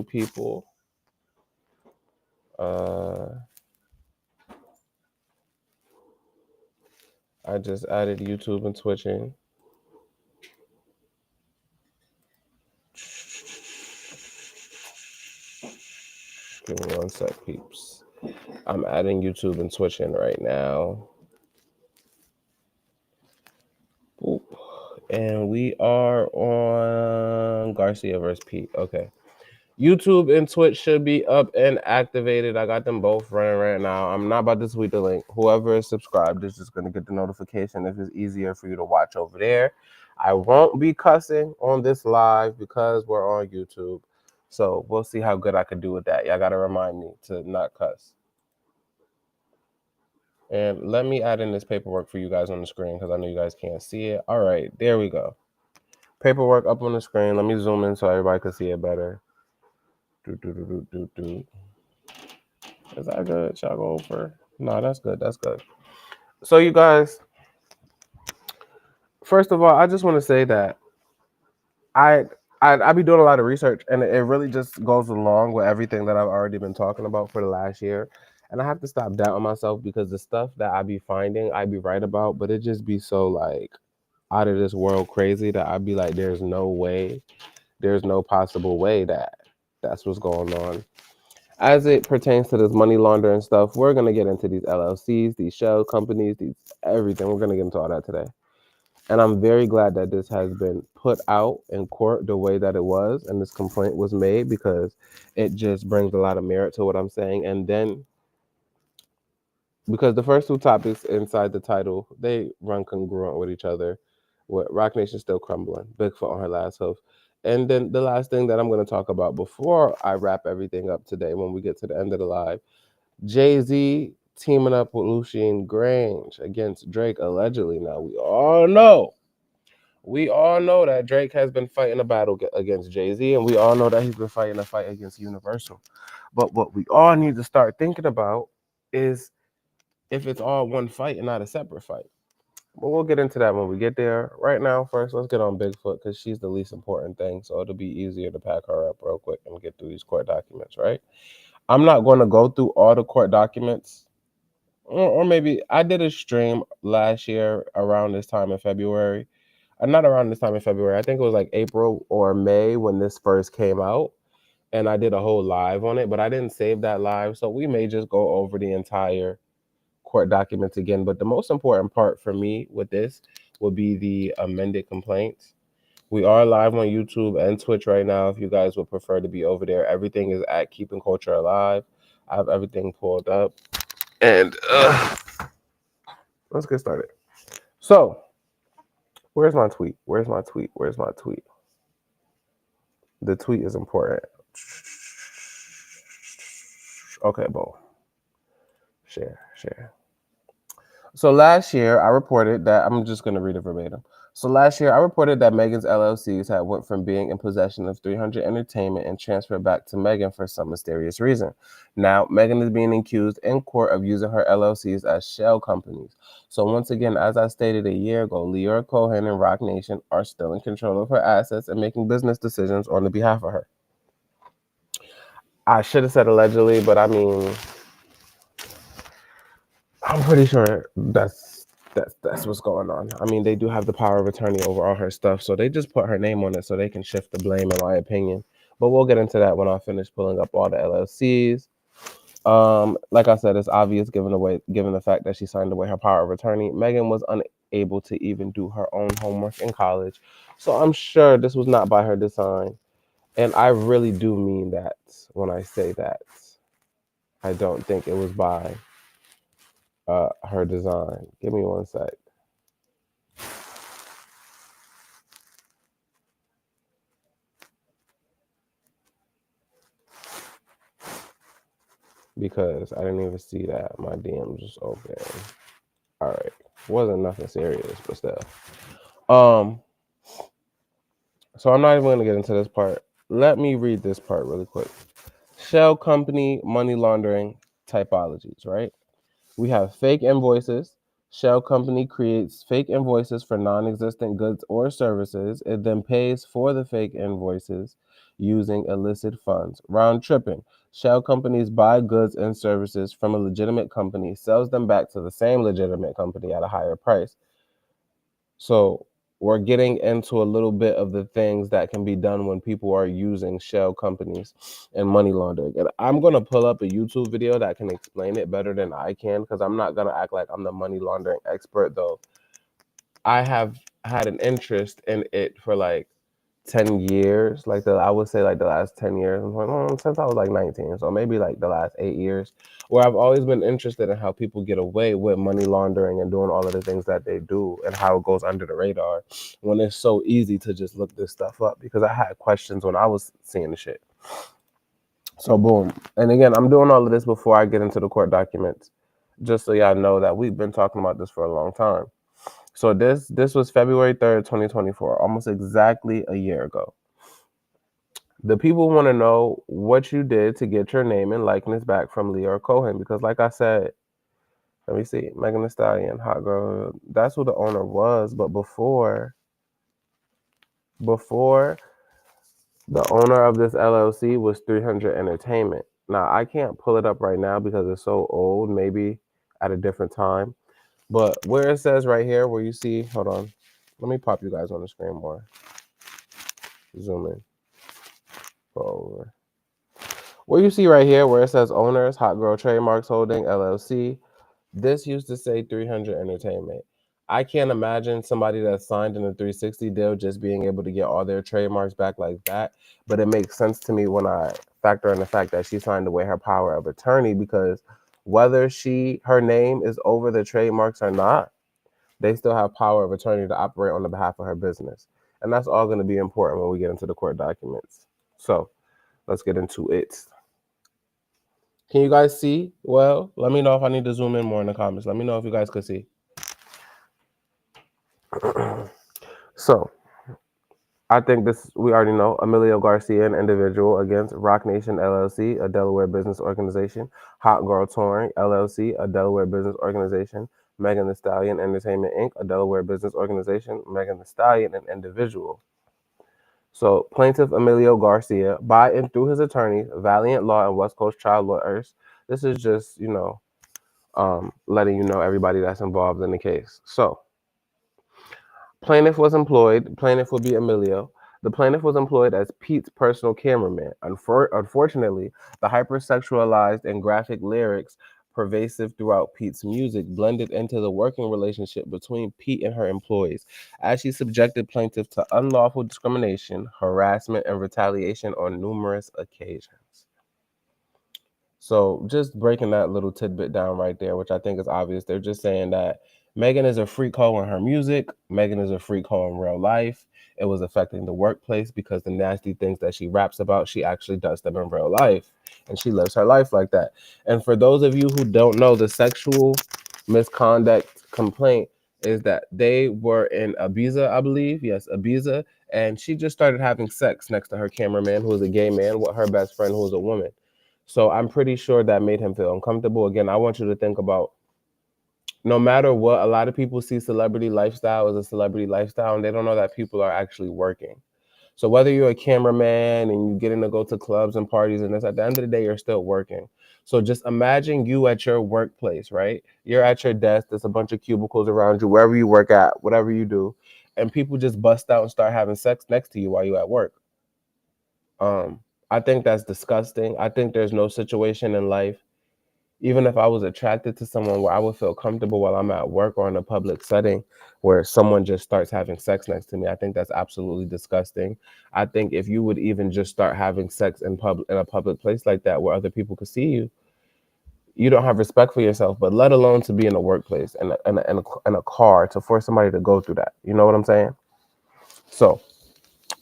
people. I just added YouTube and Twitch in. Give me 1 sec, peeps. I'm adding YouTube and Twitch in right now. Boop. And we are on Garcia versus Pete. Okay. YouTube and Twitch should be up and activated. I got them both running right now. I'm not about to tweet the link. Whoever is subscribed is just going to get the notification if it's easier for you to watch over there. I won't be cussing on this live because we're on YouTube. So we'll see how good I can do with that. Y'all got to remind me to not cuss. And let me add in this paperwork for you guys on the screen because I know you guys can't see it. All right, there we go. Paperwork up on the screen. Let me zoom in so everybody can see it better. Is that good? Shall I go over? No, that's good. That's good. So you guys, first of all, I just want to say that I be doing a lot of research, and it really just goes along with everything that I've already been talking about for the last year. And I have to stop doubting myself because the stuff that I be finding, I be right about, but it just be so like out of this world crazy that I'd be like, there's no way, there's no possible way that that's what's going on. As it pertains to this money laundering stuff, we're gonna get into these LLCs, these shell companies, these everything. We're gonna get into all that today. And I'm very glad that this has been put out in court the way that it was and this complaint was made because it just brings a lot of merit to what I'm saying. And then, because the first two topics inside the title, they run congruent with each other. With Rock Nation still crumbling, Bigfoot on her last hoof. And then the last thing that I'm going to talk about before I wrap everything up today when we get to the end of the live, Jay-Z teaming up with Lucien Grange against Drake allegedly. Now, we all know that Drake has been fighting a battle against Jay-Z, and we all know that he's been fighting a fight against Universal. But what we all need to start thinking about is if it's all one fight and not a separate fight. But we'll get into that when we get there. Right now, first, let's get on Bigfoot because she's the least important thing, so it'll be easier to pack her up real quick and get through these court documents, right? I'm not going to go through all the court documents, or maybe I did a stream last year around this time in February. Not around this time in February. I think it was like April or May when this first came out, and I did a whole live on it, but I didn't save that live, so we may just go over the entire court documents again. But the most important part for me with this will be the amended complaints. We are live on YouTube and Twitch right now. If you guys would prefer to be over there, everything is at Keeping Culture Alive. I have everything pulled up. And let's get started. So, where's my tweet? Where's my tweet? Where's my tweet? The tweet is important. Okay, boom. Share. So last year, I reported that, I'm just going to read it verbatim. So last year, I reported that Megan's LLCs had went from being in possession of 300 Entertainment and transferred back to Megan for some mysterious reason. Now, Megan is being accused in court of using her LLCs as shell companies. So once again, as I stated a year ago, Leora Cohen and Rock Nation are still in control of her assets and making business decisions on the behalf of her. I should have said allegedly, but I mean, I'm pretty sure that's what's going on. I mean, they do have the power of attorney over all her stuff, so they just put her name on it so they can shift the blame, in my opinion. But we'll get into that when I finish pulling up all the LLCs. Like I said, it's obvious given the fact that she signed away her power of attorney. Megan was unable to even do her own homework in college, so I'm sure this was not by her design. And I really do mean that when I say that. I don't think it was by her design. Give me 1 sec. Because I didn't even see that. My DM just open. All right. Wasn't nothing serious, but still. So I'm not even going to get into this part. Let me read this part really quick. Shell company money laundering typologies, right? We have fake invoices. Shell company creates fake invoices for non-existent goods or services. It then pays for the fake invoices using illicit funds. Round tripping. Shell companies buy goods and services from a legitimate company, sells them back to the same legitimate company at a higher price. So we're getting into a little bit of the things that can be done when people are using shell companies and money laundering. And I'm going to pull up a YouTube video that can explain it better than I can, because I'm not going to act like I'm the money laundering expert, though I have had an interest in it for like 10 years, I would say like the last 10 years, since I was like 19, so maybe like the last 8 years, where I've always been interested in how people get away with money laundering and doing all of the things that they do and how it goes under the radar when it's so easy to just look this stuff up, because I had questions when I was seeing the shit. So boom. And again, I'm doing all of this before I get into the court documents, just so y'all know that we've been talking about this for a long time. So this was February 3rd, 2024, almost exactly a year ago. The people want to know what you did to get your name and likeness back from Leah Cohen, because like I said, let me see, Megan Thee Stallion, Hot Girl, that's who the owner was. But before the owner of this LLC was 300 Entertainment. Now, I can't pull it up right now because it's so old, maybe at a different time. But where it says right here, where you see, hold on, let me pop you guys on the screen more. Zoom in. Go over. Where you see right here, where it says owners, Hot Girl Trademarks Holding, LLC, this used to say 300 Entertainment. I can't imagine somebody that signed in a 360 deal just being able to get all their trademarks back like that. But it makes sense to me when I factor in the fact that she signed away her power of attorney, because whether her name is over the trademarks or not, they still have power of attorney to operate on the behalf of her business. And that's all going to be important when we get into the court documents. So let's get into it. Can you guys see? Well, let me know if I need to zoom in more in the comments. Let me know if you guys could see. So, I think we already know. Emilio Garcia, an individual, against Rock Nation LLC, a Delaware business organization. Hot Girl Touring LLC, a Delaware business organization. Megan Thee Stallion Entertainment Inc., a Delaware business organization. Megan Thee Stallion, an individual. So, plaintiff Emilio Garcia, by and through his attorneys, Valiant Law and West Coast Child Lawyers. This is just, letting you know everybody that's involved in the case. So, plaintiff was employed. Plaintiff would be Emilio. The plaintiff was employed as Pete's personal cameraman. Unfortunately, the hypersexualized and graphic lyrics pervasive throughout Pete's music blended into the working relationship between Pete and her employees, as she subjected plaintiff to unlawful discrimination, harassment, and retaliation on numerous occasions. So just breaking that little tidbit down right there, which I think is obvious. They're just saying that Megan is a freak hoe in her music. Megan is a freak hoe in real life. It was affecting the workplace because the nasty things that she raps about, she actually does them in real life. And she lives her life like that. And for those of you who don't know, the sexual misconduct complaint is that they were in Ibiza, I believe. Yes, Ibiza. And she just started having sex next to her cameraman, who was a gay man, with her best friend, who was a woman. So I'm pretty sure that made him feel uncomfortable. Again, I want you to think about, no matter what, a lot of people see celebrity lifestyle as a celebrity lifestyle, and they don't know that people are actually working. So whether you're a cameraman and you getting to go to clubs and parties and this, at the end of the day, you're still working. So just imagine you at your workplace, right? You're at your desk. There's a bunch of cubicles around you, wherever you work at, whatever you do, and people just bust out and start having sex next to you while you're at work. I think that's disgusting. I think there's no situation in life, even if I was attracted to someone, where I would feel comfortable while I'm at work or in a public setting where someone just starts having sex next to me. I think that's absolutely disgusting. I think if you would even just start having sex in a public place like that where other people could see you, you don't have respect for yourself, but let alone to be in a workplace and a car, to force somebody to go through that. You know what I'm saying? So,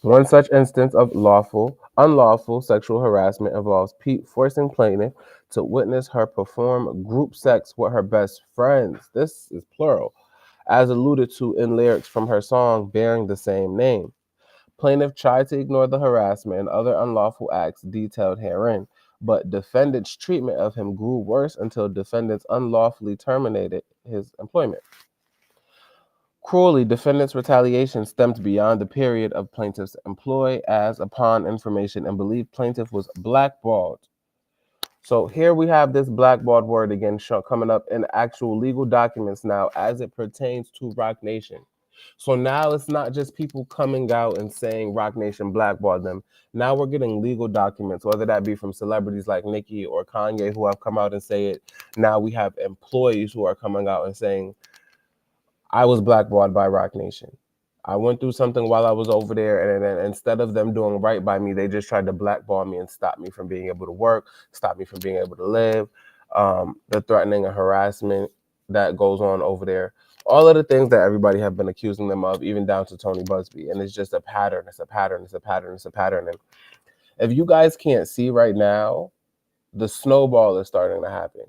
one such instance of unlawful sexual harassment involves Pete forcing plaintiff to witness her perform group sex with her best friends. This is plural, as alluded to in lyrics from her song bearing the same name. Plaintiff tried to ignore the harassment and other unlawful acts detailed herein, but defendant's treatment of him grew worse until defendants unlawfully terminated his employment. Cruelly, defendant's retaliation stemmed beyond the period of plaintiff's employ, as upon information and belief, plaintiff was blackballed. So here we have this blackballed word again coming up in actual legal documents now as it pertains to Roc Nation. So now it's not just people coming out and saying Roc Nation blackballed them. Now we're getting legal documents, whether that be from celebrities like Nicki or Kanye who have come out and say it. Now we have employees who are coming out and saying, I was blackballed by Roc Nation. I went through something while I was over there, and then instead of them doing right by me, they just tried to blackball me and stop me from being able to work, stop me from being able to live, the threatening and harassment that goes on over there. All of the things that everybody have been accusing them of, even down to Tony Busby. And it's just a pattern. It's a pattern. It's a pattern. It's a pattern. And if you guys can't see right now, the snowball is starting to happen.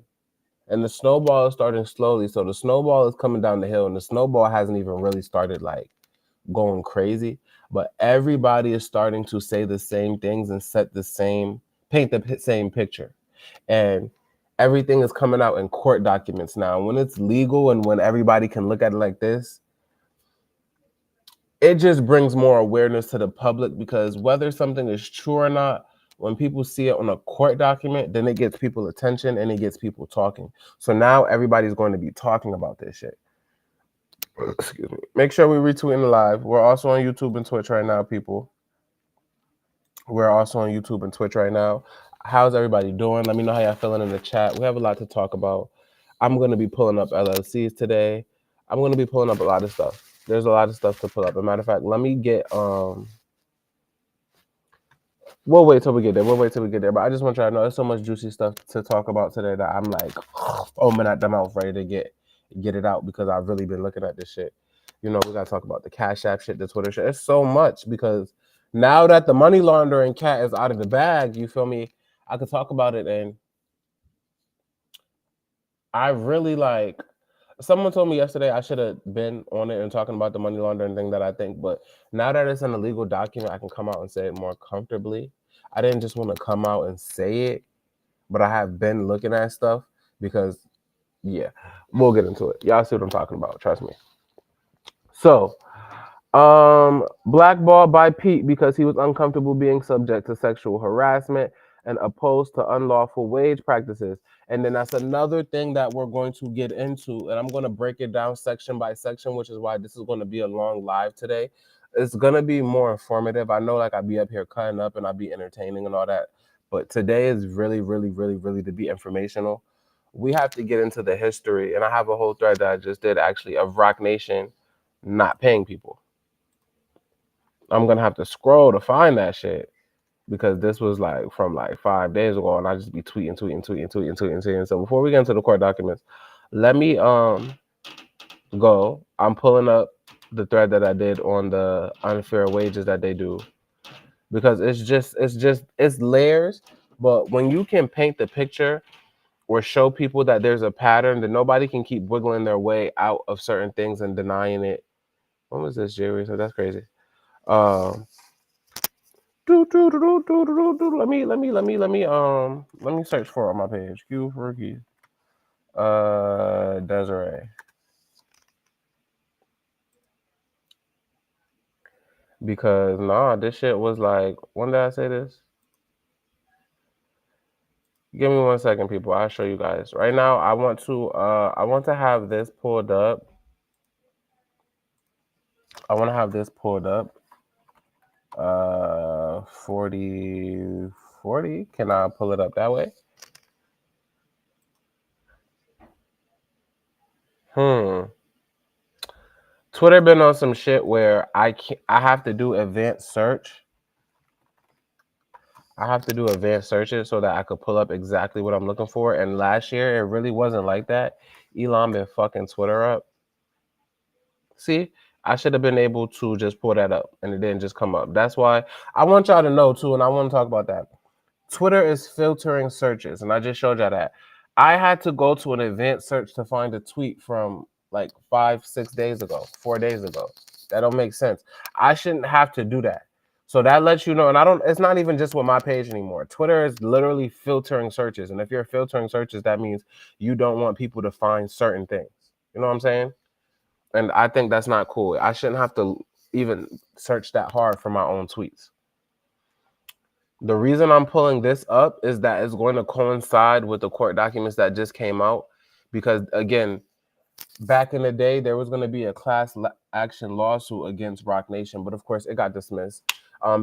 And the snowball is starting slowly. So the snowball is coming down the hill, and the snowball hasn't even really started like going crazy. But everybody is starting to say the same things and paint the same picture. And everything is coming out in court documents now. When it's legal and when everybody can look at it like this, it just brings more awareness to the public, because whether something is true or not, when people see it on a court document, then it gets people attention and it gets people talking. So now everybody's going to be talking about this shit. Excuse me. Make sure we retweet the live. We're also on YouTube and Twitch right now, people. We're also on YouTube and Twitch right now. How's everybody doing? Let me know how y'all feeling in the chat. We have a lot to talk about. I'm going to be pulling up LLCs today. I'm going to be pulling up a lot of stuff. There's a lot of stuff to pull up. As a matter of fact, let me get we'll wait till we get there. But I just want y'all to know there's so much juicy stuff to talk about today that I'm like, oh man, at the mouth ready to get it out, because I've really been looking at this shit. You know, we gotta talk about the Cash App shit, the Twitter shit. It's so much, because now that the money laundering cat is out of the bag, you feel me? I could talk about it, and I really like. Someone told me yesterday I should have been on it and talking about the money laundering thing that I think, but now that it's in a legal document, I can come out and say it more comfortably. I didn't just want to come out and say it, but I have been looking at stuff, because, yeah, we'll get into it. Y'all see what I'm talking about, trust me. So, blackballed by Pete because he was uncomfortable being subject to sexual harassment and opposed to unlawful wage practices. And then that's another thing that we're going to get into, and I'm going to break it down section by section, which is why this is going to be a long live today. It's going to be more informative. I know, like, I'd be up here cutting up and I'd be entertaining and all that, but today is really, really, really, really to be informational. We have to get into the history, and I have a whole thread that I just did actually of Roc Nation not paying people. I'm gonna have to scroll to find that shit, because this was like from like 5 days ago, and I just be tweeting. So before we get into the court documents, let me go. I'm pulling up the thread that I did on the unfair wages that they do, because it's layers. But when you can paint the picture or show people that there's a pattern, then nobody can keep wiggling their way out of certain things and denying it. When was this, Jerry? So that's crazy. Let me search for it on my page. Q for Rookie. Desiree. Because this shit was like, when did I say this? Give me 1 second, people. I'll show you guys. Right now, I want to have this pulled up. I want to have this pulled up. 40. Can I pull it up that way? Twitter been on some shit where I have to do advanced search. I have to do advanced searches so that I could pull up exactly what I'm looking for. And last year, it really wasn't like that. Elon been fucking Twitter up. See, I should have been able to just pull that up, and it didn't just come up. That's why I want y'all to know too, and I want to talk about that. Twitter is filtering searches, and I just showed y'all that. I had to go to an advanced search to find a tweet from like 5-6 days ago, 4 days ago. That don't make sense. I shouldn't have to do that. So that lets you know, and it's not even just with my page anymore. Twitter is literally filtering searches. And if you're filtering searches, that means you don't want people to find certain things. You know what I'm saying? And I think that's not cool. I shouldn't have to even search that hard for my own tweets. The reason I'm pulling this up is that it's going to coincide with the court documents that just came out. Because again, back in the day, there was going to be a class action lawsuit against Rock Nation. But of course, it got dismissed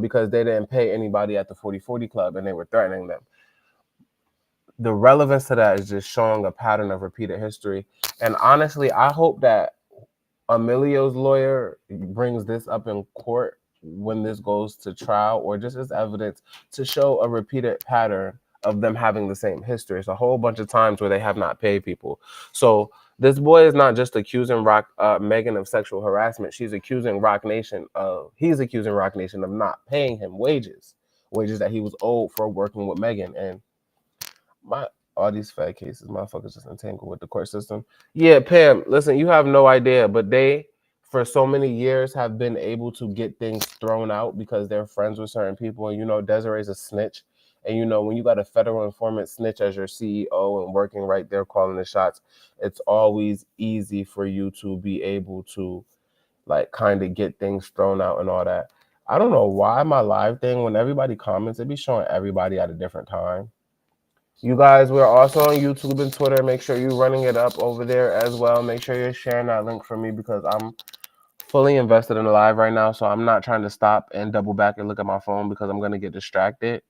because they didn't pay anybody at the 40/40 Club and they were threatening them. The relevance to that is just showing a pattern of repeated history. And honestly, I hope that Emilio's lawyer brings this up in court when this goes to trial, or just as evidence to show a repeated pattern of them having the same history. It's a whole bunch of times where they have not paid people. So this boy is not just accusing Megan of sexual harassment. He's accusing Rock Nation of not paying him wages that he was owed for working with Megan. And all these fat cases, motherfuckers just entangled with the court system. Yeah, Pam, listen, you have no idea, but they, for so many years, have been able to get things thrown out because they're friends with certain people. And, you know, Desiree's a snitch. And, you know, when you got a federal informant snitch as your CEO and working right there calling the shots, it's always easy for you to be able to, like, kind of get things thrown out and all that. I don't know why my live thing, when everybody comments, it be showing everybody at a different time. You guys, we're also on YouTube and Twitter. Make sure you're running it up over there as well. Make sure you're sharing that link for me because I'm fully invested in the live right now. So I'm not trying to stop and double back and look at my phone because I'm going to get distracted.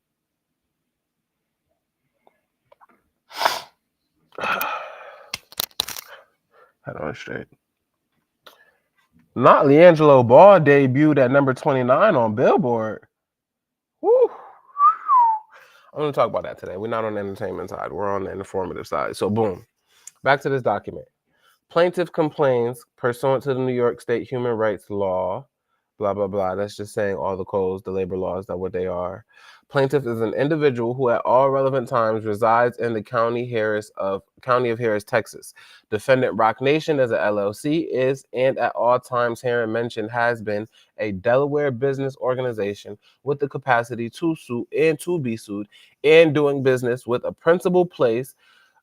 Head on straight. Not LiAngelo Ball debuted at number 29 on Billboard. Woo. I'm going to talk about that today. We're not on the entertainment side. We're on the informative side. So boom. Back to this document. Plaintiff complains pursuant to the New York State human rights law, blah, blah, blah. That's just saying all the codes, the labor laws, that what they are. Plaintiff is an individual who at all relevant times resides in the County of Harris, Texas. Defendant Rock Nation as a LLC is, and at all times herein mentioned has been, a Delaware business organization with the capacity to sue and to be sued and doing business with a principal place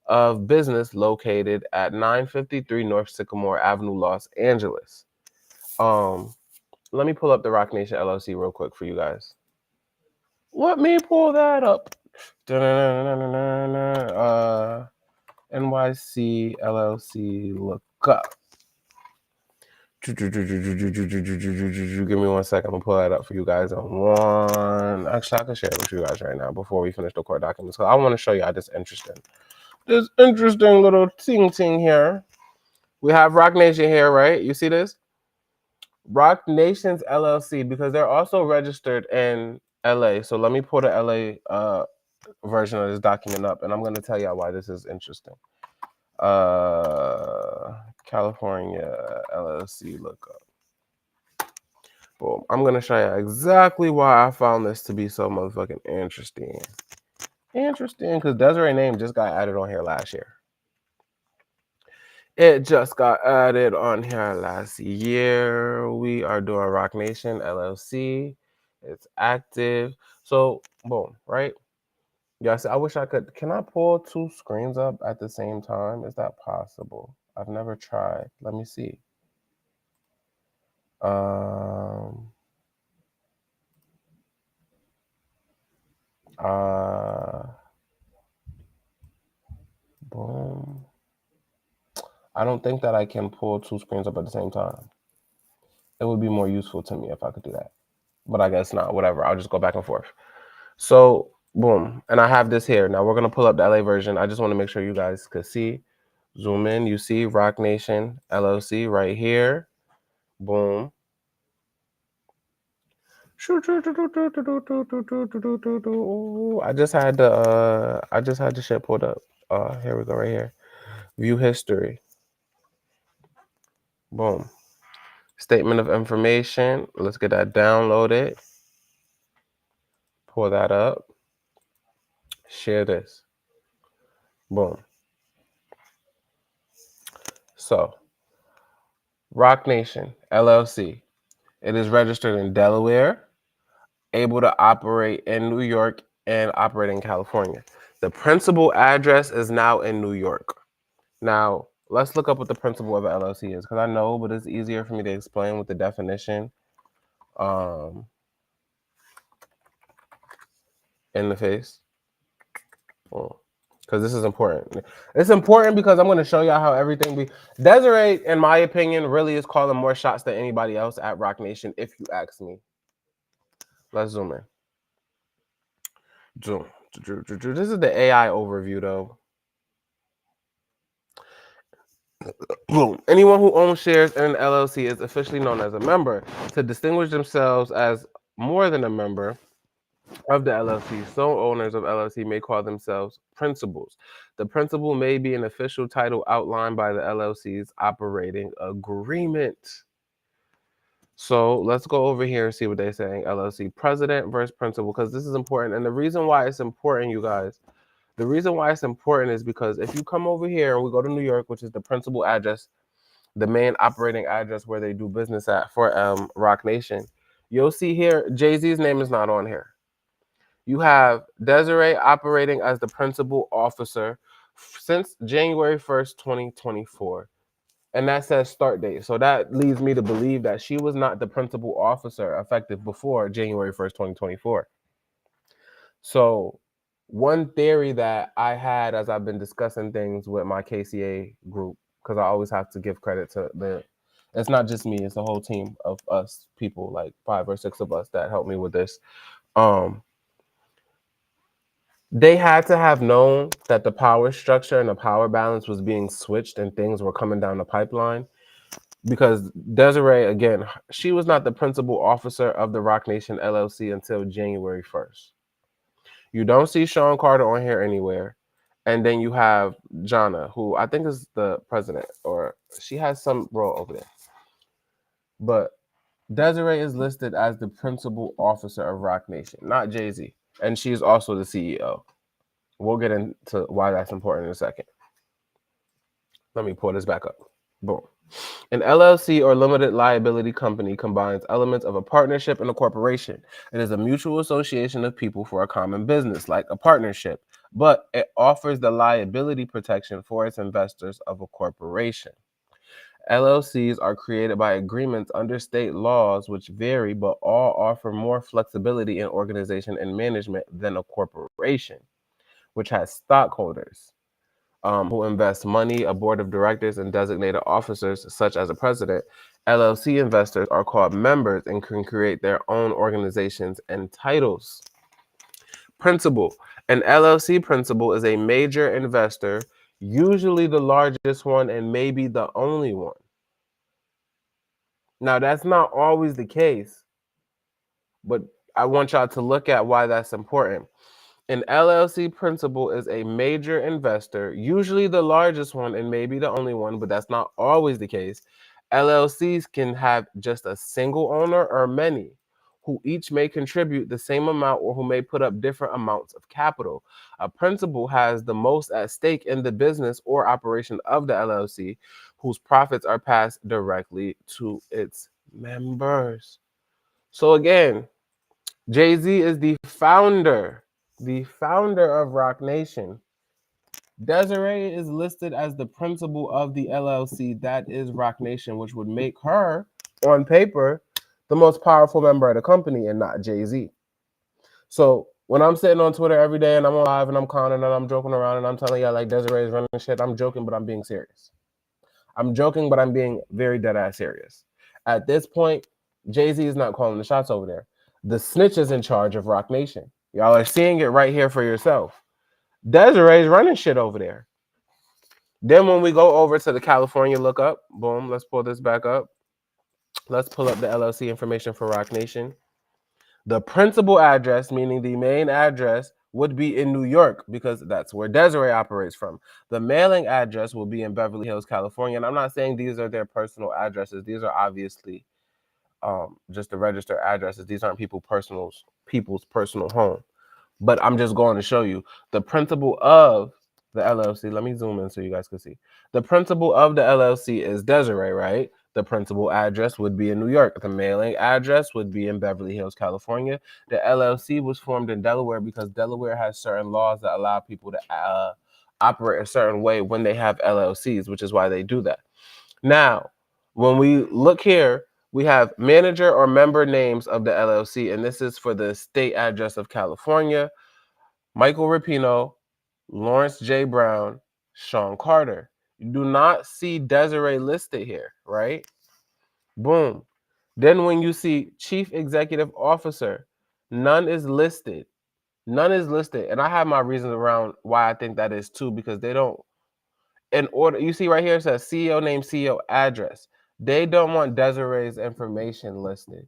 of business located at 953 North Sycamore Avenue, Los Angeles. Let me pull up the Rock Nation LLC real quick for you guys. Let me pull that up. NYC LLC look up. Give me 1 second. I'm gonna pull that up for you guys on one. Actually, I can share it with you guys right now before we finish the court documents. So I want to show y'all this interesting little ting here. We have Rock Nation here, right? You see this? Rock Nations LLC, because they're also registered in LA. So let me pull the LA version of this document up, and I'm going to tell y'all why this is interesting. California LLC lookup. Boom. I'm going to show you exactly why I found this to be so motherfucking interesting. Interesting, because Desiree name just got added on here last year. It just got added on here last year. We are doing Rock Nation LLC. It's active. So, boom, right? Yes, I wish I could. Can I pull two screens up at the same time? Is that possible? I've never tried. Let me see. Boom. I don't think that I can pull two screens up at the same time. It would be more useful to me if I could do that. But I guess not. Whatever. I'll just go back and forth. So, boom. And I have this here. Now we're going to pull up the LA version. I just want to make sure you guys could see. Zoom in. You see Rock Nation LLC right here. Boom. I just had the shit pulled up. Here we go right here. View history. Boom. Statement of information. Let's get that downloaded. Pull that up. Share this. Boom. So, Rock Nation LLC. It is registered in Delaware, able to operate in New York and operate in California. The principal address is now in New York. Now, let's look up what the principle of an LLC is, because I know, but it's easier for me to explain with the definition in the face. Because this is important. It's important because I'm going to show y'all how everything Desiree, in my opinion, really is calling more shots than anybody else at Rock Nation, if you ask me. Let's zoom in. Zoom. This is the AI overview, though. Boom. Anyone who owns shares in an LLC is officially known as a member. To distinguish themselves as more than a member of the LLC, sole owners of LLC may call themselves principals. The principal may be an official title outlined by the LLC's operating agreement. So let's go over here and see what they're saying. LLC president versus principal, because this is important. And the reason why it's important, you guys, the reason why it's important is because if you come over here and we go to New York, which is the principal address, the main operating address where they do business at for Rock Nation, you'll see here Jay-Z's name is not on here. You have Desiree operating as the principal officer since January 1st, 2024. And that says start date. So that leads me to believe that she was not the principal officer effective before January 1st, 2024. So one theory that I had as I've been discussing things with my KCA group, because I always have to give credit to it's not just me, it's a whole team of us people, like 5 or 6 of us that helped me with this. They had to have known that the power structure and the power balance was being switched and things were coming down the pipeline, because Desiree, again, she was not the principal officer of the Rock Nation LLC until January 1st. You don't see Sean Carter on here anywhere. And then you have Jana, who I think is the president, or she has some role over there. But Desiree is listed as the principal officer of Rock Nation, not Jay-Z. And she's also the CEO. We'll get into why that's important in a second. Let me pull this back up. Boom. An LLC or limited liability company combines elements of a partnership and a corporation. It is a mutual association of people for a common business, like a partnership, but it offers the liability protection for its investors of a corporation. LLCs are created by agreements under state laws which vary, but all offer more flexibility in organization and management than a corporation, which has stockholders who invest money, a board of directors, and designated officers, such as a president. LLC investors are called members and can create their own organizations and titles. Principal. An LLC principal is a major investor, usually the largest one and maybe the only one. Now, that's not always the case, but I want y'all to look at why that's important. An LLC principal is a major investor, usually the largest one and maybe the only one, but that's not always the case. LLCs can have just a single owner or many, who each may contribute the same amount or who may put up different amounts of capital. A principal has the most at stake in the business or operation of the LLC, whose profits are passed directly to its members. So again, Jay-Z is the founder of Rock Nation. Desiree is listed as the principal of the LLC that is Rock Nation, which would make her, on paper, the most powerful member of the company and not Jay-Z. So when I'm sitting on Twitter every day and I'm on live and I'm clowning and I'm joking around and I'm telling y'all like Desiree is running shit, I'm joking, but I'm being serious. I'm joking, but I'm being very dead ass serious. At this point, Jay-Z is not calling the shots over there. The snitch is in charge of Rock Nation. Y'all are seeing it right here for yourself. Desiree's running shit over there. Then when we go over to the California lookup, boom, let's pull this back up. Let's pull up the LLC information for Rock Nation. The principal address, meaning the main address, would be in New York because that's where Desiree operates from. The mailing address will be in Beverly Hills, California. And I'm not saying these are their personal addresses. These are obviously just the registered addresses. These aren't people's personal home. But I'm just going to show you the principal of the LLC. Let me zoom in so you guys can see. The principal of the LLC is Desiree, right? The principal address would be in New York. The mailing address would be in Beverly Hills, California. The LLC was formed in Delaware because Delaware has certain laws that allow people to operate a certain way when they have LLCs, which is why they do that. Now, when we look here, we have manager or member names of the LLC, and this is for the state address of California: Michael Rapino, Lawrence J. Brown, Sean Carter. You do not see Desiree listed here, right? Boom. Then when you see Chief Executive Officer, none is listed. None is listed. And I have my reasons around why I think that is too, because they don't, in order, you see right here, it says CEO name, CEO address. They don't want Desiree's information listed.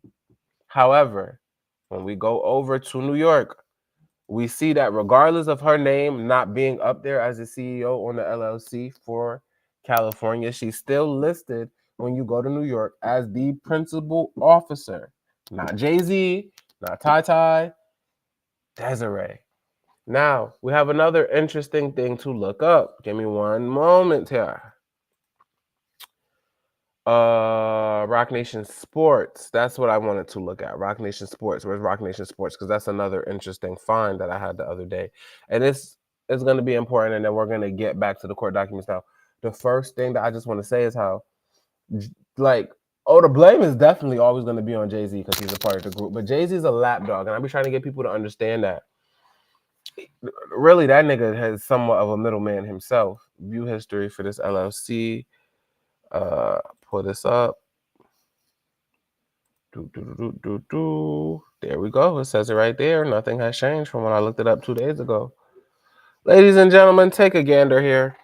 However, when we go over to New York, we see that regardless of her name not being up there as the CEO on the LLC for California, she's still listed when you go to New York as the principal officer. Not Jay-Z, not Ty, Desiree. Now, we have another interesting thing to look up. Give me one moment here. Rock Nation Sports. That's what I wanted to look at. Rock Nation Sports. Where's Rock Nation Sports? Because that's another interesting find that I had the other day. And it's going to be important, and then we're going to get back to the court documents now. The first thing that I just want to say is how, like, the blame is definitely always going to be on Jay-Z because he's a part of the group. But Jay-Z's a lapdog, and I'll be trying to get people to understand that. Really, that nigga has somewhat of a middleman himself. View history for this LLC. Pull this up. There we go. It says it right there. Nothing has changed from when I looked it up 2 days ago. Ladies and gentlemen, take a gander here.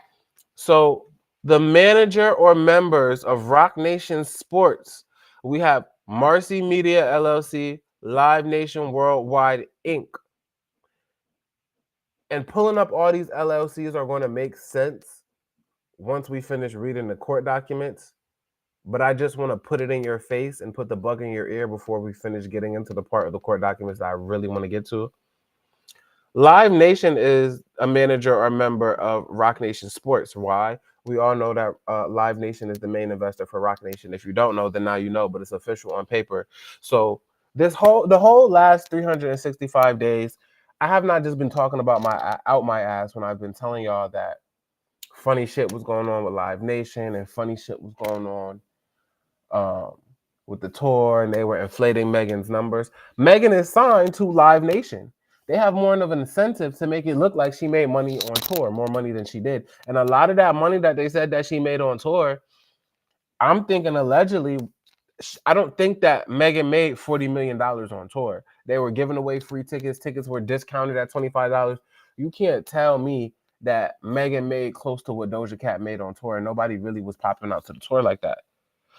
So the manager or members of Rock Nation Sports, we have Marcy Media LLC, Live Nation Worldwide Inc. And pulling up all these LLCs are going to make sense once we finish reading the court documents. But I just want to put it in your face and put the bug in your ear before we finish getting into the part of the court documents that I really want to get to. Live Nation is a manager or member of Rock Nation Sports. Why? We all know that Live Nation is the main investor for Rock Nation. If you don't know, then now you know, but it's official on paper. So the whole last 365 days, I have not just been talking about my ass when I've been telling y'all that funny shit was going on with Live Nation and funny shit was going on with the tour, and they were inflating Megan's numbers. Megan is signed to Live Nation. They have more of an incentive to make it look like she made money on tour, more money than she did. And a lot of that money that they said that she made on tour, I'm thinking allegedly, I don't think that Megan made $40 million on tour. They were giving away free tickets. Tickets were discounted at $25. You can't tell me that Megan made close to what Doja Cat made on tour, and nobody really was popping out to the tour like that.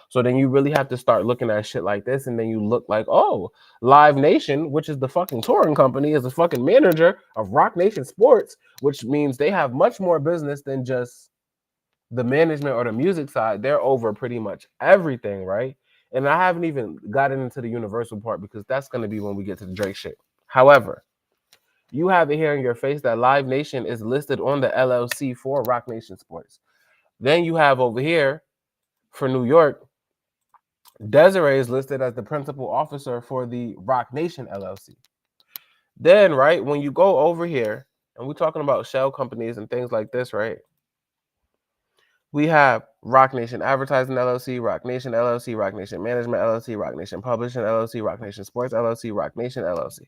So then you really have to start looking at shit like this, and then you look like, oh, Live Nation, which is the fucking touring company, is a fucking manager of Rock Nation Sports, which means they have much more business than just the management or the music side. They're over pretty much everything, right? And I haven't even gotten into the Universal part because that's going to be when we get to the Drake shit. However, you have it here in your face that Live Nation is listed on the LLC for Rock Nation Sports. Then you have over here for New York, Desiree is listed as the principal officer for the Rock Nation LLC. Then, right, when you go over here, and we're talking about shell companies and things like this, right? We have Rock Nation Advertising LLC, Rock Nation LLC, Rock Nation Management LLC, Rock Nation Publishing LLC, Rock Nation Sports LLC, Rock Nation LLC.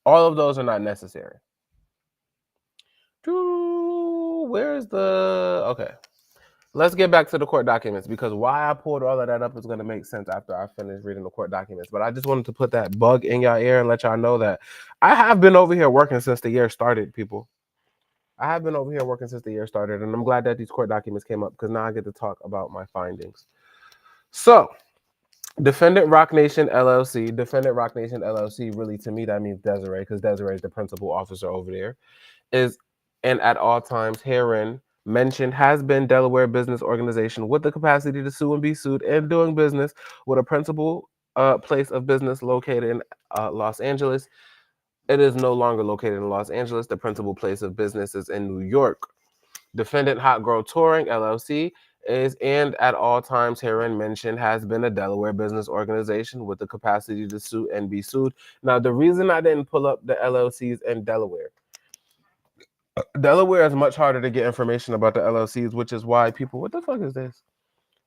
All of those are not necessary. Where's the... Okay. Let's get back to the court documents, because why I pulled all of that up is going to make sense after I finish reading the court documents. But I just wanted to put that bug in your ear and let y'all know that I have been over here working since the year started, people. I have been over here working since the year started, and I'm glad that these court documents came up because now I get to talk about my findings. So, Defendant Rock Nation LLC. Defendant Rock Nation LLC, really, to me, that means Desiree, because Desiree is the principal officer over there, is, and at all times herein mentioned, has been Delaware business organization with the capacity to sue and be sued and doing business with a principal place of business located in Los Angeles. It is no longer located in Los Angeles. The principal place of business is in New York. Defendant Hot Girl Touring LLC is, and at all times herein mentioned, has been a Delaware business organization with the capacity to sue and be sued. Now, the reason I didn't pull up the LLCs in Delaware Delaware is much harder to get information about the LLCs, which is why people, what the fuck is this?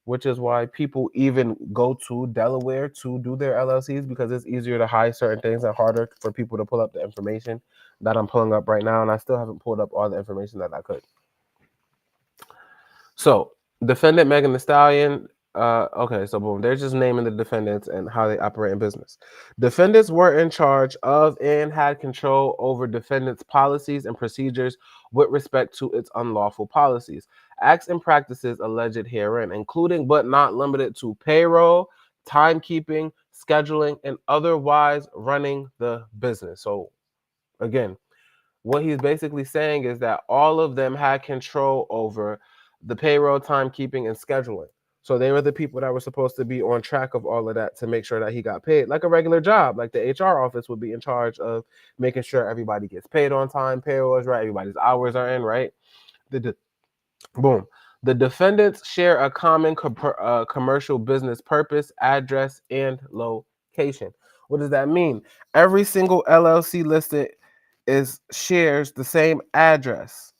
Which is why people even go to Delaware to do their LLCs, because it's easier to hide certain things and harder for people to pull up the information that I'm pulling up right now. And I still haven't pulled up all the information that I could. So, defendant Megan Thee Stallion. Okay, so boom, they're just naming the defendants and how they operate in business. Defendants were in charge of and had control over defendants' policies and procedures with respect to its unlawful policies, acts and practices alleged herein, including but not limited to payroll, timekeeping, scheduling, and otherwise running the business. So, again, what he's basically saying is that all of them had control over the payroll, timekeeping, and scheduling. So they were the people that were supposed to be on track of all of that to make sure that he got paid like a regular job. Like the HR office would be in charge of making sure everybody gets paid on time, payroll is right, everybody's hours are in, right? Boom. The defendants share a common commercial business purpose, address, and location. What does that mean? Every single LLC listed shares the same address.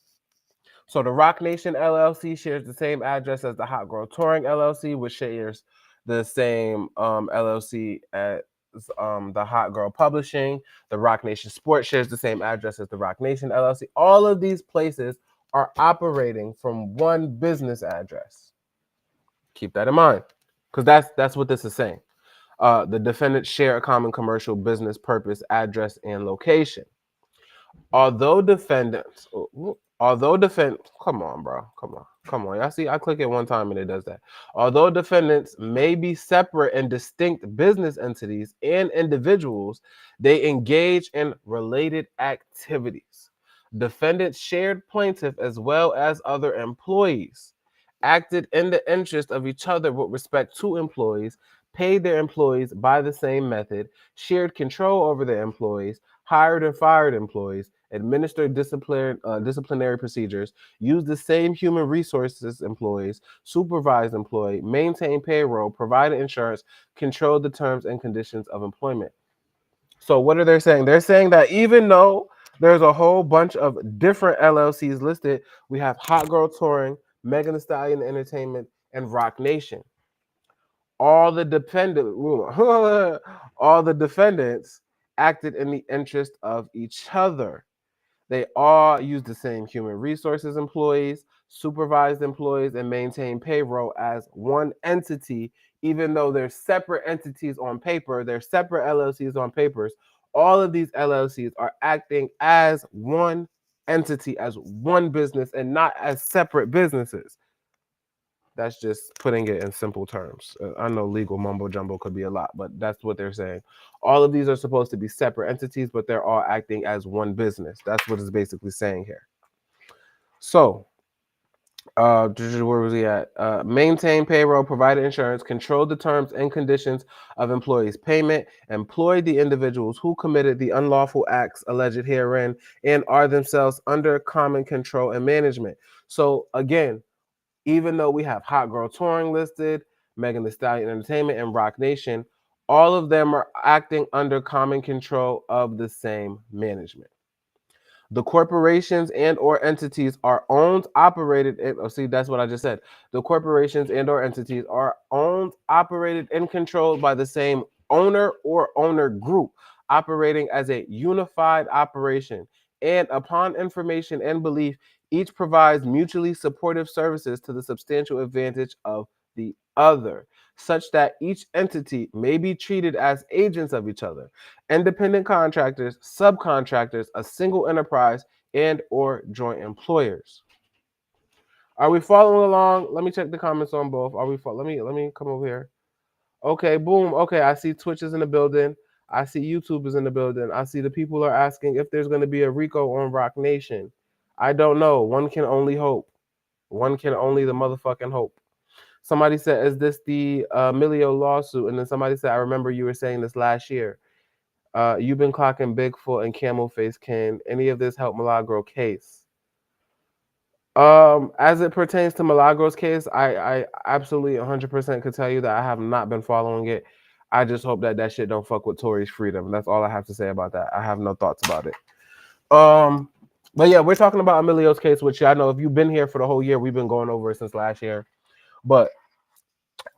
So the Rock Nation LLC shares the same address as the Hot Girl Touring LLC, which shares the same LLC as the Hot Girl Publishing. The Rock Nation Sports shares the same address as the Rock Nation LLC. All of these places are operating from one business address. Keep that in mind, because that's what this is saying. The defendants share a common commercial business purpose, address, and location. Although defendants, come on, bro, come on. Y'all see, I click it one time and it does that. Although defendants may be separate and distinct business entities and individuals, they engage in related activities. Defendants shared plaintiff as well as other employees, acted in the interest of each other with respect to employees, paid their employees by the same method, shared control over their employees, hired and fired employees, administered disciplinary procedures, used the same human resources employees, supervised employee, maintained payroll, provided insurance, controlled the terms and conditions of employment. So what are they saying? They're saying that even though there's a whole bunch of different LLCs listed, we have Hot Girl Touring, Megan Thee Stallion Entertainment, and Rock Nation. All the defendants acted in the interest of each other. They all use the same human resources employees, supervised employees, and maintain payroll as one entity, even though they're separate entities on paper, they're separate LLCs on papers. All of these LLCs are acting as one entity, as one business, and not as separate businesses. That's just putting it in simple terms. I know legal mumbo jumbo could be a lot, but that's what they're saying. All of these are supposed to be separate entities, but they're all acting as one business. That's what it's basically saying here. So, where was he at? Maintain payroll, provide insurance, control the terms and conditions of employees' payment, employ the individuals who committed the unlawful acts alleged herein, and are themselves under common control and management. So, again, even though we have Hot Girl Touring listed, Megan Thee Stallion Entertainment, and Rock Nation, all of them are acting under common control of the same management. The corporations and or entities are owned, operated, and see, that's what I just said. The corporations and or entities are owned, operated, and controlled by the same owner or owner group, operating as a unified operation. And upon information and belief, each provides mutually supportive services to the substantial advantage of the other, such that each entity may be treated as agents of each other, independent contractors, subcontractors, a single enterprise, and or joint employers. Are we following along? Let me check the comments on both. Are we let me come over here. Okay, boom. Okay, I see Twitch is in the building. I see YouTube is in the building. I see the people are asking if there's going to be a Rico on Rock Nation. I don't know. One can only hope. One can only the motherfucking hope. Somebody said, is this the Milio lawsuit? And then somebody said, I remember you were saying this last year. You've been clocking Bigfoot and Camel Face. Can any of this help Milagro case? As it pertains to Milagro's case, I absolutely 100% could tell you that I have not been following it. I just hope that shit don't fuck with Tory's freedom. That's all I have to say about that. I have no thoughts about it. But yeah, we're talking about Emilio's case, which I know if you've been here for the whole year, we've been going over it since last year. But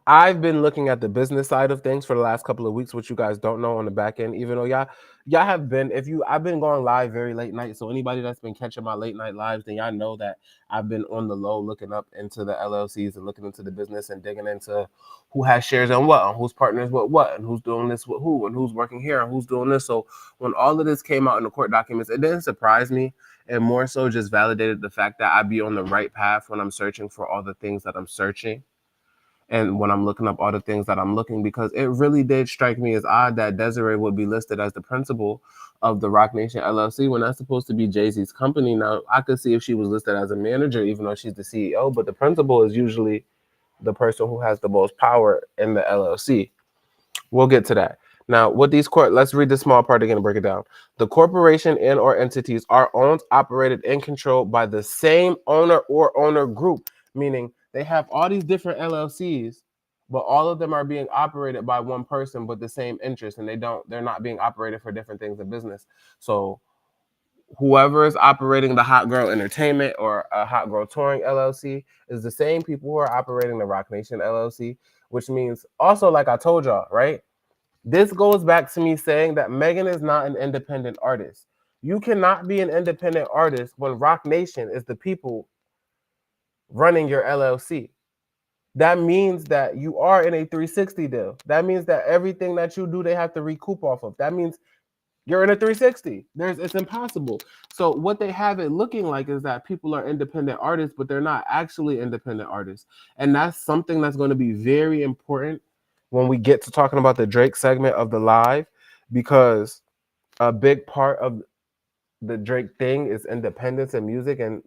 I've been looking at the business side of things for the last couple of weeks, which you guys don't know on the back end, even though y'all have been, I've been going live very late night. So anybody that's been catching my late night lives, then y'all know that I've been on the low looking up into the LLCs and looking into the business and digging into who has shares and what, and who's partners with what, and who's doing this with who, and who's working here and who's doing this. So when all of this came out in the court documents, it didn't surprise me. It more so just validated the fact that I'd be on the right path when I'm searching for all the things that I'm searching and when I'm looking up all the things that I'm looking, because it really did strike me as odd that Desiree would be listed as the principal of the Rock Nation LLC when that's supposed to be Jay-Z's company. Now, I could see if she was listed as a manager, even though she's the CEO, but the principal is usually the person who has the most power in the LLC. We'll get to that. Now, what these let's read this small part again and break it down. The corporation and or entities are owned, operated, and controlled by the same owner or owner group, meaning they have all these different LLCs, but all of them are being operated by one person with the same interest, and they're not being operated for different things in business. So whoever is operating the Hot Girl Entertainment or a Hot Girl Touring LLC is the same people who are operating the Rock Nation LLC, which means also, like I told y'all, right? This goes back to me saying that Megan is not an independent artist. You cannot be an independent artist when Rock Nation is the people running your LLC. That means that you are in a 360 deal. That means that everything that you do, they have to recoup off of. That means you're in a 360. It's impossible. So what they have it looking like is that people are independent artists, but they're not actually independent artists. And that's something that's going to be very important when we get to talking about the Drake segment of the live, because a big part of the Drake thing is independence in music, and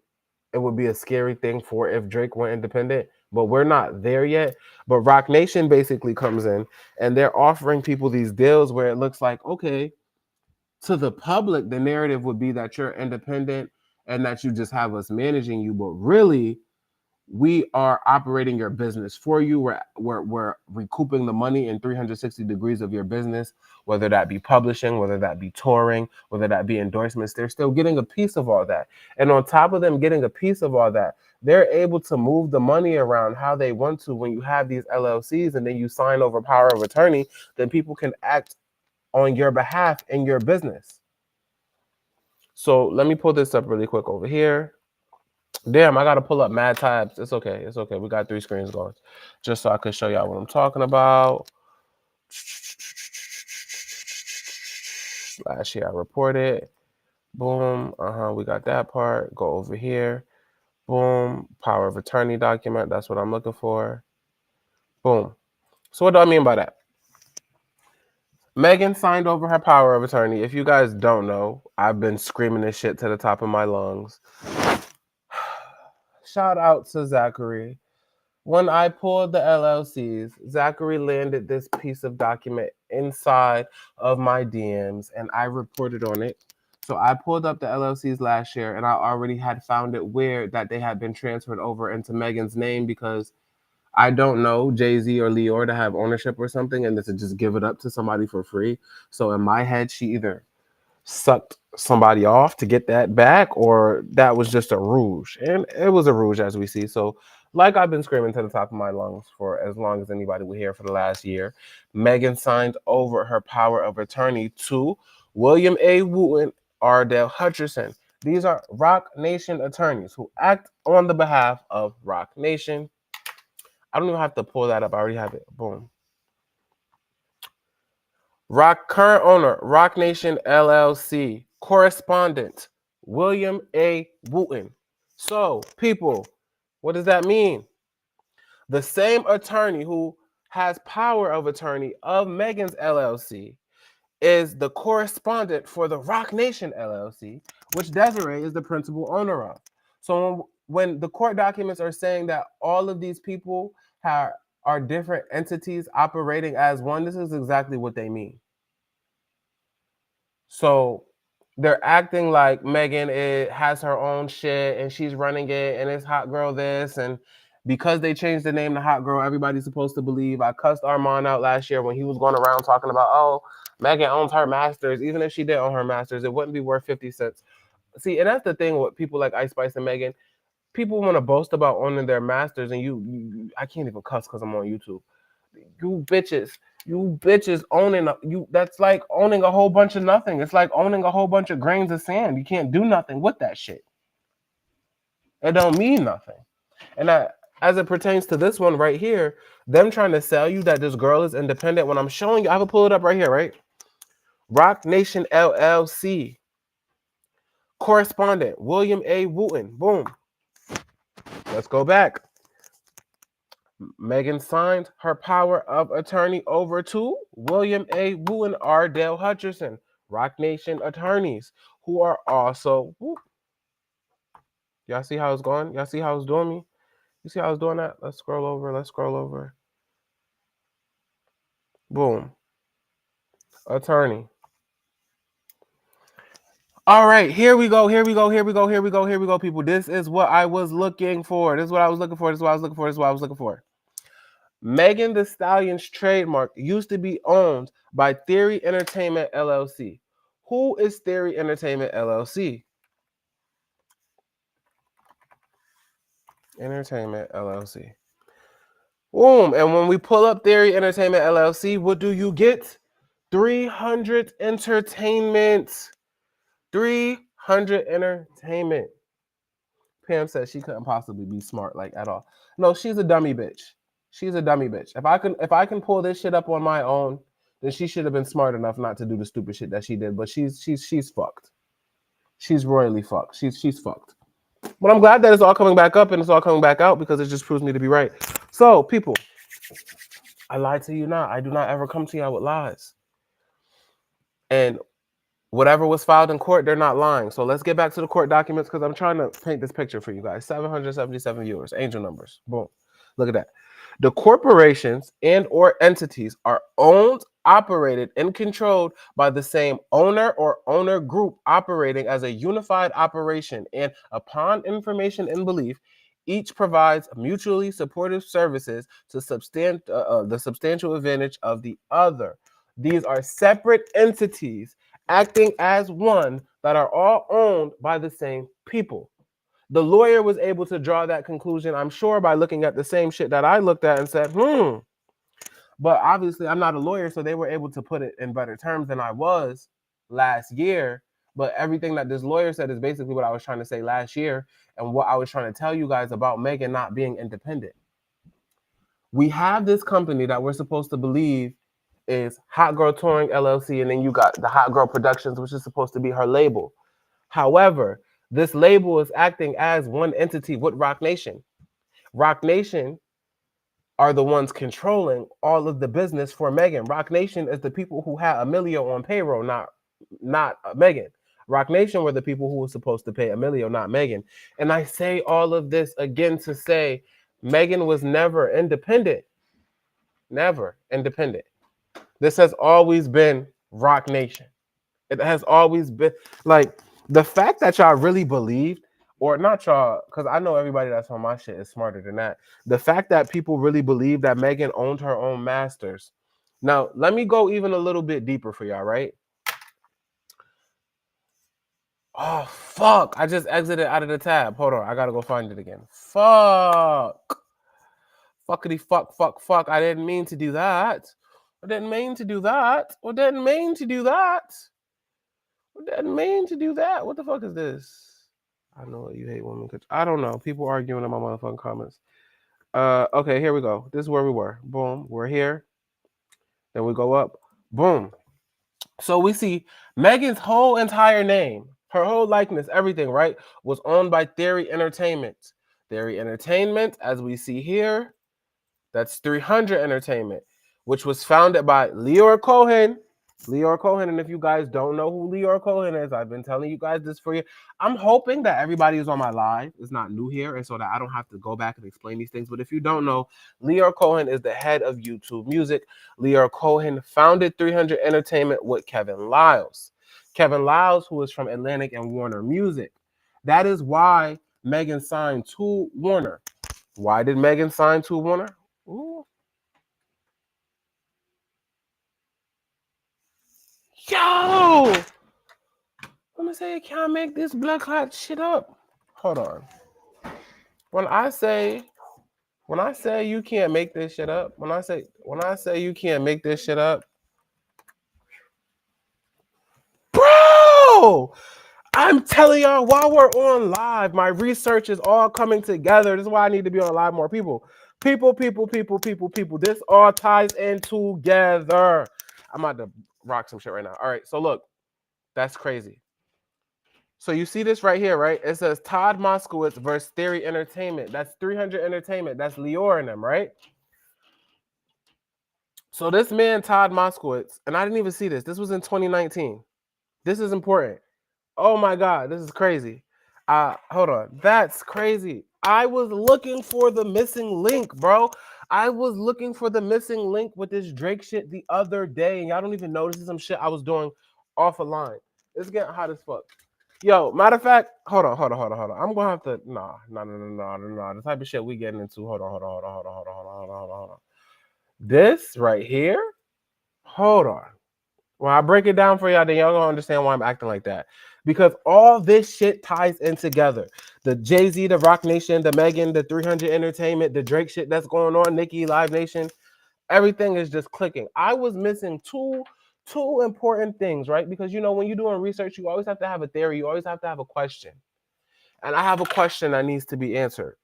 it would be a scary thing for if Drake went independent, but we're not there yet. But Rock Nation basically comes in and they're offering people these deals where it looks like, okay, to the public, the narrative would be that you're independent and that you just have us managing you, but really, we are operating your business for you. We're recouping the money in 360 degrees of your business, whether that be publishing, whether that be touring, whether that be endorsements. They're still getting a piece of all that. And on top of them getting a piece of all that, they're able to move the money around how they want to. When you have these LLCs and then you sign over power of attorney, then people can act on your behalf in your business. So let me pull this up really quick over here. Damn, I gotta pull up mad tabs. It's okay. It's okay. We got 3 screens going. Just so I can show y'all what I'm talking about. Last year I reported. Boom. We got that part. Go over here. Boom. Power of attorney document. That's what I'm looking for. Boom. So what do I mean by that? Megan signed over her power of attorney. If you guys don't know, I've been screaming this shit to the top of my lungs. Shout out to Zachary. When I pulled the LLCs, Zachary landed this piece of document inside of my DMs and I reported on it. So I pulled up the LLCs last year and I already had found it weird that they had been transferred over into Megan's name, because I don't know Jay-Z or Lior to have ownership or something and to just give it up to somebody for free. So in my head, she either sucked somebody off to get that back, or that was just a rouge. And it was a rouge, as we see. So, like I've been screaming to the top of my lungs for as long as anybody will hear for the last year, Megan signed over her power of attorney to William A. Wooten, Ardell Hutcherson. These are Rock Nation attorneys who act on the behalf of Rock Nation. I don't even have to pull that up. I already have it. Boom. Rock current owner, Rock Nation LLC. Correspondent, William A. Wooten. So, people, what does that mean? The same attorney who has power of attorney of Megan's LLC is the correspondent for the Rock Nation LLC, which Desiree is the principal owner of. So when the court documents are saying that all of these people are different entities operating as one, this is exactly what they mean. So they're acting like Megan has her own shit and she's running it and it's Hot Girl this, and because they changed the name to Hot Girl, everybody's supposed to believe. I cussed Armand out last year when he was going around talking about, oh, Megan owns her masters. Even if she did own her masters, it wouldn't be worth 50 cents See, and that's the thing with people like Ice Spice and Megan. People want to boast about owning their masters, and I can't even cuss because I'm on YouTube. You bitches owning you. That's like owning a whole bunch of nothing. It's like owning a whole bunch of grains of sand. You can't do nothing with that shit. It don't mean nothing. And as it pertains to this one right here, them trying to sell you that this girl is independent. When I'm showing you, I will pull it up right here, right? Rock Nation LLC correspondent William A. Wooten. Boom. Let's go back. Megan signed her power of attorney over to William A. Wooten, R. Dale Hutcherson, Rock Nation attorneys, who are also. Whoop. Y'all see how it's going? Y'all see how it's doing me? You see how it's doing that? Let's scroll over. Let's scroll over. Boom. Attorney. All right, here we go. Here we go. Here we go. Here we go. Here we go, people. This is what I was looking for. This is what I was looking for. This is what I was looking for. This is what I was looking for. Megan Thee Stallion's trademark used to be owned by Theory Entertainment LLC. Who is Theory Entertainment LLC? Entertainment LLC. Boom. And when we pull up Theory Entertainment LLC, what do you get? 300 Entertainment. 300 Entertainment. Pam says she couldn't possibly be smart like at all. No, she's a dummy bitch. She's a dummy bitch. If I can pull this shit up on my own, then she should have been smart enough not to do the stupid shit that she did. But she's fucked. She's royally fucked. She's fucked. But I'm glad that it's all coming back up and it's all coming back out because it just proves me to be right. So, people, I lied to you not. I do not ever come to y'all with lies. And whatever was filed in court, they're not lying. So let's get back to the court documents because I'm trying to paint this picture for you guys. 777 viewers, angel numbers. Boom. Look at that. The corporations and or entities are owned, operated, and controlled by the same owner or owner group operating as a unified operation. And upon information and belief, each provides mutually supportive services to the substantial advantage of the other. These are separate entities acting as one that are all owned by the same people. The lawyer was able to draw that conclusion, I'm sure, by looking at the same shit that I looked at and said, But obviously, I'm not a lawyer, so they were able to put it in better terms than I was last year. But everything that this lawyer said is basically what I was trying to say last year and what I was trying to tell you guys about Megan not being independent. We have this company that we're supposed to believe is Hot Girl Touring LLC, and then you got the Hot Girl Productions, which is supposed to be her label. However, this label is acting as one entity with Rock Nation. Rock Nation are the ones controlling all of the business for Megan. Rock Nation is the people who had Emilio on payroll, not Megan. Rock Nation were the people who were supposed to pay Emilio, not Megan. And I say all of this again to say Megan was never independent. Never independent. This has always been Rock Nation. It has always been like the fact that y'all really believed, or not y'all, because I know everybody that's on my shit is smarter than that. The fact that people really believe that Megan owned her own masters. Now, let me go even a little bit deeper for y'all, right? Oh, fuck. I just exited out of the tab. Hold on. I got to go find it again. Fuck. Fuckity fuck, fuck, fuck. I didn't mean to do that. I didn't mean to do that. I didn't mean to do that. I didn't mean to do that. What the fuck is this? I know you hate women. I don't know. People arguing in my motherfucking comments. Okay, here we go. This is where we were. Boom. We're here. Then we go up. Boom. So we see Megan's whole entire name, her whole likeness, everything, right, was owned by Theory Entertainment. Theory Entertainment, as we see here, that's 300 Entertainment, which was founded by Leor Cohen. Leor Cohen, and if you guys don't know who Leor Cohen is, I've been telling you guys this for you. I'm hoping that everybody who's on my live is not new here, and so that I don't have to go back and explain these things. But if you don't know, Leor Cohen is the head of YouTube Music. Leor Cohen founded 300 Entertainment with Kevin Liles. Kevin Liles, who is from Atlantic and Warner Music. That is why Megan signed to Warner. Why did Megan sign to Warner? Ooh. Yo! I'm gonna say you can't make this blood clot shit up. Hold on. When I say you can't make this shit up, when I say you can't make this shit up, bro, I'm telling y'all, while we're on live, my research is all coming together. This is why I need to be on live more people. People. This all ties in together. I'm about to rock some shit right now. All right, so look, that's crazy. So you see this right here, right? It says Todd Moskowitz versus Theory Entertainment. That's 300 Entertainment. That's Lior and them, right? So this man, Todd Moskowitz, and I didn't even see this. This was in 2019. This is important. Oh my God, this is crazy. Hold on. That's crazy. I was looking for the missing link, bro. I was looking for the missing link with this Drake shit the other day, and y'all don't even know this is some shit I was doing off a line. It's getting hot as fuck. Yo, matter of fact, hold on. I'm gonna have to no. The type of shit we getting into. Hold on. This right here. Hold on. When I break it down for y'all, then y'all gonna understand why I'm acting like that. Because all this shit ties in together. The Jay-Z, the Rock Nation, the Megan, the 300 Entertainment, the Drake shit that's going on, Nicki, Live Nation, everything is just clicking. I was missing two important things, right? Because when you're doing research, you always have to have a theory, you always have to have a question. And I have a question that needs to be answered.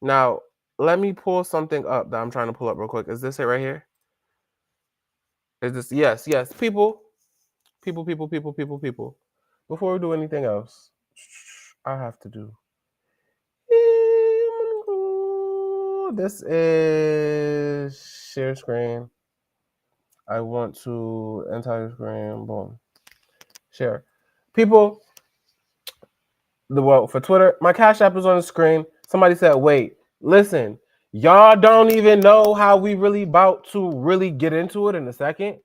Now, let me pull something up that I'm trying to pull up real quick. Is this it right here? Is this yes. People. Before we do anything else, I have to do. This is share screen. I want to entire screen. Boom. Share. People, for Twitter, my Cash App is on the screen. Somebody said, wait, listen, y'all don't even know how we really about to really get into it in a second.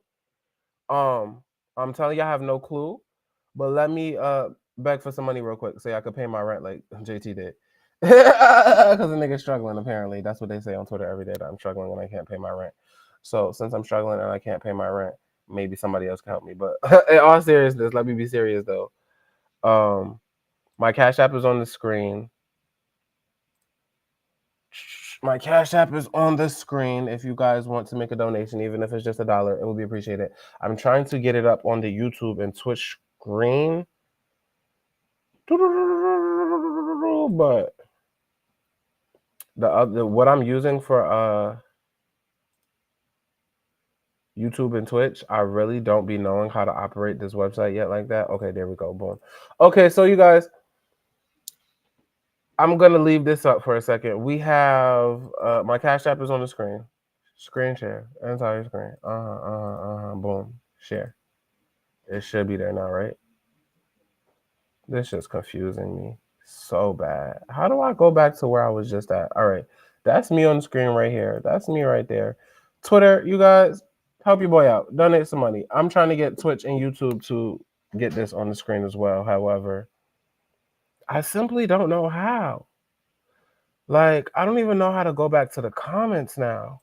I'm telling you, I have no clue. But let me beg for some money real quick so I could pay my rent like JT did. Because the nigga's struggling, apparently. That's what they say on Twitter every day, that I'm struggling and I can't pay my rent. So since I'm struggling and I can't pay my rent, maybe somebody else can help me. But in all seriousness, let me be serious though. My Cash App is on the screen. My Cash App is on the screen. If you guys want to make a donation, even if it's just $1, it will be appreciated. I'm trying to get it up on the YouTube and Twitch screen. But what I'm using for YouTube and Twitch, I really don't be knowing how to operate this website yet like that. Okay, there we go. Boom. Okay, so you guys, I'm gonna leave this up for a second. We have my Cash App is on the screen. Screen share. Entire screen. Boom. Share. It should be there now, right? This is confusing me so bad. How do I go back to where I was just at? All right. That's me on the screen right here. That's me right there. Twitter, you guys, help your boy out. Donate some money. I'm trying to get Twitch and YouTube to get this on the screen as well. However, I simply don't know how. Like, I don't even know how to go back to the comments now.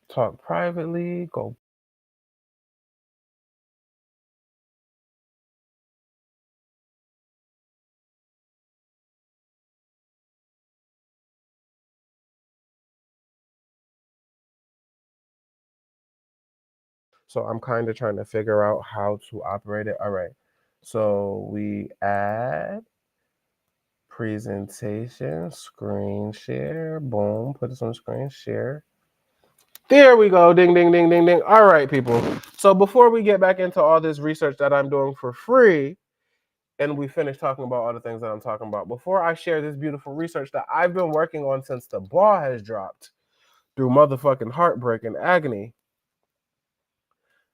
Talk privately, go. So I'm kind of trying to figure out how to operate it. All right. So we add presentation, screen share, boom, put this on screen share. There we go, ding, ding, ding, ding, ding. All right, people. So before we get back into all this research that I'm doing for free, and we finish talking about all the things that I'm talking about, before I share this beautiful research that I've been working on since the ball has dropped through motherfucking heartbreak and agony,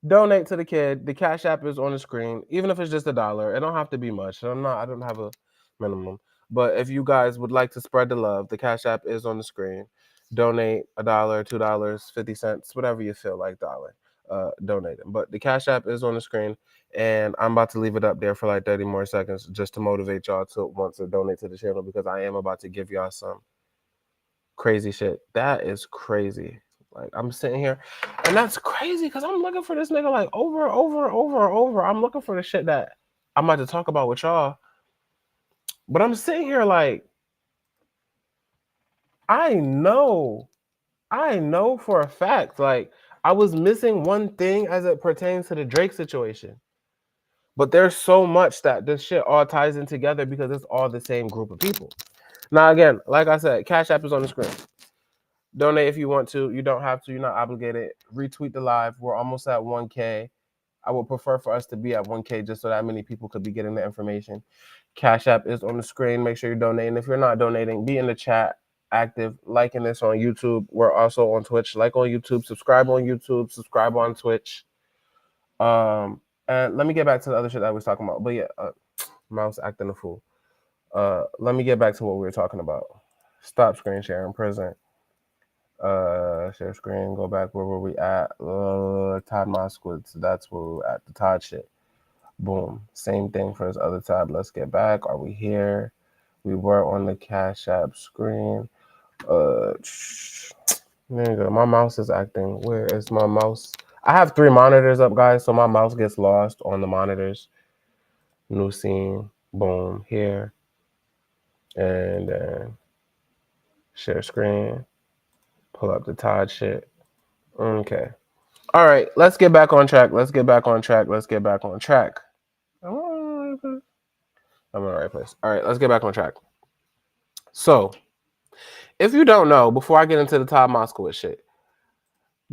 donate to the kid. The Cash App is on the screen, even if it's just $1. It don't have to be much. I don't have a minimum. But if you guys would like to spread the love, the Cash App is on the screen. Donate $1, $2, 50 cents, whatever you feel like dollar. Donate them. But the Cash App is on the screen, and I'm about to leave it up there for like 30 more seconds just to motivate y'all to want to donate to the channel, because I am about to give y'all some crazy shit. That is crazy. Like I'm sitting here, and that's crazy because I'm looking for this nigga like over. I'm looking for the shit that I'm about to talk about with y'all. But I'm sitting here like, I know for a fact, like I was missing one thing as it pertains to the Drake situation. But there's so much that this shit all ties in together because it's all the same group of people. Now, again, like I said, Cash App is on the screen. Donate if you want to. You don't have to. You're not obligated. Retweet the live. We're almost at 1K. I would prefer for us to be at 1K just so that many people could be getting the information. Cash App is on the screen. Make sure you're donating. If you're not donating, be in the chat, active, liking this on YouTube. We're also on Twitch. Like on YouTube. Subscribe on YouTube. Subscribe on Twitch. And let me get back to the other shit that I was talking about. But yeah, mouse acting a fool. Let me get back to what we were talking about. Stop screen sharing. Present. Share screen. Go back. Where were we at? Todd Moskowitz. That's where we were at. The Todd shit. Boom. Same thing for this other tab. Let's get back. Are we here? We were on the Cash App screen. There you go. My mouse is acting. Where is my mouse? I have 3 monitors up, guys, so my mouse gets lost on the monitors. New scene. Boom. Here. And then share screen. Pull up the Todd shit. Okay. All right. Let's get back on track. I'm in the right place. All right. Let's get back on track. So, if you don't know, before I get into the Todd Moskowitz shit,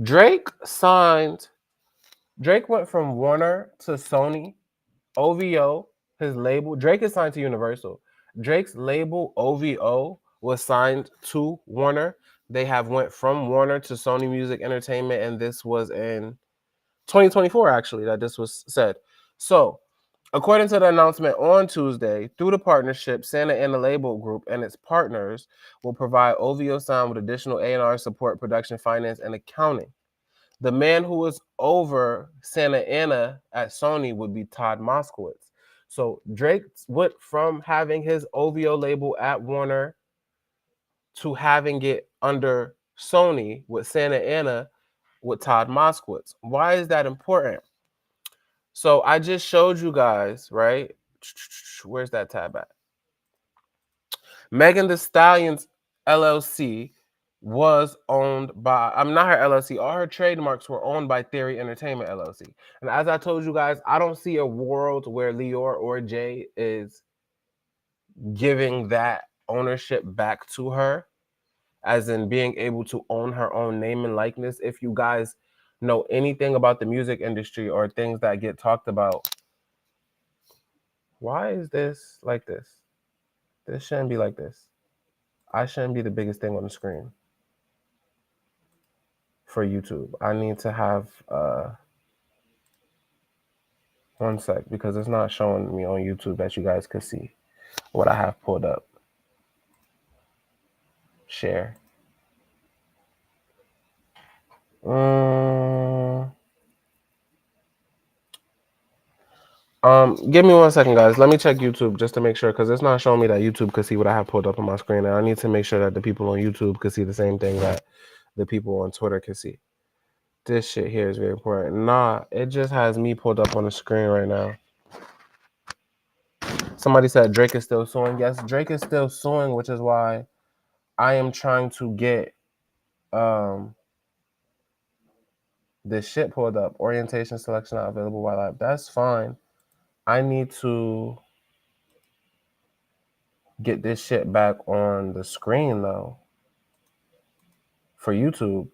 Drake went from Warner to Sony. OVO, his label. Drake is signed to Universal. Drake's label, OVO, was signed to Warner. They have went from Warner to Sony Music Entertainment, and this was in 2024, actually, that this was said. So, according to the announcement on Tuesday, through the partnership, Santa Ana Label Group and its partners will provide OVO Sound with additional A&R support, production, finance, and accounting. The man who was over Santa Ana at Sony would be Todd Moskowitz. So Drake went from having his OVO label at Warner to having it under Sony with Santa Ana with Todd Moskowitz. Why is that important? So I just showed you guys, right? Where's that tab at? Megan Thee Stallion's LLC was owned by, I'm not her LLC, all her trademarks were owned by Theory Entertainment LLC. And as I told you guys, I don't see a world where Lior or Jay is giving that ownership back to her, as in being able to own her own name and likeness. If you guys know anything about the music industry or things that get talked about, why is this like this? This shouldn't be like this. I shouldn't be the biggest thing on the screen for YouTube. I need to have one sec, because it's not showing me on YouTube that you guys could see what I have pulled up. Share. Give me 1 second, guys. Let me check YouTube just to make sure, because it's not showing me that YouTube could see what I have pulled up on my screen, and I need to make sure that the people on YouTube could see the same thing that the people on Twitter can see. This shit here is very important. Nah, it just has me pulled up on the screen right now. Somebody said Drake is still suing. Yes, Drake is still suing, which is why I am trying to get this shit pulled up. Orientation selection not available while live. That's fine. I need to get this shit back on the screen though for YouTube.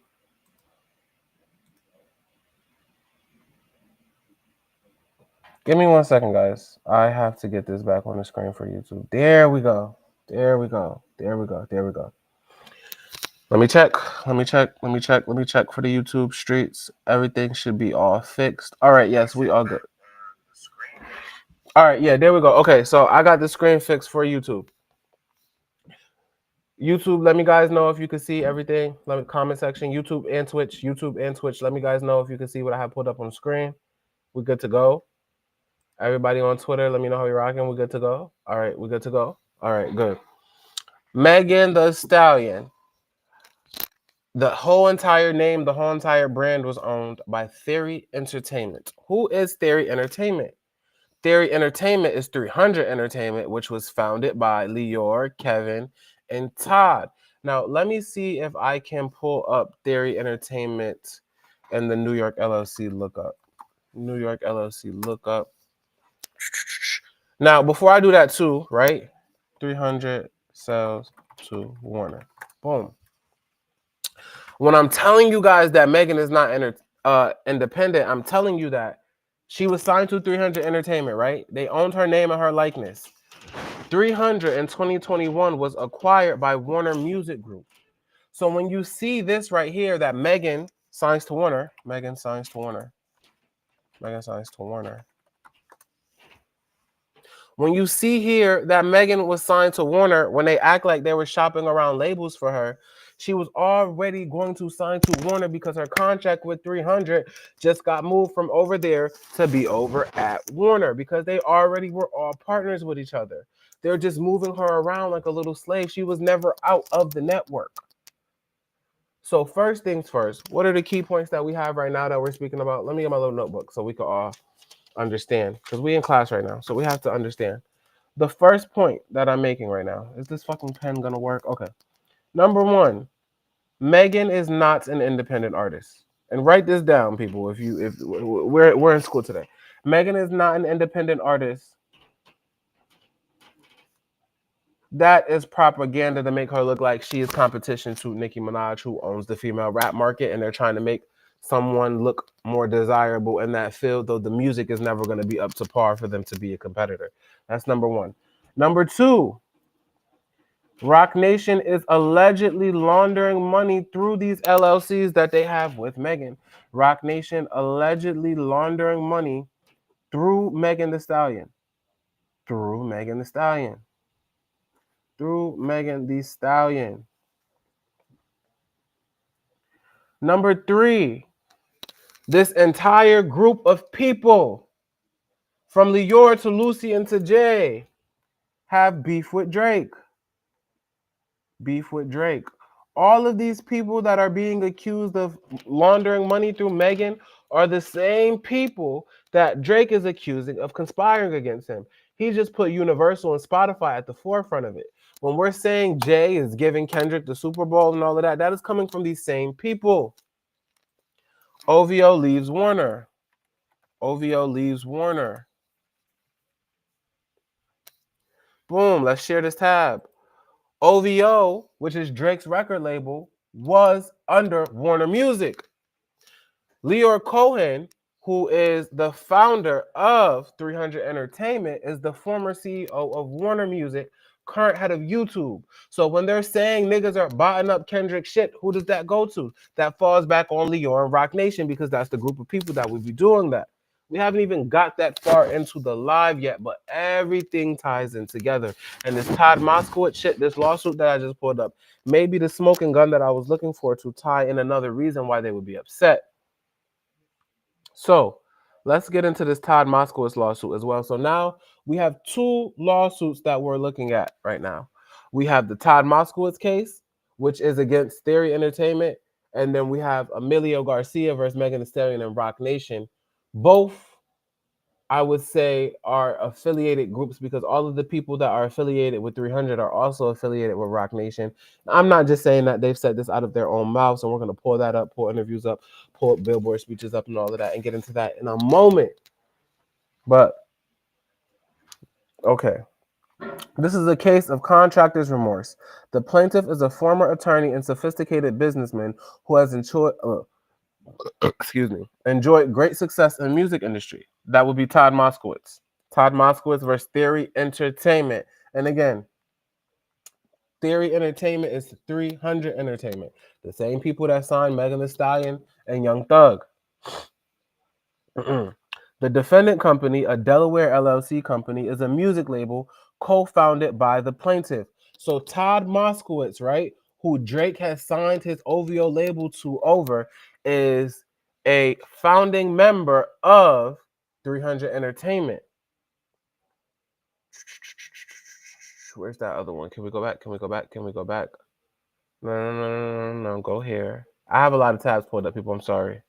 Give me 1 second, guys. I have to get this back on the screen for YouTube. There we go. Let me check for the YouTube streets. Everything should be all fixed. All right, yes, we all good. All right, yeah, there we go. Okay, so I got the screen fixed for YouTube. YouTube, let me guys know if you can see everything. Let me comment section, YouTube and Twitch. Let me guys know if you can see what I have pulled up on the screen. We're good to go. Everybody on Twitter, let me know how you're rocking. We're good to go. All right, we're good to go. All right, good. Megan Thee Stallion The whole entire name, the whole entire brand was owned by Theory Entertainment. Who is Theory Entertainment? Theory Entertainment is 300 Entertainment, which was founded by Lior, Kevin, and Todd. Now, let me see if I can pull up Theory Entertainment and the New York LLC lookup. New York LLC lookup. Now, before I do that too, right? 300 sells to Warner. Boom. When I'm telling you guys that Megan is not independent, I'm telling you that she was signed to 300 Entertainment, right? They owned her name and her likeness. 300 in 2021 was acquired by Warner Music Group. So when you see this right here, that Megan signs to Warner, Megan signs to Warner, Megan signs to Warner. When you see here that Megan was signed to Warner, when they act like they were shopping around labels for her, she was already going to sign to Warner because her contract with 300 just got moved from over there to be over at Warner because they already were all partners with each other. They're just moving her around like a little slave. She was never out of the network. So first things first, what are the key points that we have right now that we're speaking about? Let me get my little notebook so we can all understand because we in class right now. So we have to understand. The first point that I'm making right now, is this fucking pen gonna work? Okay. Number one, Megan is not an independent artist. And write this down, people, if we're in school today. Megan is not an independent artist. That is propaganda to make her look like she is competition to Nicki Minaj, who owns the female rap market, and they're trying to make someone look more desirable in that field, though the music is never going to be up to par for them to be a competitor. That's number one. Number two, Rock Nation is allegedly laundering money through these LLCs that they have with Megan. Rock Nation allegedly laundering money through Megan Thee Stallion. Through Megan Thee Stallion. Through Megan Thee Stallion. Number three, this entire group of people, from Lior to Lucy and to Jay, have beef with Drake. Beef with Drake. All of these people that are being accused of laundering money through Megan are the same people that Drake is accusing of conspiring against him. He just put Universal and Spotify at the forefront of it. When we're saying Jay is giving Kendrick the Super Bowl and all of that, that is coming from these same people. OVO leaves Warner. OVO leaves Warner. Boom, let's share this tab. OVO, which is Drake's record label, was under Warner Music. Lior Cohen, who is the founder of 300 Entertainment, is the former CEO of Warner Music, current head of YouTube. So when they're saying niggas are botting up Kendrick shit, who does that go to? That falls back on Lior and Rock Nation because that's the group of people that would be doing that. We haven't even got that far into the live yet, but everything ties in together. And this Todd Moskowitz shit, this lawsuit that I just pulled up, may be the smoking gun that I was looking for to tie in another reason why they would be upset. So let's get into this Todd Moskowitz lawsuit as well. So now we have two lawsuits that we're looking at right now. We have the Todd Moskowitz case, which is against Theory Entertainment, and then we have Emilio Garcia versus Megan Thee Stallion and Rock Nation. Both, I would say, are affiliated groups because all of the people that are affiliated with 300 are also affiliated with Rock Nation. I'm not just saying that, they've said this out of their own mouths, and we're going to pull that up, pull interviews up, pull Billboard speeches up and all of that and get into that in a moment. But, okay. This is a case of contractor's remorse. The plaintiff is a former attorney and sophisticated businessman who has enjoyed great success in the music industry. That would be Todd Moskowitz. Todd Moskowitz versus Theory Entertainment. And again, Theory Entertainment is 300 Entertainment. The same people that signed Megan Thee Stallion and Young Thug. The defendant company, a Delaware LLC company, is a music label co-founded by the plaintiff. So Todd Moskowitz, right, who Drake has signed his OVO label to over, is a founding member of 300 Entertainment. Where's that other one? Can we go back? Can we go back? Can we go back? No. Go here. I have a lot of tabs pulled up, people. I'm sorry.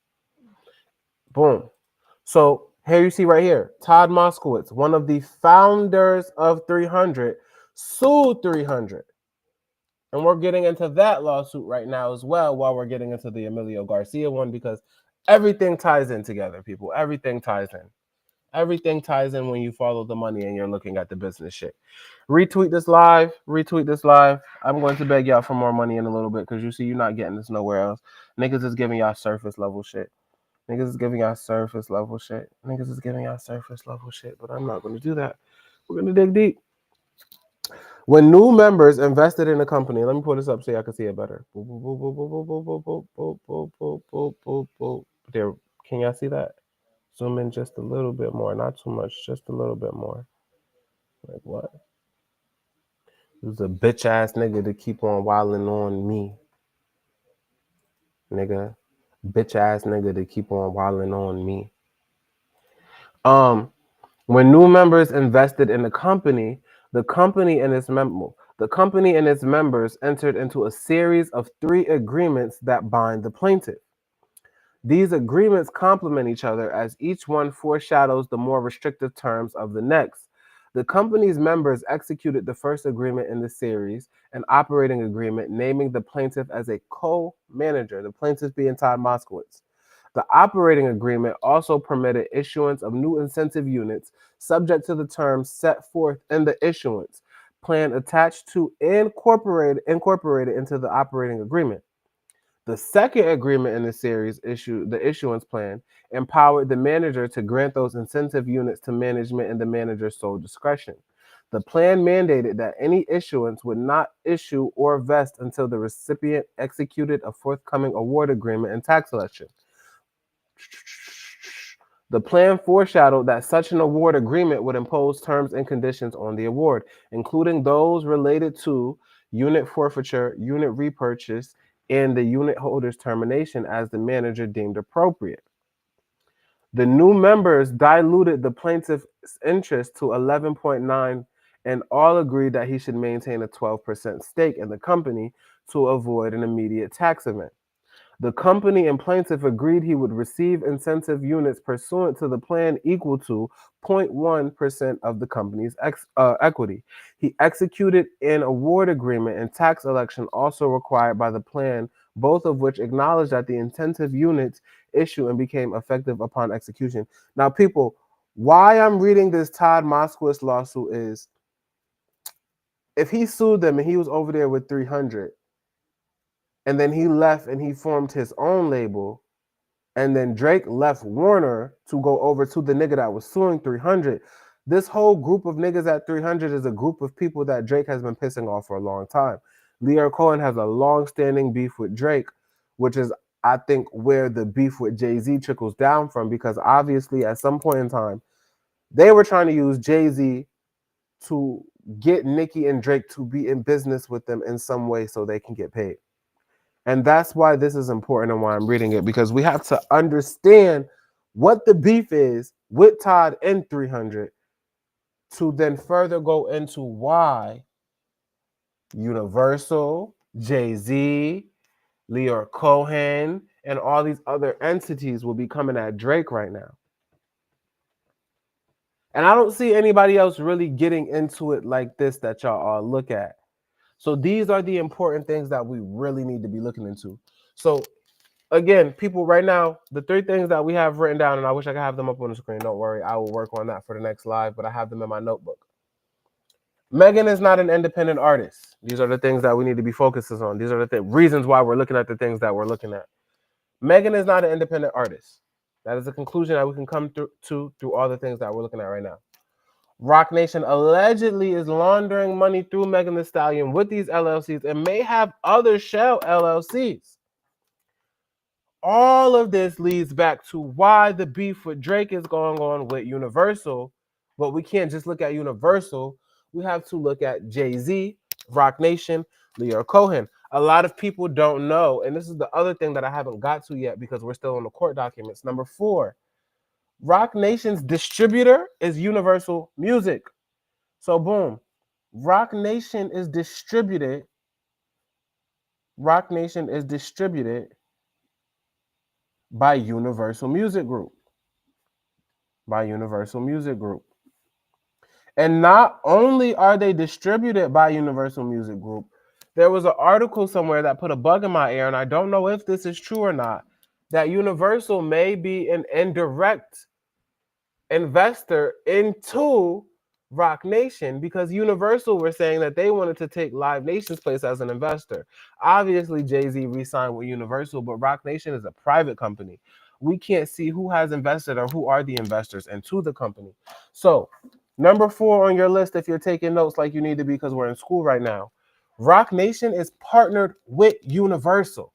Boom. So here you see right here, Todd Moskowitz, one of the founders of 300, sued 300. And we're getting into that lawsuit right now as well, while we're getting into the Emilio Garcia one, because everything ties in together, people. Everything ties in. Everything ties in when you follow the money and you're looking at the business shit. Retweet this live. Retweet this live. I'm going to beg y'all for more money in a little bit, because you see you're not getting this nowhere else. Niggas is giving y'all surface level shit. Niggas is giving y'all surface level shit. Niggas is giving y'all surface level shit, but I'm not going to do that. We're going to dig deep. When new members invested in a company, let me pull this up so y'all can see it better. There, can y'all see that? Zoom in just a little bit more, not too much, just a little bit more. Like what? Who's a bitch ass nigga to keep on wilding on me? Nigga. Bitch ass nigga to keep on wilding on me. When new members invested in the company and its members entered into a series of 3 agreements that bind the plaintiff. These agreements complement each other, as each one foreshadows the more restrictive terms of the next. The company's members executed the first agreement in the series, an operating agreement naming the plaintiff as a co-manager, the plaintiff being Todd Moskowitz. The operating agreement also permitted issuance of new incentive units subject to the terms set forth in the issuance plan attached to incorporated into the operating agreement. The second agreement in the series, the issuance plan, empowered the manager to grant those incentive units to management in the manager's sole discretion. The plan mandated that any issuance would not issue or vest until the recipient executed a forthcoming award agreement and tax election. The plan foreshadowed that such an award agreement would impose terms and conditions on the award, including those related to unit forfeiture, unit repurchase, and the unit holder's termination as the manager deemed appropriate. The new members diluted the plaintiff's interest to 11.9, and all agreed that he should maintain a 12% stake in the company to avoid an immediate tax event. The company and plaintiff agreed he would receive incentive units pursuant to the plan equal to 0.1% of the company's equity. He executed an award agreement and tax election also required by the plan, both of which acknowledged that the incentive units issue and became effective upon execution. Now, people, why I'm reading this Todd Moskowitz lawsuit is, if he sued them and he was over there with 300, and then he left and he formed his own label, and then Drake left Warner to go over to the nigga that was suing 300. This whole group of niggas at 300 is a group of people that Drake has been pissing off for a long time. Lyor Cohen has a long-standing beef with Drake, which is, I think, where the beef with Jay-Z trickles down from, because obviously at some point in time, they were trying to use Jay-Z to get Nicki and Drake to be in business with them in some way so they can get paid. And that's why this is important and why I'm reading it, because we have to understand what the beef is with Todd and 300 to then further go into why Universal, Jay-Z, Lyor Cohen, and all these other entities will be coming at Drake right now. And I don't see anybody else really getting into it like this that y'all all look at. So these are the important things that we really need to be looking into. So again, people, right now, the 3 things that we have written down, and I wish I could have them up on the screen. Don't worry, I will work on that for the next live, but I have them in my notebook. Megan is not an independent artist. These are the things that we need to be focusing on. These are the reasons why we're looking at the things that we're looking at. Megan is not an independent artist. That is a conclusion that we can come through all the things that we're looking at right now. Roc Nation allegedly is laundering money through Megan Thee Stallion with these LLCs and may have other shell LLCs. All of this leads back to why the beef with Drake is going on with Universal, but we can't just look at Universal. We have to look at Jay-Z, Roc Nation, Lyor Cohen. A lot of people don't know, and this is the other thing that I haven't got to yet because we're still on the court documents. Number 4, Roc Nation's distributor is Universal Music. So boom, Roc Nation is distributed Rock Nation is distributed by Universal Music Group. By Universal Music Group. And not only are they distributed by Universal Music Group, there was an article somewhere that put a bug in my ear, and I don't know if this is true or not, that Universal may be an indirect investor into Rock Nation because Universal were saying that they wanted to take Live Nation's place as an investor. Obviously, Jay-Z re-signed with Universal, but Rock Nation is a private company. We can't see who has invested or who are the investors into the company. So, number 4 on your list, if you're taking notes like you need to be because we're in school right now, Rock Nation is partnered with Universal.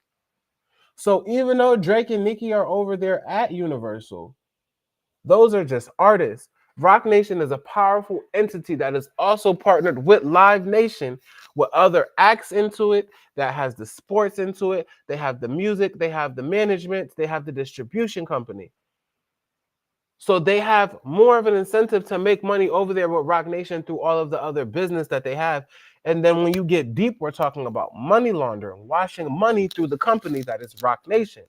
So even though Drake and Nicki are over there at Universal, those are just artists. Rock Nation is a powerful entity that is also partnered with Live Nation, with other acts into it, that has the sports into it. They have the music, they have the management, they have the distribution company. So they have more of an incentive to make money over there with Rock Nation through all of the other business that they have. And then when you get deep, we're talking about money laundering, washing money through the company that is Rock Nation.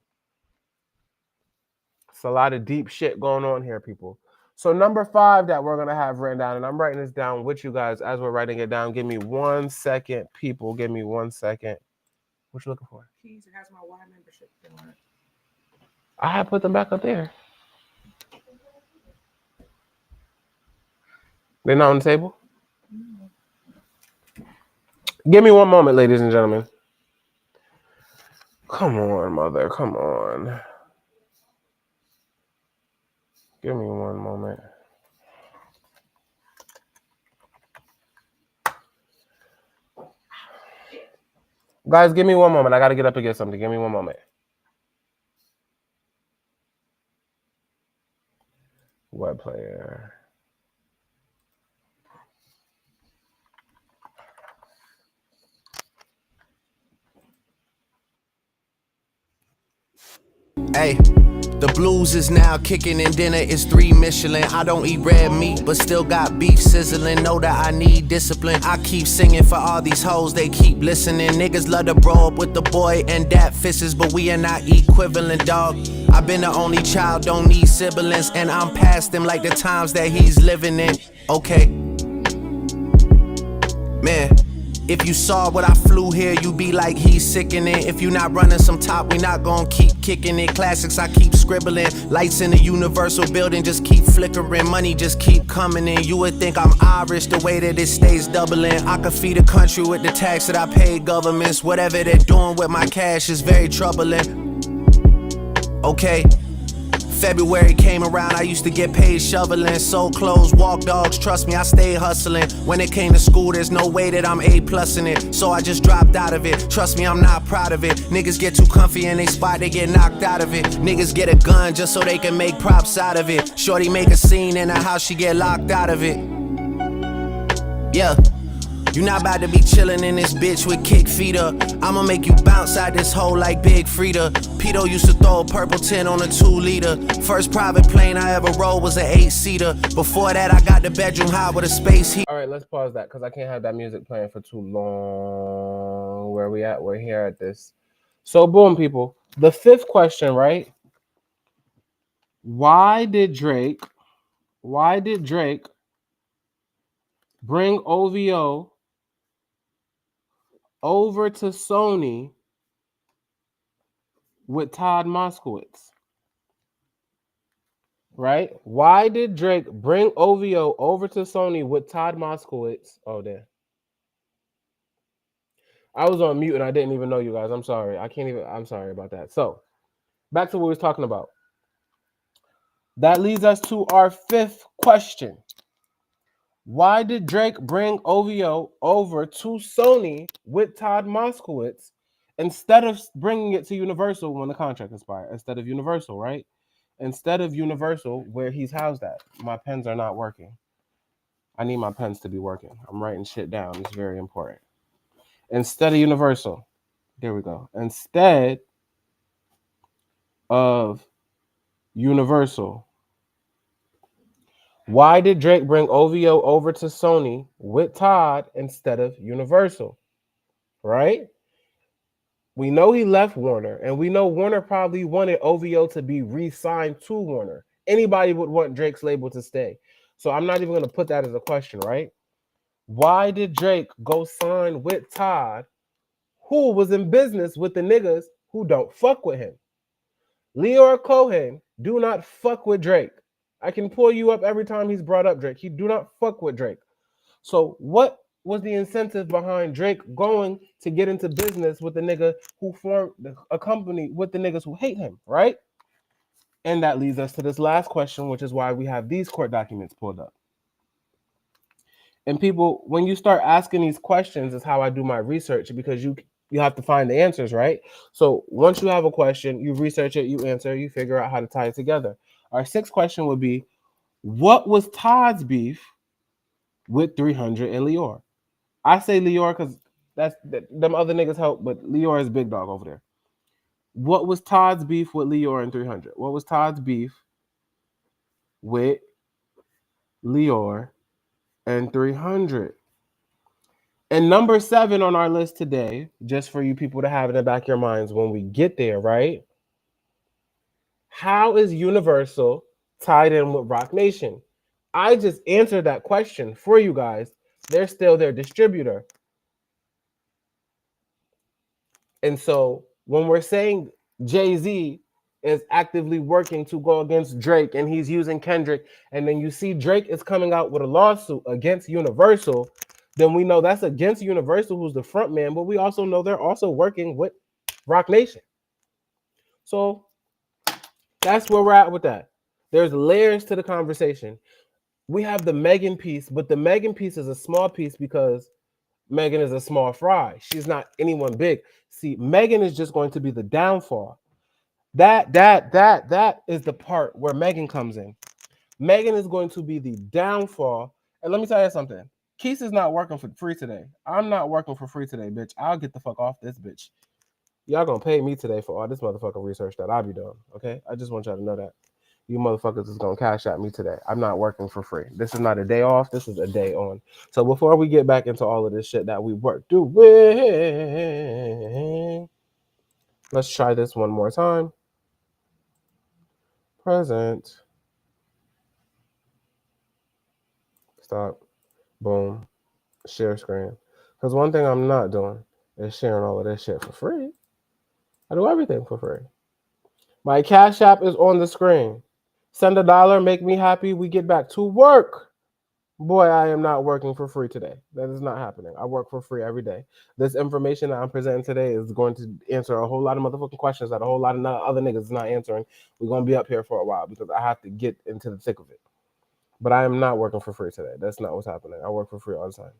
It's a lot of deep shit going on here, people. So number 5 that we're going to have written down, and I'm writing this down with you guys as we're writing it down. Give me 1 second, people. Give me 1 second. What you looking for? Keys, it has my Y membership on it. I have put them back up there. They're not on the table? Give me 1 moment, ladies and gentlemen. Come on, mother. Come on. Give me 1 moment. Guys, give me 1 moment. I got to get up and get something. Give me 1 moment. Web player. Hey, the blues is now kicking and dinner is 3 Michelin. I don't eat red meat, but still got beef sizzling. Know that I need discipline. I keep singing for all these hoes, they keep listening. Niggas love to bro up with the boy and dat fisses, but we are not equivalent, dog. I've been the only child, don't need siblings, and I'm past him like the times that he's living in. Okay, man. If you saw what I flew here, you be like, he's sickening. If you not running some top, we not gonna keep kicking it. Classics, I keep scribbling. Lights in the Universal building just keep flickering. Money just keep coming in. You would think I'm Irish the way that it stays doubling. I could feed a country with the tax that I pay governments. Whatever they're doing with my cash is very troubling. Okay. February came around, I used to get paid shoveling, sold clothes, walk dogs, trust me, I stayed hustling. When it came to school, there's no way that I'm A+ in it, so I just dropped out of it. Trust me, I'm not proud of it. Niggas get too comfy in they spot, they get knocked out of it. Niggas get a gun just so they can make props out of it. Shorty make a scene in her house, she get locked out of it. Yeah. You not about to be chillin' in this bitch with kick feet up. I'ma make you bounce out this hole like Big Frida. Pito used to throw a purple 10 on a 2-liter. First private plane I ever rode was an 8-seater. Before that I got the bedroom high with a space heat. All right, let's pause that because I can't have that music playing for too long. Where we at? We're here at this. So boom, people. The 5th question, right? Why did Drake bring OVO over to Sony with Todd Moskowitz? Right? Why did Drake bring OVO over to Sony with Todd Moskowitz? Oh, damn. I was on mute and I didn't even know you guys. I'm sorry. I'm sorry about that. So, back to what we was talking about. That leads us to our 5th question. Why did Drake bring OVO over to Sony with Todd Moskowitz instead of bringing it to Universal when the contract expired? Instead of Universal, right? Instead of Universal, where he's housed at. My pens are not working. I need my pens to be working. I'm writing shit down. It's very important. Instead of Universal. There we go. Instead of Universal. Why did Drake bring OVO over to Sony with Todd instead of Universal? Right? We know he left Warner, and we know Warner probably wanted OVO to be re-signed to Warner. Anybody would want Drake's label to stay. So I'm not even going to put that as a question, right? Why did Drake go sign with Todd, who was in business with the niggas who don't fuck with him? Leor Cohen do not fuck with Drake. I can pull you up every time he's brought up Drake. He do not fuck with Drake. So what was the incentive behind Drake going to get into business with the nigga who formed a company with the niggas who hate him, right? And that leads us to this last question, which is why we have these court documents pulled up. And people, when you start asking these questions, is how I do my research, because you have to find the answers, right? So once you have a question, you research it, you answer, you figure out how to tie it together. Our sixth question would be, what was Todd's beef with 300 and Leor? I say Leor because them other niggas help, but Leor is big dog over there. What was Todd's beef with Leor and 300? What was Todd's beef with Leor and 300? And number 7 on our list today, just for you people to have in the back of your minds when we get there, right? How is Universal tied in with Roc Nation? I just answered that question for you guys. They're still their distributor. And so when we're saying Jay-Z is actively working to go against Drake and he's using Kendrick, and then you see Drake is coming out with a lawsuit against Universal, then we know that's against Universal, who's the front man, but we also know they're also working with Roc Nation. So that's where we're at with that. There's layers to the conversation. We have the Megan piece, but the Megan piece is a small piece because Megan is a small fry. She's not anyone big. See, Megan is just going to be the downfall. That is the part where Megan comes in. Megan is going to be the downfall. And let me tell you something. Keith is not working for free today. I'm not working for free today, bitch. I'll get the fuck off this bitch. Y'all gonna pay me today for all this motherfucking research that I be doing, okay? I just want y'all to know that. You motherfuckers is gonna cash at me today. I'm not working for free. This is not a day off. This is a day on. So before we get back into all of this shit that we work doing, let's try this one more time. Present. Stop. Boom. Share screen. Because one thing I'm not doing is sharing all of this shit for free. I do everything for free. My Cash App is on the screen. Send $1, make me happy. We get back to work. Boy, I am not working for free today. That is not happening. I work for free every day. This information that I'm presenting today is going to answer a whole lot of motherfucking questions that a whole lot of other niggas is not answering. We're going to be up here for a while because I have to get into the thick of it. But I am not working for free today. That's not what's happening. I work for free all the time.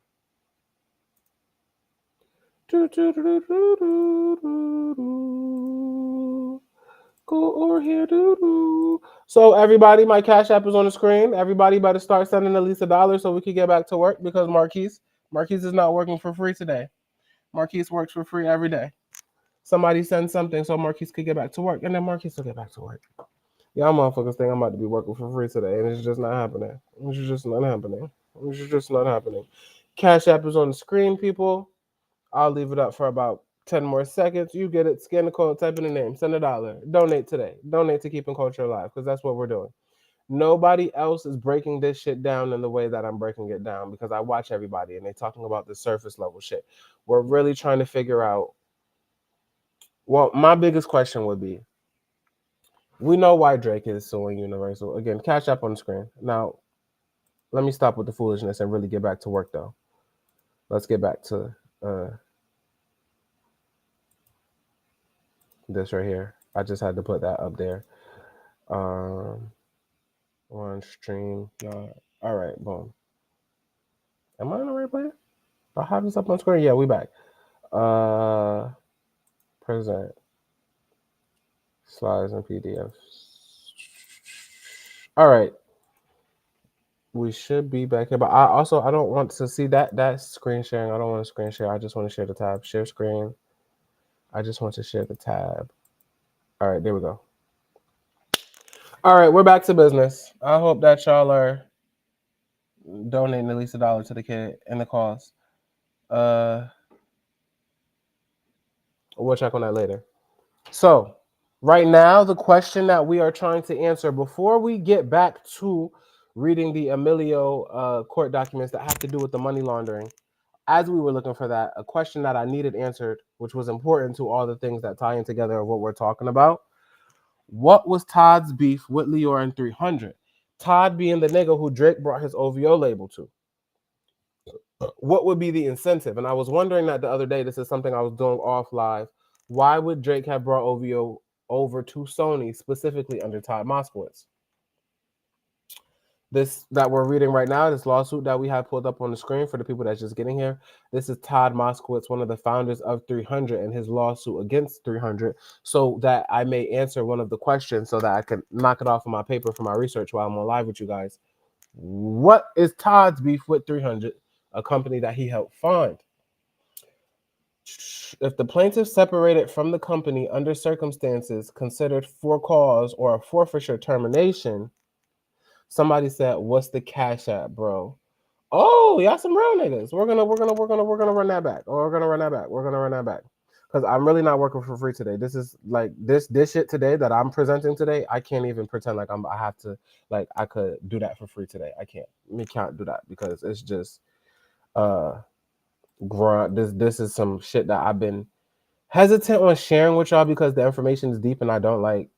Go over here, doo-doo. So everybody, my Cash App is on the screen. Everybody better start sending at least $1 so we can get back to work because Marquise is not working for free today. Marquise works for free every day. Somebody send something so Marquise could get back to work, and then Marquise will get back to work. Y'all motherfuckers think I'm about to be working for free today, and it's just not happening. It's just not happening. It's just not happening. Cash App is on the screen, people. I'll leave it up for about 10 more seconds. You get it. Scan the code, type in the name, send $1. Donate today. Donate to keeping culture alive because that's what we're doing. Nobody else is breaking this shit down in the way that I'm breaking it down because I watch everybody and they're talking about the surface level shit. We're really trying to figure out. Well, my biggest question would be, we know why Drake is suing Universal. Again, Cash App on the screen. Now, let me stop with the foolishness and really get back to work, though. Let's get back to this right here. I just had to put that up there. On stream. All right, boom. Am I in the right place? I have this up on screen. Yeah, we back. Present. Slides and PDFs. All right. We should be back here, but I don't want to see that screen sharing. I don't want to screen share. I just want to share the tab. Share screen. I just want to share the tab. All right, there we go. All right, we're back to business. I hope that y'all are donating at least $1 to the kid and the cause. We'll check on that later. So, right now, the question that we are trying to answer before we get back to reading the Emilio court documents that have to do with the money laundering, as we were looking for that, a question that I needed answered, which was important to all the things that tie in together of what we're talking about. What was Todd's beef with Lior in 300? Todd being the nigga who Drake brought his OVO label to. What would be the incentive? And I was wondering that the other day. This is something I was doing off live. Why would Drake have brought OVO over to Sony specifically under Todd Moskowitz? This that we're reading right now, this lawsuit that we have pulled up on the screen for the people that's just getting here. This is Todd Moskowitz, one of the founders of 300, and his lawsuit against 300, so that I may answer one of the questions so that I can knock it off of my paper for my research while I'm on live with you guys. What is Todd's beef with 300, a company that he helped fund? If the plaintiff separated from the company under circumstances considered for cause or a forfeiture termination, somebody said, "What's the cash app, bro?" Oh, y'all some real niggas. We're gonna run that back. Or we're gonna run that back. We're gonna run that back. Because I'm really not working for free today. This is like this shit today that I'm presenting today. I can't even pretend like I have to, like, I could do that for free today. I can't. Me can't do that because it's just grunt. This is some shit that I've been hesitant on sharing with y'all because the information is deep and I don't like.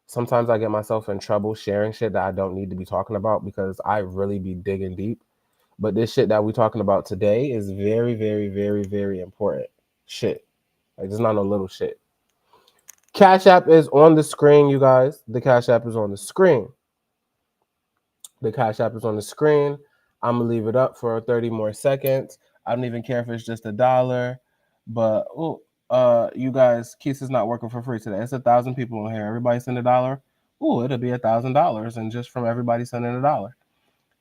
Sometimes I get myself in trouble sharing shit that I don't need to be talking about because I really be digging deep. But this shit that we're talking about today is very, very, very, very important shit. Like, it's not no little shit. Cash App is on the screen, you guys. The Cash App is on the screen. The Cash App is on the screen. I'm going to leave it up for 30 more seconds. I don't even care if it's just $1. But, you guys, Keith is not working for free today. It's 1,000 people in here. Everybody send $1. It'll be $1,000. And just from everybody sending $1.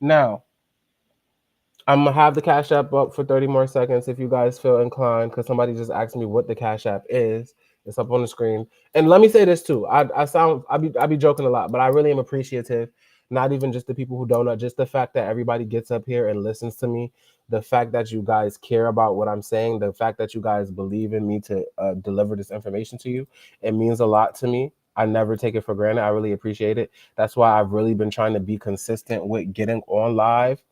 Now, I'm going to have the Cash App up for 30 more seconds if you guys feel inclined, because somebody just asked me what the Cash App is. It's up on the screen. And let me say this too. I be joking a lot, but I really am appreciative. Not even just the people who don't know, just the fact that everybody gets up here and listens to me. The fact that you guys care about what I'm saying. The fact that you guys believe in me to deliver this information to you. It means a lot to me. I never take it for granted. I really appreciate it. That's why I've really been trying to be consistent with getting on live.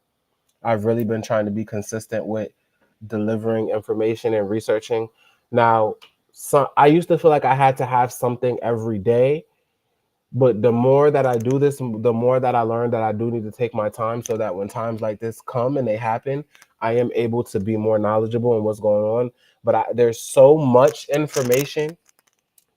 I've really been trying to be consistent with delivering information and researching. Now, I used to feel like I had to have something every day, but the more that I do this, the more that I learn that I do need to take my time so that when times like this come and they happen, I am able to be more knowledgeable in what's going on. But there's so much information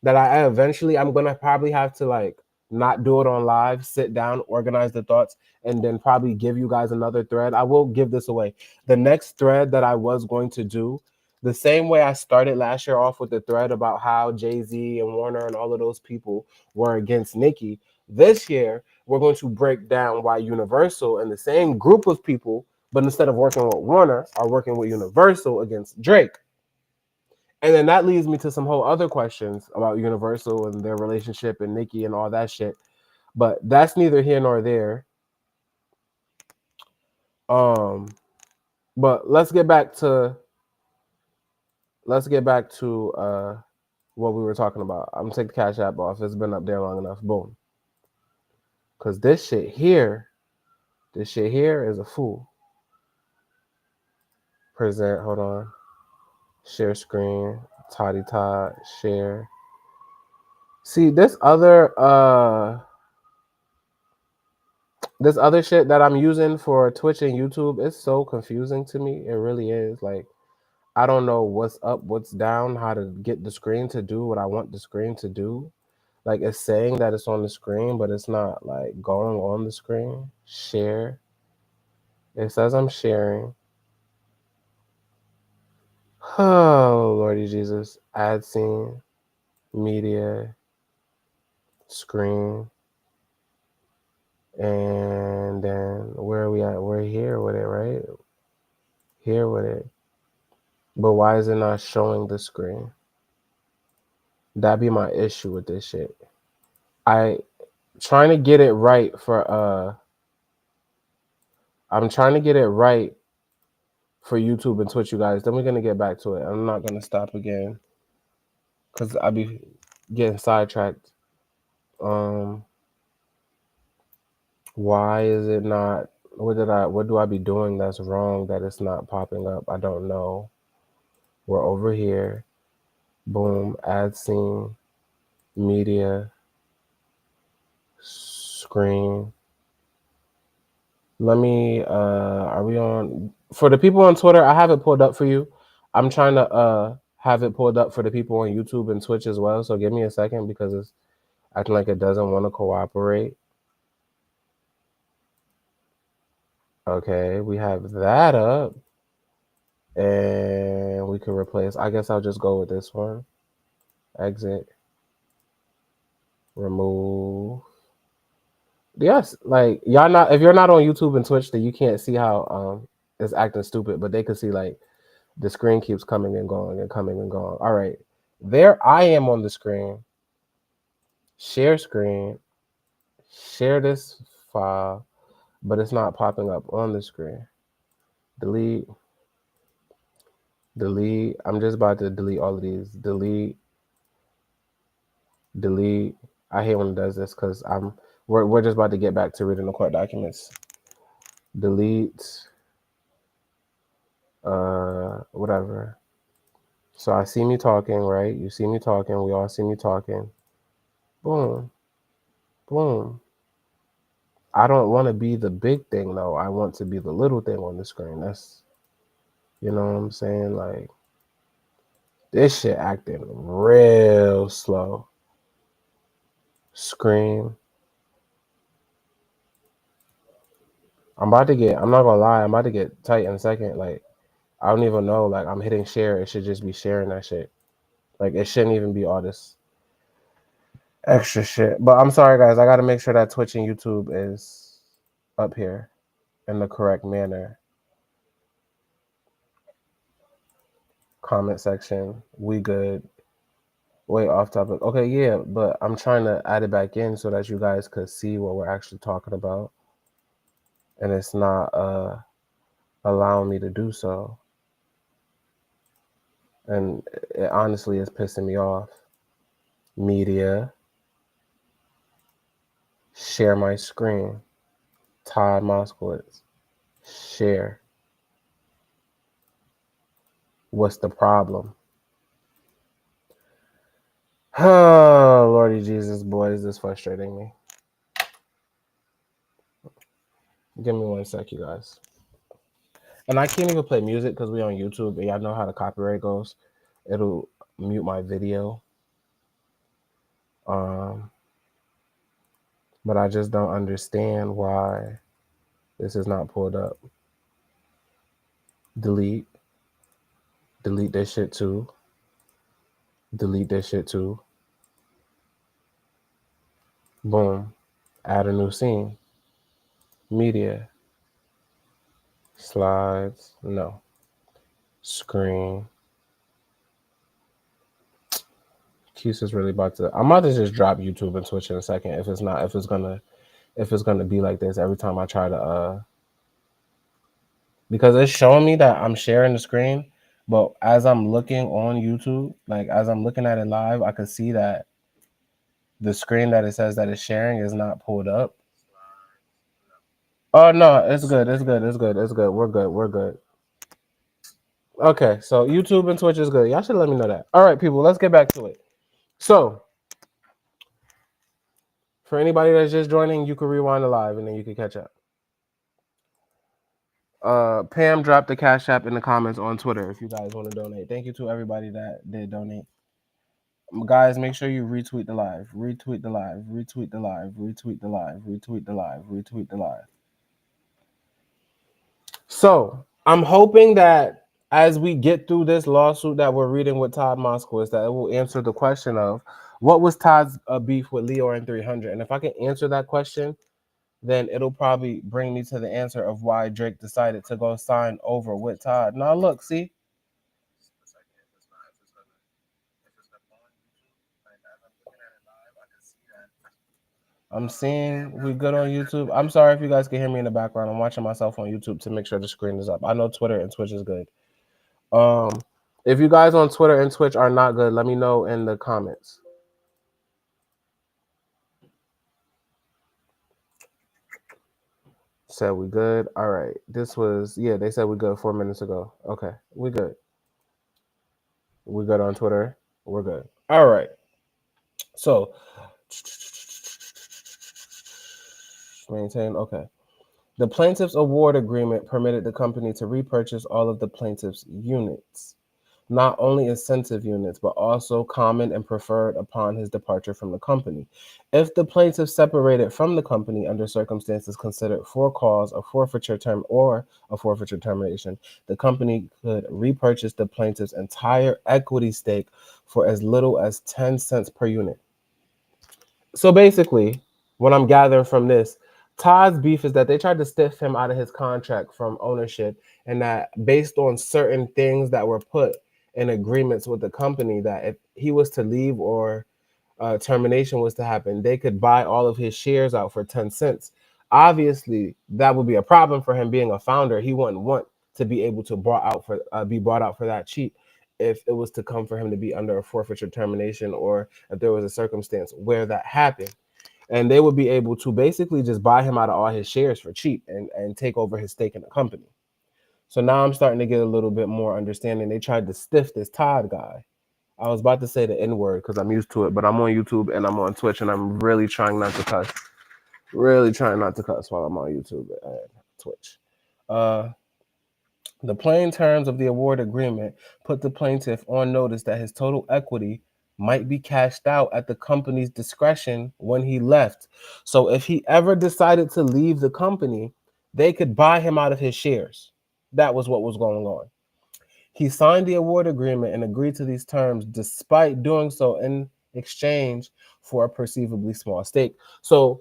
that I'm gonna probably have to like not do it on live, sit down, organize the thoughts, and then probably give you guys another thread. I will give this away. The next thread that I was going to do, the same way I started last year off with the thread about how Jay-Z and Warner and all of those people were against Nicki. This year, we're going to break down why Universal and the same group of people, but instead of working with Warner, are working with Universal against Drake. And then that leads me to some whole other questions about Universal and their relationship and Nicki and all that shit. But that's neither here nor there. But let's get back to what we were talking about. I'm gonna take the Cash App off. It's been up there long enough. Boom. Cause this shit here is a fool. Present. Hold on. Share screen. Toddy Todd. Share. See this other shit that I'm using for Twitch and YouTube, it's so confusing to me. It really is. Like, I don't know what's up, what's down, how to get the screen to do what I want the screen to do. Like, it's saying that it's on the screen, but it's not like going on the screen. Share. It says I'm sharing. Oh, Lordy Jesus. Add scene. Media. Screen. And then where are we at? We're here with it, right? Here with it. But why is it not showing the screen? That'd be my issue with this shit. I'm trying to get it right for YouTube and Twitch, you guys. Then we're gonna get back to it. I'm not gonna stop again. because I be getting sidetracked. Um, why is it not? What do I be doing that's wrong that it's not popping up? I don't know. We're over here. Boom. Ad scene. Media. Screen. Let me. Are we on? For the people on Twitter, I have it pulled up for you. I'm trying to have it pulled up for the people on YouTube and Twitch as well. So give me a second because it's acting like it doesn't want to cooperate. Okay, we have that up. And we can replace. I guess I'll just go with this one. Exit. Remove. Yes, like y'all not if you're not on YouTube and Twitch, then you can't see how it's acting stupid, but they can see like the screen keeps coming and going and coming and going. All right. There I am on the screen. Share screen. Share this file, but it's not popping up on the screen. Delete. Delete. I'm just about to delete all of these. Delete. Delete. I hate when it does this because we're just about to get back to reading the court documents. Delete. Whatever. So I see me talking, right? You see me talking. We all see me talking. Boom. Boom. I don't want to be the big thing though. I want to be the little thing on the screen. That's, you know what I'm saying? Like this shit acting real slow. Screen. I'm not gonna lie, I'm about to get tight in a second. Like I don't even know. Like I'm hitting share. It should just be sharing that shit. Like it shouldn't even be all this extra shit. But I'm sorry guys, I gotta make sure that Twitch and YouTube is up here in the correct manner. Comment section. We good. Wait, off topic. Okay, yeah, but I'm trying to add it back in so that you guys could see what we're actually talking about. And it's not allowing me to do so. And it honestly is pissing me off. Media. Share my screen. Todd Moskowitz. Share. What's the problem? Oh, Lordy Jesus, boy, is this frustrating me. Give me 1 sec, you guys. And I can't even play music because we're on YouTube and y'all know how the copyright goes. It'll mute my video. But I just don't understand why this is not pulled up. Delete. Delete this shit too. Delete this shit too. Boom. Add a new scene. Media. Slides. No. Screen. Keys is really about to. I'm about to just drop YouTube and Twitch in a second if it's gonna be like this every time I try to because it's showing me that I'm sharing the screen, but as I'm looking on YouTube, like as I'm looking at it live, I can see that the screen that it says that it's sharing is not pulled up. Oh no, it's good. It's good. It's good. It's good. We're good. We're good. Okay, so YouTube and Twitch is good. Y'all should let me know that. All right, people, let's get back to it. So, for anybody that's just joining, you can rewind the live and then you can catch up. Pam dropped the Cash App in the comments on Twitter if you guys want to donate. Thank you to everybody that did donate. Guys, make sure you retweet the live, retweet the live, retweet the live, retweet the live, retweet the live, retweet the live. So I'm hoping that as we get through this lawsuit that we're reading with Todd Moskowitz, that it will answer the question of what was Todd's beef with Leo and 300. And if I can answer that question, then it'll probably bring me to the answer of why Drake decided to go sign over with Todd. Now look, see. I'm seeing we good on YouTube. I'm sorry if you guys can hear me in the background. I'm watching myself on YouTube to make sure the screen is up. I know Twitter and Twitch is good. If you guys on Twitter and Twitch are not good, let me know in the comments. Said we good. All right. This was, yeah, they said we good 4 minutes ago. Okay. We good. We good on Twitter. We're good. All right. So maintain. Okay. The plaintiff's award agreement permitted the company to repurchase all of the plaintiff's units, not only incentive units, but also common and preferred upon his departure from the company. If the plaintiff separated from the company under circumstances considered for cause of forfeiture term or a forfeiture termination, the company could repurchase the plaintiff's entire equity stake for as little as 10 cents per unit. So basically, what I'm gathering from this, Todd's beef is that they tried to stiff him out of his contract from ownership, and that based on certain things that were put in agreements with the company, that if he was to leave or termination was to happen, they could buy all of his shares out for 10 cents. Obviously, that would be a problem for him being a founder. He wouldn't want to be able to be bought out for that cheap if it was to come for him to be under a forfeiture termination, or if there was a circumstance where that happened. And they would be able to basically just buy him out of all his shares for cheap and take over his stake in the company. So now I'm starting to get a little bit more understanding. They tried to stiff this Todd guy. I was about to say the N word because I'm used to it, but I'm on YouTube and I'm on Twitch and I'm really trying not to cuss. Really trying not to cuss while I'm on YouTube and Twitch. The plain terms of the award agreement put the plaintiff on notice that his total equity might be cashed out at the company's discretion when he left. So if he ever decided to leave the company, they could buy him out of his shares. That was what was going on. He signed the award agreement and agreed to these terms despite doing so in exchange for a perceivably small stake. So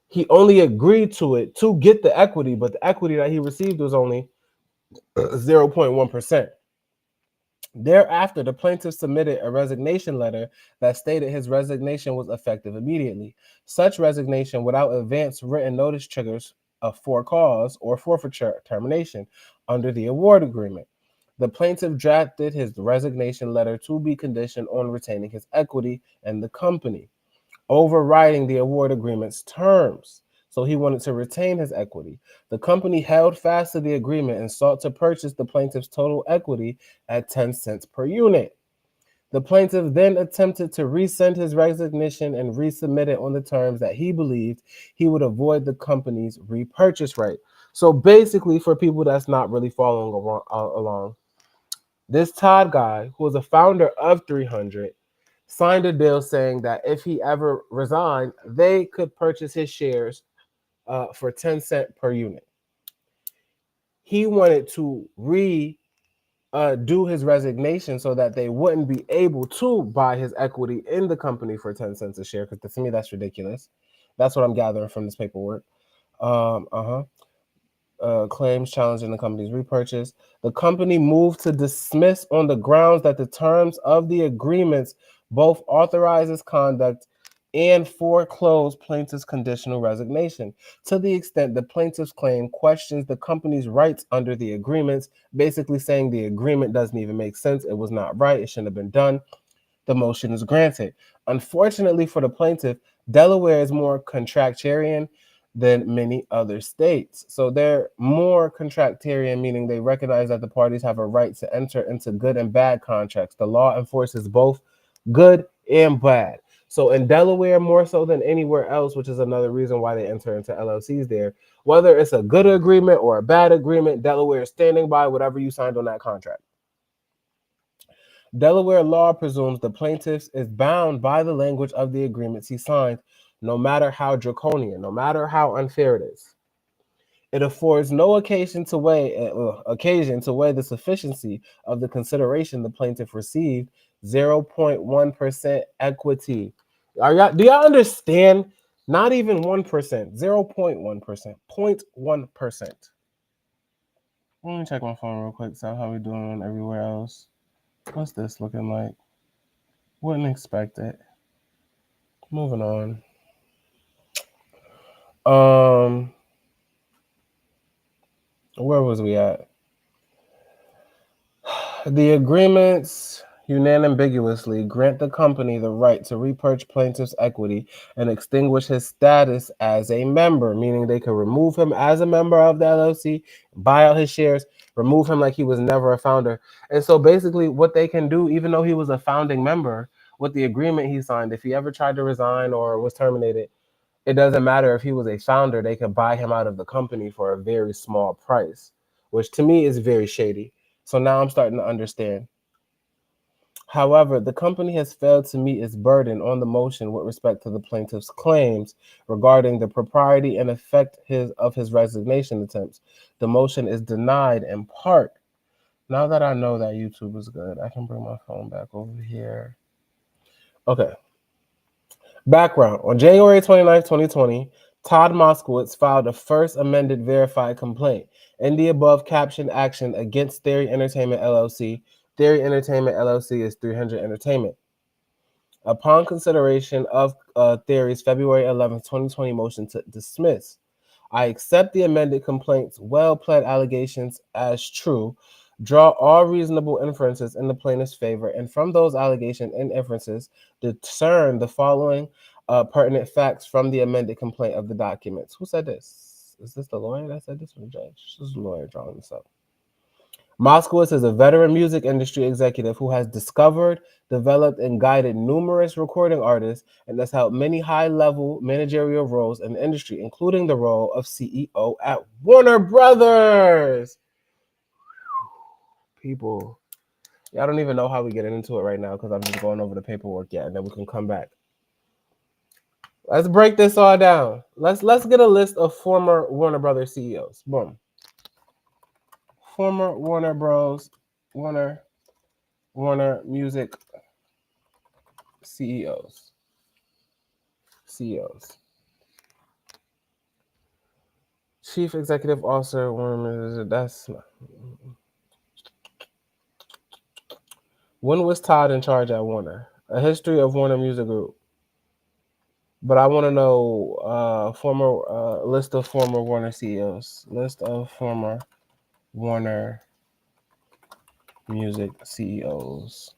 he only agreed to it to get the equity, but the equity that he received was only 0.1%. Thereafter, the plaintiff submitted a resignation letter that stated his resignation was effective immediately. Such resignation without advance written notice triggers a for cause or forfeiture termination under the award agreement. The plaintiff drafted his resignation letter to be conditioned on retaining his equity in the company, overriding the award agreement's terms. So he wanted to retain his equity. The company held fast to the agreement and sought to purchase the plaintiff's total equity at 10 cents per unit. The plaintiff then attempted to rescind his resignation and resubmit it on the terms that he believed he would avoid the company's repurchase right. So basically, for people that's not really following along, this Todd guy, who was a founder of 300, signed a deal saying that if he ever resigned, they could purchase his shares for 10 cents per unit. He wanted to do his resignation so that they wouldn't be able to buy his equity in the company for 10 cents a share, because to me that's ridiculous. That's what I'm gathering from this paperwork. Claims challenging the company's repurchase. The company moved to dismiss on the grounds that the terms of the agreements both authorizes conduct and foreclose plaintiff's conditional resignation. To the extent the plaintiff's claim questions the company's rights under the agreements, basically saying the agreement doesn't even make sense, it was not right, it shouldn't have been done, the motion is granted. Unfortunately for the plaintiff, Delaware is more contractarian than many other states. So they're more contractarian, meaning they recognize that the parties have a right to enter into good and bad contracts. The law enforces both good and bad. So in Delaware, more so than anywhere else, which is another reason why they enter into LLCs there, whether it's a good agreement or a bad agreement, Delaware is standing by whatever you signed on that contract. Delaware law presumes the plaintiff is bound by the language of the agreements he signed, no matter how draconian, no matter how unfair it is. It affords no occasion to weigh the sufficiency of the consideration the plaintiff received, 0.1% equity. Do y'all understand? Not even 1%, 0.1%, 0.1%. Let me check my phone real quick, so how we doing everywhere else. What's this looking like? Wouldn't expect it. Moving on. Where was we at? The agreements unanimously grant the company the right to repurchase plaintiff's equity and extinguish his status as a member, meaning they could remove him as a member of the LLC, buy out his shares, remove him like he was never a founder. And so basically what they can do, even though he was a founding member, with the agreement he signed, if he ever tried to resign or was terminated, it doesn't matter if he was a founder, they could buy him out of the company for a very small price, which to me is very shady. So now I'm starting to understand. However, the company has failed to meet its burden on the motion with respect to the plaintiff's claims regarding the propriety and effect of his resignation attempts. The motion is denied in part. Now that I know that YouTube is good, I can bring my phone back over here. Okay. Background. On January 29, 2020, Todd Moskowitz filed a first amended verified complaint in the above captioned action against Theory Entertainment LLC. Theory Entertainment LLC is 300 Entertainment. Upon consideration of Theory's February 11th, 2020 motion to dismiss, I accept the amended complaint's well-pled allegations as true, draw all reasonable inferences in the plaintiff's favor, and from those allegations and inferences, discern the following pertinent facts from the amended complaint of the documents. Who said this? Is this the lawyer that said this or the judge? This is the lawyer drawing this up. Moskowitz is a veteran music industry executive who has discovered, developed, and guided numerous recording artists and has held many high-level managerial roles in the industry, including the role of CEO at Warner Brothers. People, y'all don't even know how we get into it right now because I'm just going over the paperwork yet, and then we can come back. Let's break this all down. Let's get a list of former Warner Brothers CEOs. Boom. Former Warner Bros. Warner Music CEOs. Chief Executive Officer, Warner. That's not. When was Todd in charge at Warner? A history of Warner Music Group. But I want to know former list of former Warner CEOs. List of former Warner Music CEOs.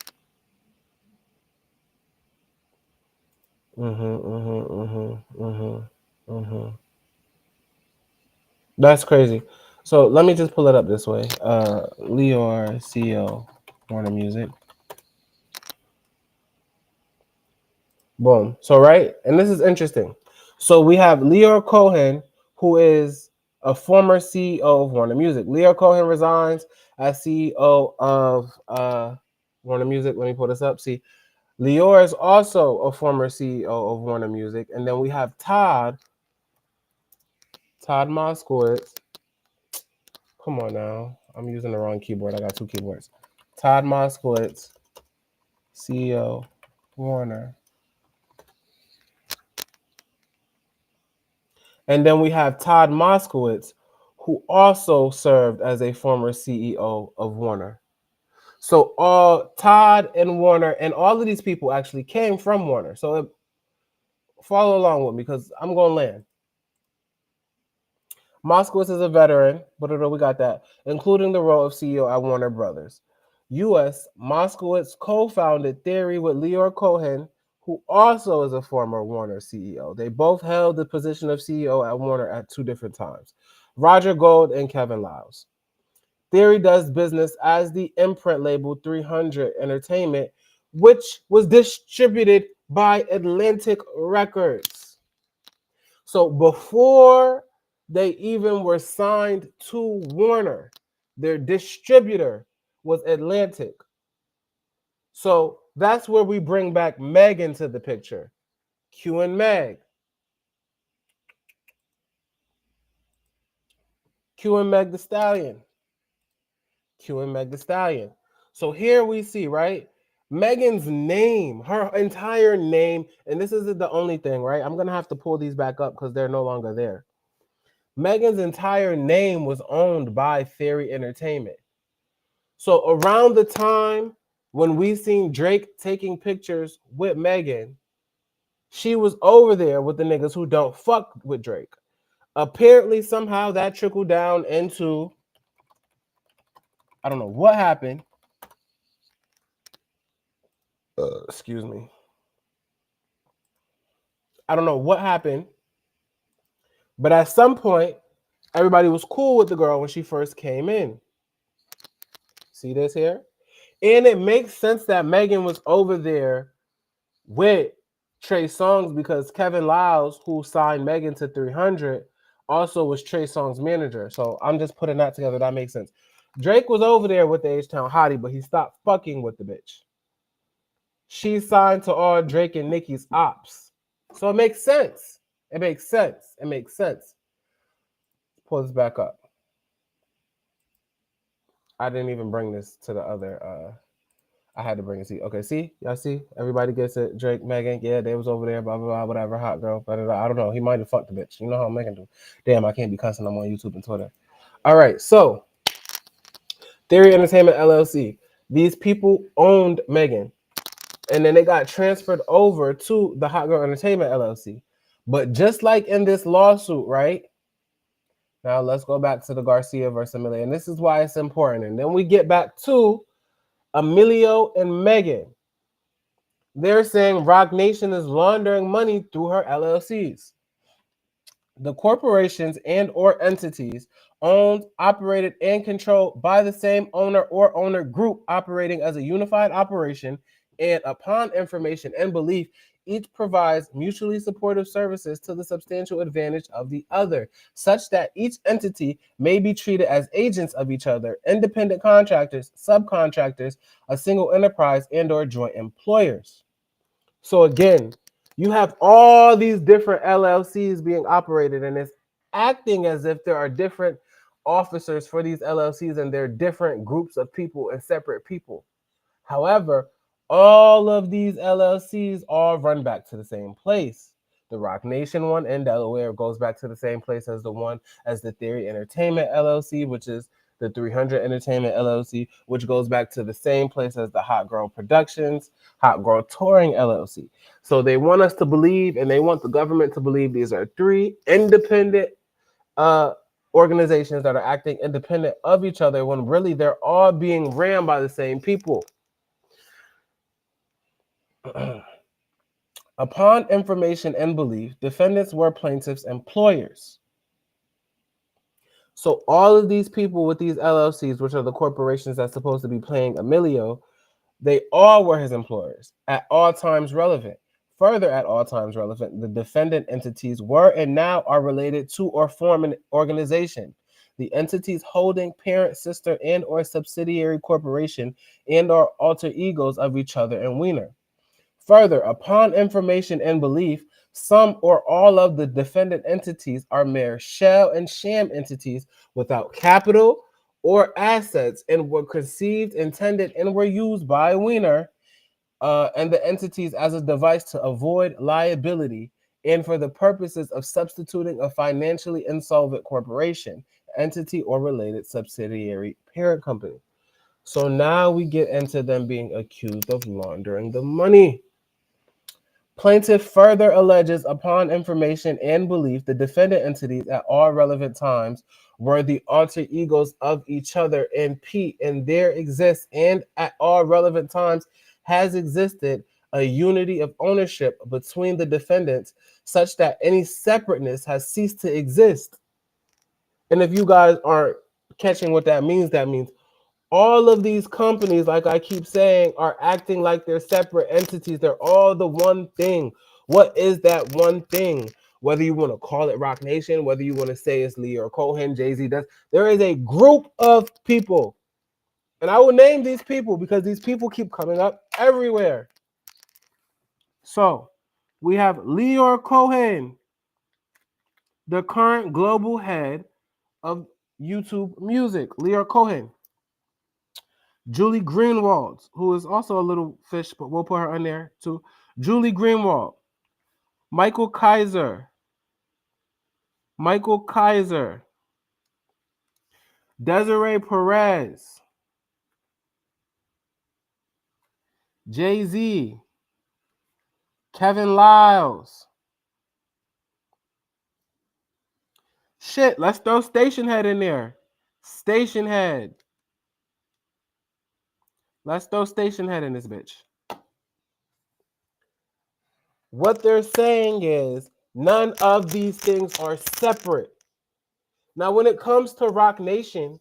That's crazy. So let me just pull it up this way. Leor, CEO, Warner Music. Boom. So right, and this is interesting. So we have Leor Cohen, who is a former CEO of Warner Music. Leor Cohen resigns as CEO of Warner Music. Let me pull this up. See, Leor is also a former CEO of Warner Music. And then we have Todd Moskowitz. Come on now. I'm using the wrong keyboard. I got two keyboards. Todd Moskowitz, CEO, Warner. And then we have Todd Moskowitz, who also served as a former CEO of Warner. So Todd and Warner and all of these people actually came from Warner. So follow along with me because I'm going to land. Moskowitz is a veteran, but we got that, including the role of CEO at Warner Brothers. U.S. Moskowitz co-founded Theory with Leor Cohen, who also is a former Warner CEO. They both held the position of CEO at Warner at two different times. Roger Gold and Kevin Liles. Theory does business as the imprint label 300 Entertainment, which was distributed by Atlantic Records. So before they even were signed to Warner, their distributor was Atlantic. So that's where we bring back Meg into the picture. Q and Meg. Q and Meg the Stallion. Q and Meg the Stallion. So here we see, right? Megan's name, her entire name, and this isn't the only thing, right? I'm going to have to pull these back up because they're no longer there. Megan's entire name was owned by Theory Entertainment. So around the time when we seen Drake taking pictures with Megan, she was over there with the niggas who don't fuck with Drake. Apparently, somehow that trickled down into, I don't know what happened, Excuse me. I don't know what happened, but at some point, everybody was cool with the girl when she first came in. See this here? And it makes sense that Megan was over there with Trey Songz because Kevin Lyles, who signed Megan to 300, also was Trey Songz' manager. So I'm just putting that together. That makes sense. Drake was over there with the H-Town Hottie, but he stopped fucking with the bitch. She signed to all Drake and Nicki's ops. So it makes sense. It makes sense. It makes sense. Pull this back up. I didn't even bring this to the other. I had to bring it to you. Okay, see? Y'all see? Everybody gets it. Drake, Megan, yeah, they was over there, blah, blah, blah, whatever, hot girl, blah, blah, blah. I don't know. He might have fucked the bitch. You know how Megan do. Damn, I can't be cussing. I'm on YouTube and Twitter. All right, so Theory Entertainment LLC. These people owned Megan, and then they got transferred over to the Hot Girl Entertainment LLC. But just like in this lawsuit, right? Now let's go back to the Garcia versus Amelia, and this is why it's important. And then we get back to Emilio and Megan. They're saying Roc Nation is laundering money through her LLCs. The corporations and or entities owned, operated, and controlled by the same owner or owner group operating as a unified operation, and upon information and belief, each provides mutually supportive services to the substantial advantage of the other, such that each entity may be treated as agents of each other, independent contractors, subcontractors, a single enterprise, and or joint employers. So again, you have all these different LLCs being operated, and it's acting as if there are different officers for these LLCs, and they're different groups of people and separate people. However, all of these LLCs all run back to the same place. The Roc Nation one in Delaware goes back to the same place as the Theory Entertainment LLC, which is the 300 Entertainment LLC, which goes back to the same place as the Hot Girl Productions, Hot Girl Touring LLC. So they want us to believe, and they want the government to believe, these are three independent organizations that are acting independent of each other, when really they're all being ran by the same people. Upon information and belief, defendants were plaintiffs' employers. So all of these people with these LLCs, which are the corporations that's supposed to be paying Emilio, they all were his employers at all times relevant. Further, at all times relevant, the defendant entities were and now are related to or form an organization. The entities holding parent, sister, and or subsidiary corporation and or alter egos of each other and Wiener. Further, upon information and belief, some or all of the defendant entities are mere shell and sham entities without capital or assets, and were conceived, intended, and were used by Wiener and the entities as a device to avoid liability and for the purposes of substituting a financially insolvent corporation, entity, or related subsidiary parent company. So now we get into them being accused of laundering the money. Plaintiff further alleges, upon information and belief, the defendant entities at all relevant times were the alter egos of each other, and P, and there exists, and at all relevant times has existed, a unity of ownership between the defendants, such that any separateness has ceased to exist. And if you guys aren't catching what that means all of these companies, like I keep saying, are acting like they're separate entities. They're all the one thing. What is that one thing? Whether you want to call it Roc Nation, whether you want to say it's Lee or Cohen, Jay-Z, there is a group of people. And I will name these people because these people keep coming up everywhere. So we have Leor Cohen, the current global head of YouTube Music. Leor Cohen. Julie Greenwald, who is also a little fish, but we'll put her on there too. Julie Greenwald, Michael Kaiser, Desiree Perez, Jay-Z, Kevin Lyles. Shit, let's throw Station Head in there. Station Head. Let's throw Station Head in this bitch. What they're saying is none of these things are separate. Now, when it comes to Rock Nation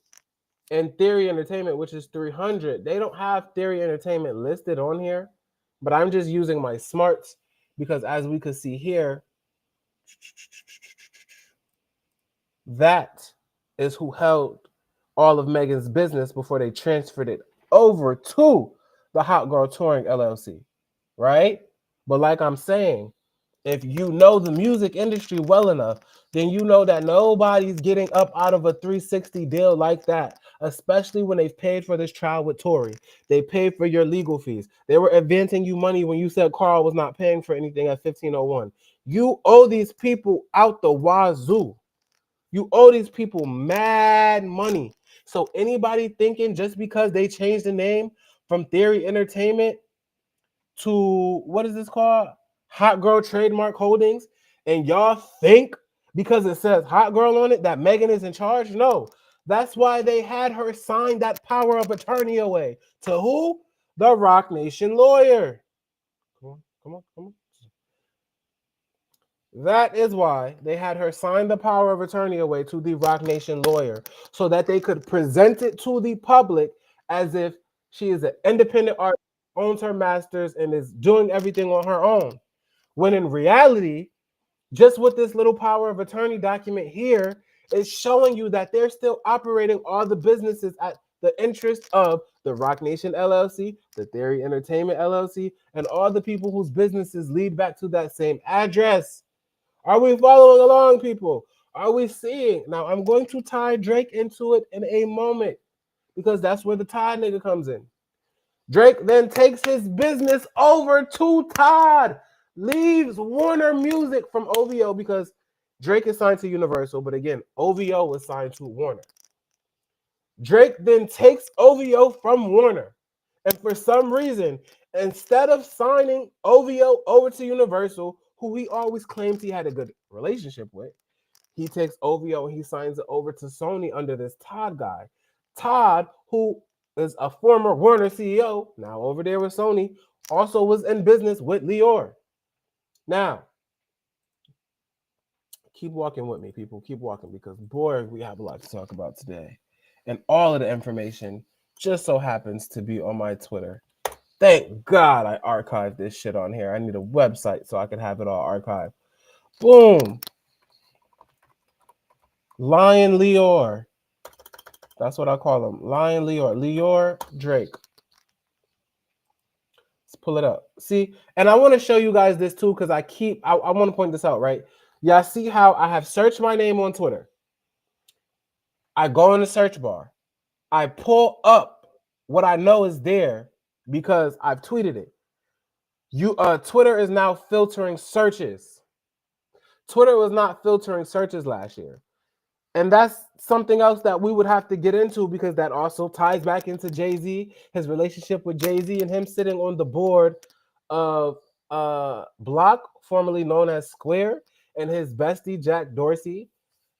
and Theory Entertainment, which is 300, they don't have Theory Entertainment listed on here, but I'm just using my smarts because as we could see here, that is who held all of Megan's business before they transferred it over to the Hot Girl Touring LLC, right? But like I'm saying, if you know the music industry well enough, then you know that nobody's getting up out of a 360 deal like that, especially when they've paid for this trial with Tory. They paid for your legal fees. They were advancing you money when you said Carl was not paying for anything at 1501. You owe these people out the wazoo. You owe these people mad money. So anybody thinking just because they changed the name from Theory Entertainment to what is this called? Hot Girl Trademark Holdings, and y'all think because it says Hot Girl on it that Megan is in charge? No. That's why they had her sign that power of attorney away. To who? The Rock Nation lawyer. Come on. That is why they had her sign the power of attorney away to the Rock Nation lawyer so that they could present it to the public as if she is an independent artist, owns her masters, and is doing everything on her own. When in reality, just with this little power of attorney document here, it's showing you that they're still operating all the businesses at the interest of the Rock Nation LLC, the Theory Entertainment LLC, and all the people whose businesses lead back to that same address. Are we following along, people? Are we seeing? Now, I'm going to tie Drake into it in a moment because that's where the Todd nigga comes in. Drake then takes his business over to Todd, leaves Warner Music from OVO because Drake is signed to Universal, but again, OVO was signed to Warner. Drake then takes OVO from Warner, and for some reason, instead of signing OVO over to Universal, who he always claims he had a good relationship with, he takes OVO and he signs it over to Sony under this Todd guy. Todd, who is a former Warner CEO, now over there with Sony, also was in business with Lior. Now, keep walking with me, people. Keep walking because, boy, we have a lot to talk about today. And all of the information just so happens to be on my Twitter. Thank God I archived this shit on here. I need a website so I can have it all archived. Boom. Lion Lior. That's what I call him. Lion Lior. Lior Drake. Let's pull it up. See? And I want to show you guys this too because I want to point this out, right? Y'all see how I have searched my name on Twitter. I go in the search bar. I pull up what I know is there because I've tweeted it. Twitter is now filtering searches. Twitter was not filtering searches last year. And that's something else that we would have to get into because that also ties back into Jay-Z, his relationship with Jay-Z and him sitting on the board of Block, formerly known as Square, and his bestie, Jack Dorsey,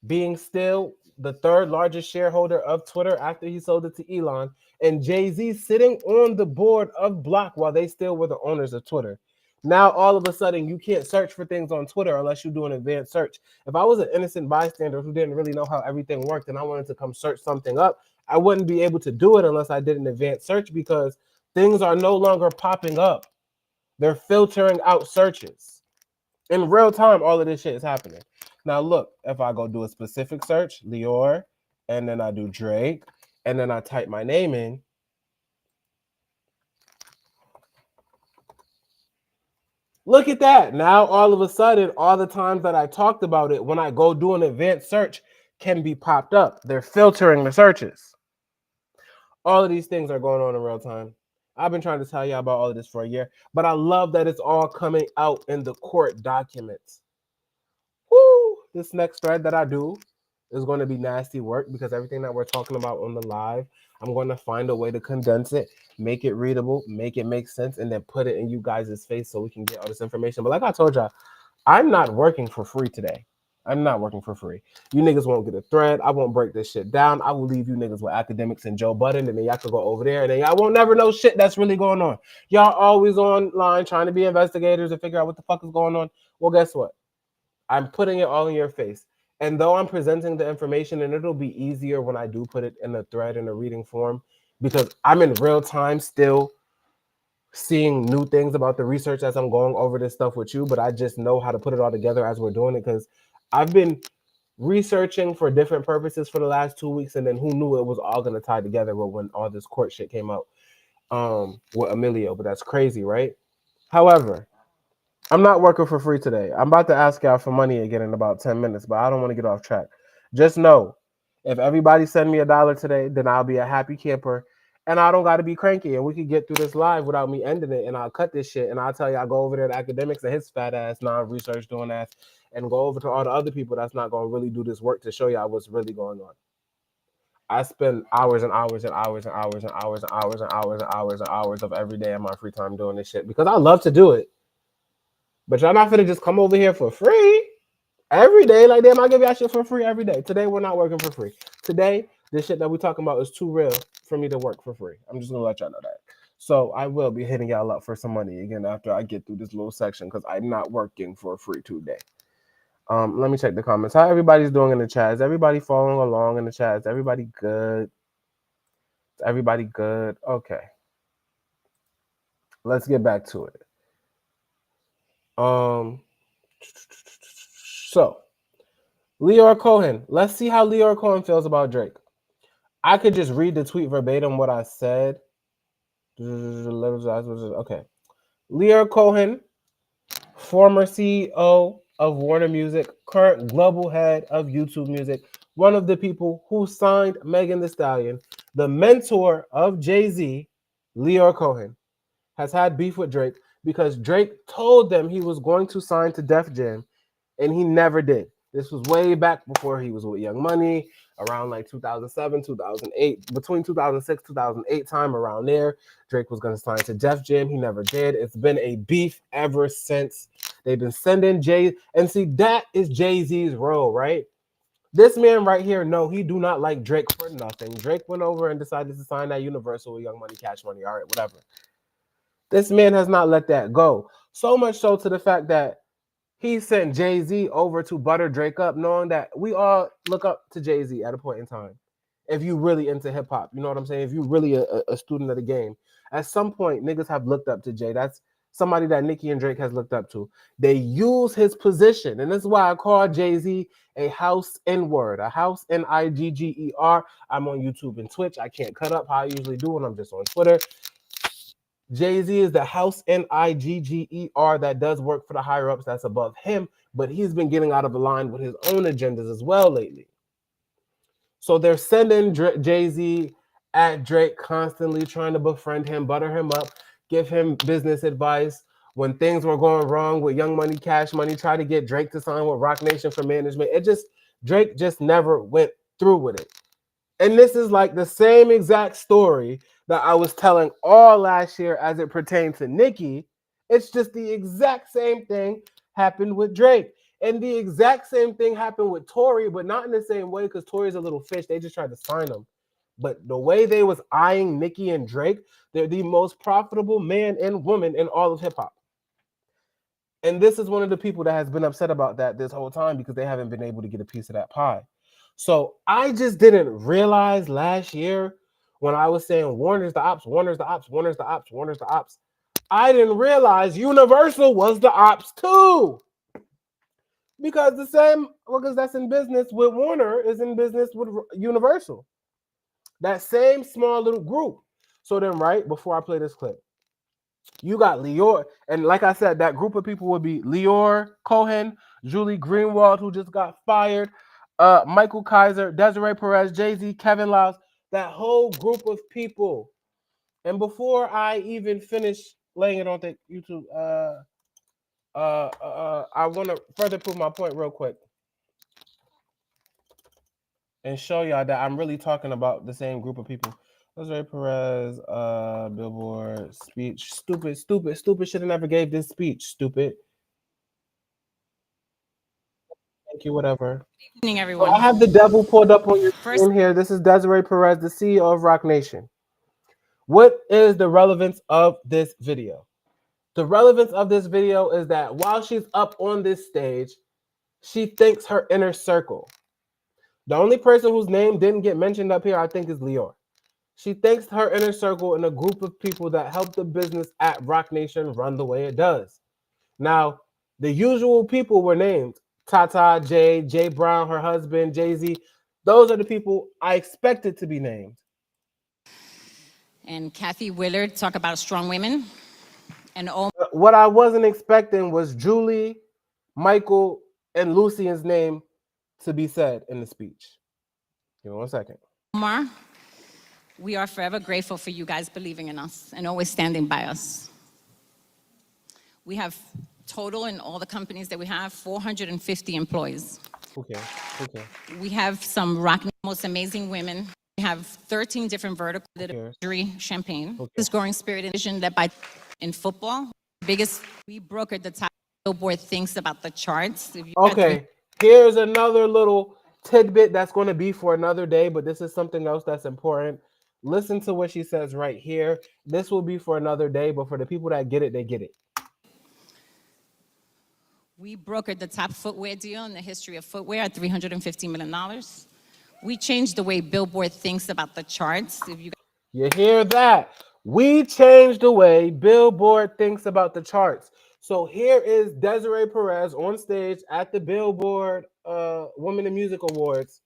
being still the third largest shareholder of Twitter after he sold it to Elon, and Jay-Z sitting on the board of Block while they still were the owners of Twitter. Now, all of a sudden, you can't search for things on Twitter unless you do an advanced search. If I was an innocent bystander who didn't really know how everything worked and I wanted to come search something up, I wouldn't be able to do it unless I did an advanced search because things are no longer popping up. They're filtering out searches. In real time, all of this shit is happening. Now, look, if I go do a specific search, Lior, and then I do Drake, and then I type my name in, look at that. Now, all of a sudden, all the times that I talked about it, when I go do an advanced search, can be popped up. They're filtering the searches. All of these things are going on in real time. I've been trying to tell you about all of this for a year, but I love that it's all coming out in the court documents. Woo! This next thread that I do is going to be nasty work because everything that we're talking about on the live, I'm going to find a way to condense it, make it readable, make it make sense, and then put it in you guys' face so we can get all this information. But like I told y'all, I'm not working for free today. I'm not working for free. You niggas won't get a thread. I won't break this shit down. I will leave you niggas with academics and Joe Budden, and then y'all can go over there, and then y'all won't never know shit that's really going on. Y'all always online trying to be investigators and figure out what the fuck is going on. Well, guess what? I'm putting it all in your face. And though I'm presenting the information, and it'll be easier when I do put it in a thread in a reading form, because I'm in real time still seeing new things about the research as I'm going over this stuff with you, but I just know how to put it all together as we're doing it, because I've been researching for different purposes for the last 2 weeks, and then who knew it was all going to tie together when all this court shit came out with Emilio. But that's crazy, right? However, I'm not working for free today. I'm about to ask y'all for money again in about 10 minutes, but I don't want to get off track. Just know, if everybody send me $1 today, then I'll be a happy camper, and I don't got to be cranky, and we can get through this live without me ending it, and I'll cut this shit, and I'll tell y'all go over there to academics and his fat ass non-research doing ass, and go over to all the other people that's not going to really do this work to show y'all what's really going on. I spend hours and hours and hours and hours and hours and hours and hours and hours and hours of every day in my free time doing this shit because I love to do it. But y'all not finna just come over here for free every day. Like, damn, I give y'all shit for free every day. Today, we're not working for free. Today, this shit that we're talking about is too real for me to work for free. I'm just gonna let y'all know that. So I will be hitting y'all up for some money again after I get through this little section because I'm not working for free today. Let me check the comments. How everybody's doing in the chat? Is everybody following along in the chat? Is everybody good? Is everybody good? Okay. Let's get back to it. So Leor Cohen. Let's see how Leor Cohen feels about Drake. I could just read the tweet verbatim what I said. Okay. Leor Cohen, former CEO of Warner Music, current global head of YouTube Music, one of the people who signed Megan Thee Stallion, the mentor of Jay-Z, Leor Cohen, has had beef with Drake because Drake told them he was going to sign to Def Jam, and he never did. This was way back before he was with Young Money, around like 2007, 2008, between 2006, 2008 time, around there. Drake was going to sign to Def Jam. He never did. It's been a beef ever since. They've been sending Jay, and see, that is Jay-Z's role, right? This man right here, no, he do not like Drake for nothing. Drake went over and decided to sign that Universal with Young Money, Cash Money, all right, whatever. This man has not let that go. So much so to the fact that he sent Jay-Z over to butter Drake up, knowing that we all look up to Jay-Z at a point in time. If you really into hip-hop, you know what I'm saying? If you really a student of the game, at some point, niggas have looked up to Jay. That's somebody that Nicki and Drake has looked up to. They use his position, and this is why I call Jay-Z a house N-word, a house N-I-G-G-E-R. I'm on YouTube and Twitch. I can't cut up how I usually do when I'm just on Twitter. Jay-Z is the house N-I-G-G-E-R that does work for the higher ups that's above him, but he's been getting out of line with his own agendas as well lately. So they're sending Jay-Z at Drake constantly, trying to befriend him, butter him up, give him business advice. When things were going wrong with Young Money, Cash Money, try to get Drake to sign with Roc Nation for management. Drake just never went through with it. And this is like the same exact story that I was telling all last year as it pertained to Nicki. It's just the exact same thing happened with Drake. And the exact same thing happened with Tory, but not in the same way because Tory's a little fish. They just tried to sign him. But the way they was eyeing Nicki and Drake, they're the most profitable man and woman in all of hip-hop. And this is one of the people that has been upset about that this whole time because they haven't been able to get a piece of that pie. So I just didn't realize last year when I was saying Warner's the ops, Warner's the ops, Warner's the ops, Warner's the ops. I didn't realize Universal was the ops too. Because because that's in business with Warner is in business with Universal. That same small little group. So then, right before I play this clip, you got Leor, and like I said, that group of people would be Leor Cohen, Julie Greenwald, who just got fired, Michael Kaiser, Desiree Perez, Jay-Z, Kevin Lyles, that whole group of people. And before I even finish laying it on the YouTube, I want to further prove my point real quick and show y'all that I'm really talking about the same group of people. Desiree Perez, Billboard, speech. Stupid should have never gave this speech, stupid. Thank you, whatever. Good evening, So I everyone. have the devil pulled up on your First, screen here. This is Desiree Perez, the CEO of Rock Nation. What is the relevance of this video? The relevance of this video is that while she's up on this stage, she thanks her inner circle. The only person whose name didn't get mentioned up here, I think, is Lior. She thanks her inner circle and a group of people that help the business at Rock Nation run the way it does. Now, the usual people were named Tata, Jay Brown, her husband, Jay-Z. Those are the people I expected to be named. and Kathy Willard talk about strong women, and What I wasn't expecting was Julie, Michael, and Lucian's name to be said in the speech. Give me 1 second. Omar. We are forever grateful for you guys believing in us and always standing by us. We have total in all the companies that we have 450 employees. Okay. We have some rock most amazing women. We have 13 different verticals. Champagne. This growing spirit and vision led by in football. Biggest we brokered the top Billboard thinks about the charts. Okay. Here's another little tidbit that's going to be for another day, but this is something else that's important. Listen to what she says right here. This will be for another day, but for the people that get it, they get it. We brokered the top footwear deal in the history of footwear at $350 million. We changed the way Billboard thinks about the charts. You hear that? We changed the way Billboard thinks about the charts. So here is Desiree Perez on stage at the Billboard Women in Music Awards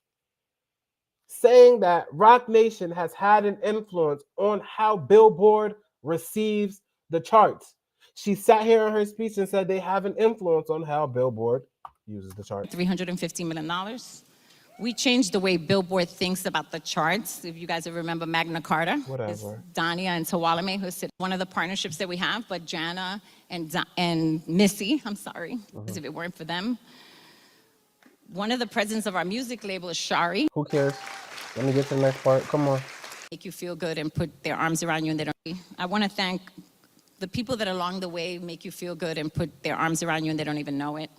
saying that Rock Nation has had an influence on how Billboard receives the charts. She sat here in her speech and said they have an influence on how Billboard uses the charts. $350 million. We changed the way Billboard thinks about the charts. If you guys remember Magna Carta, whatever. Dania and Tawalame, who sit one of the partnerships that we have, but Jana and Missy, I'm sorry, if it weren't for them. One of the presidents of our music label is Shari. Who cares? Let me get to the next part. Come on. Make you feel good and put their arms around you and they don't. I want to thank the people that along the way make you feel good and put their arms around you and they don't even know it.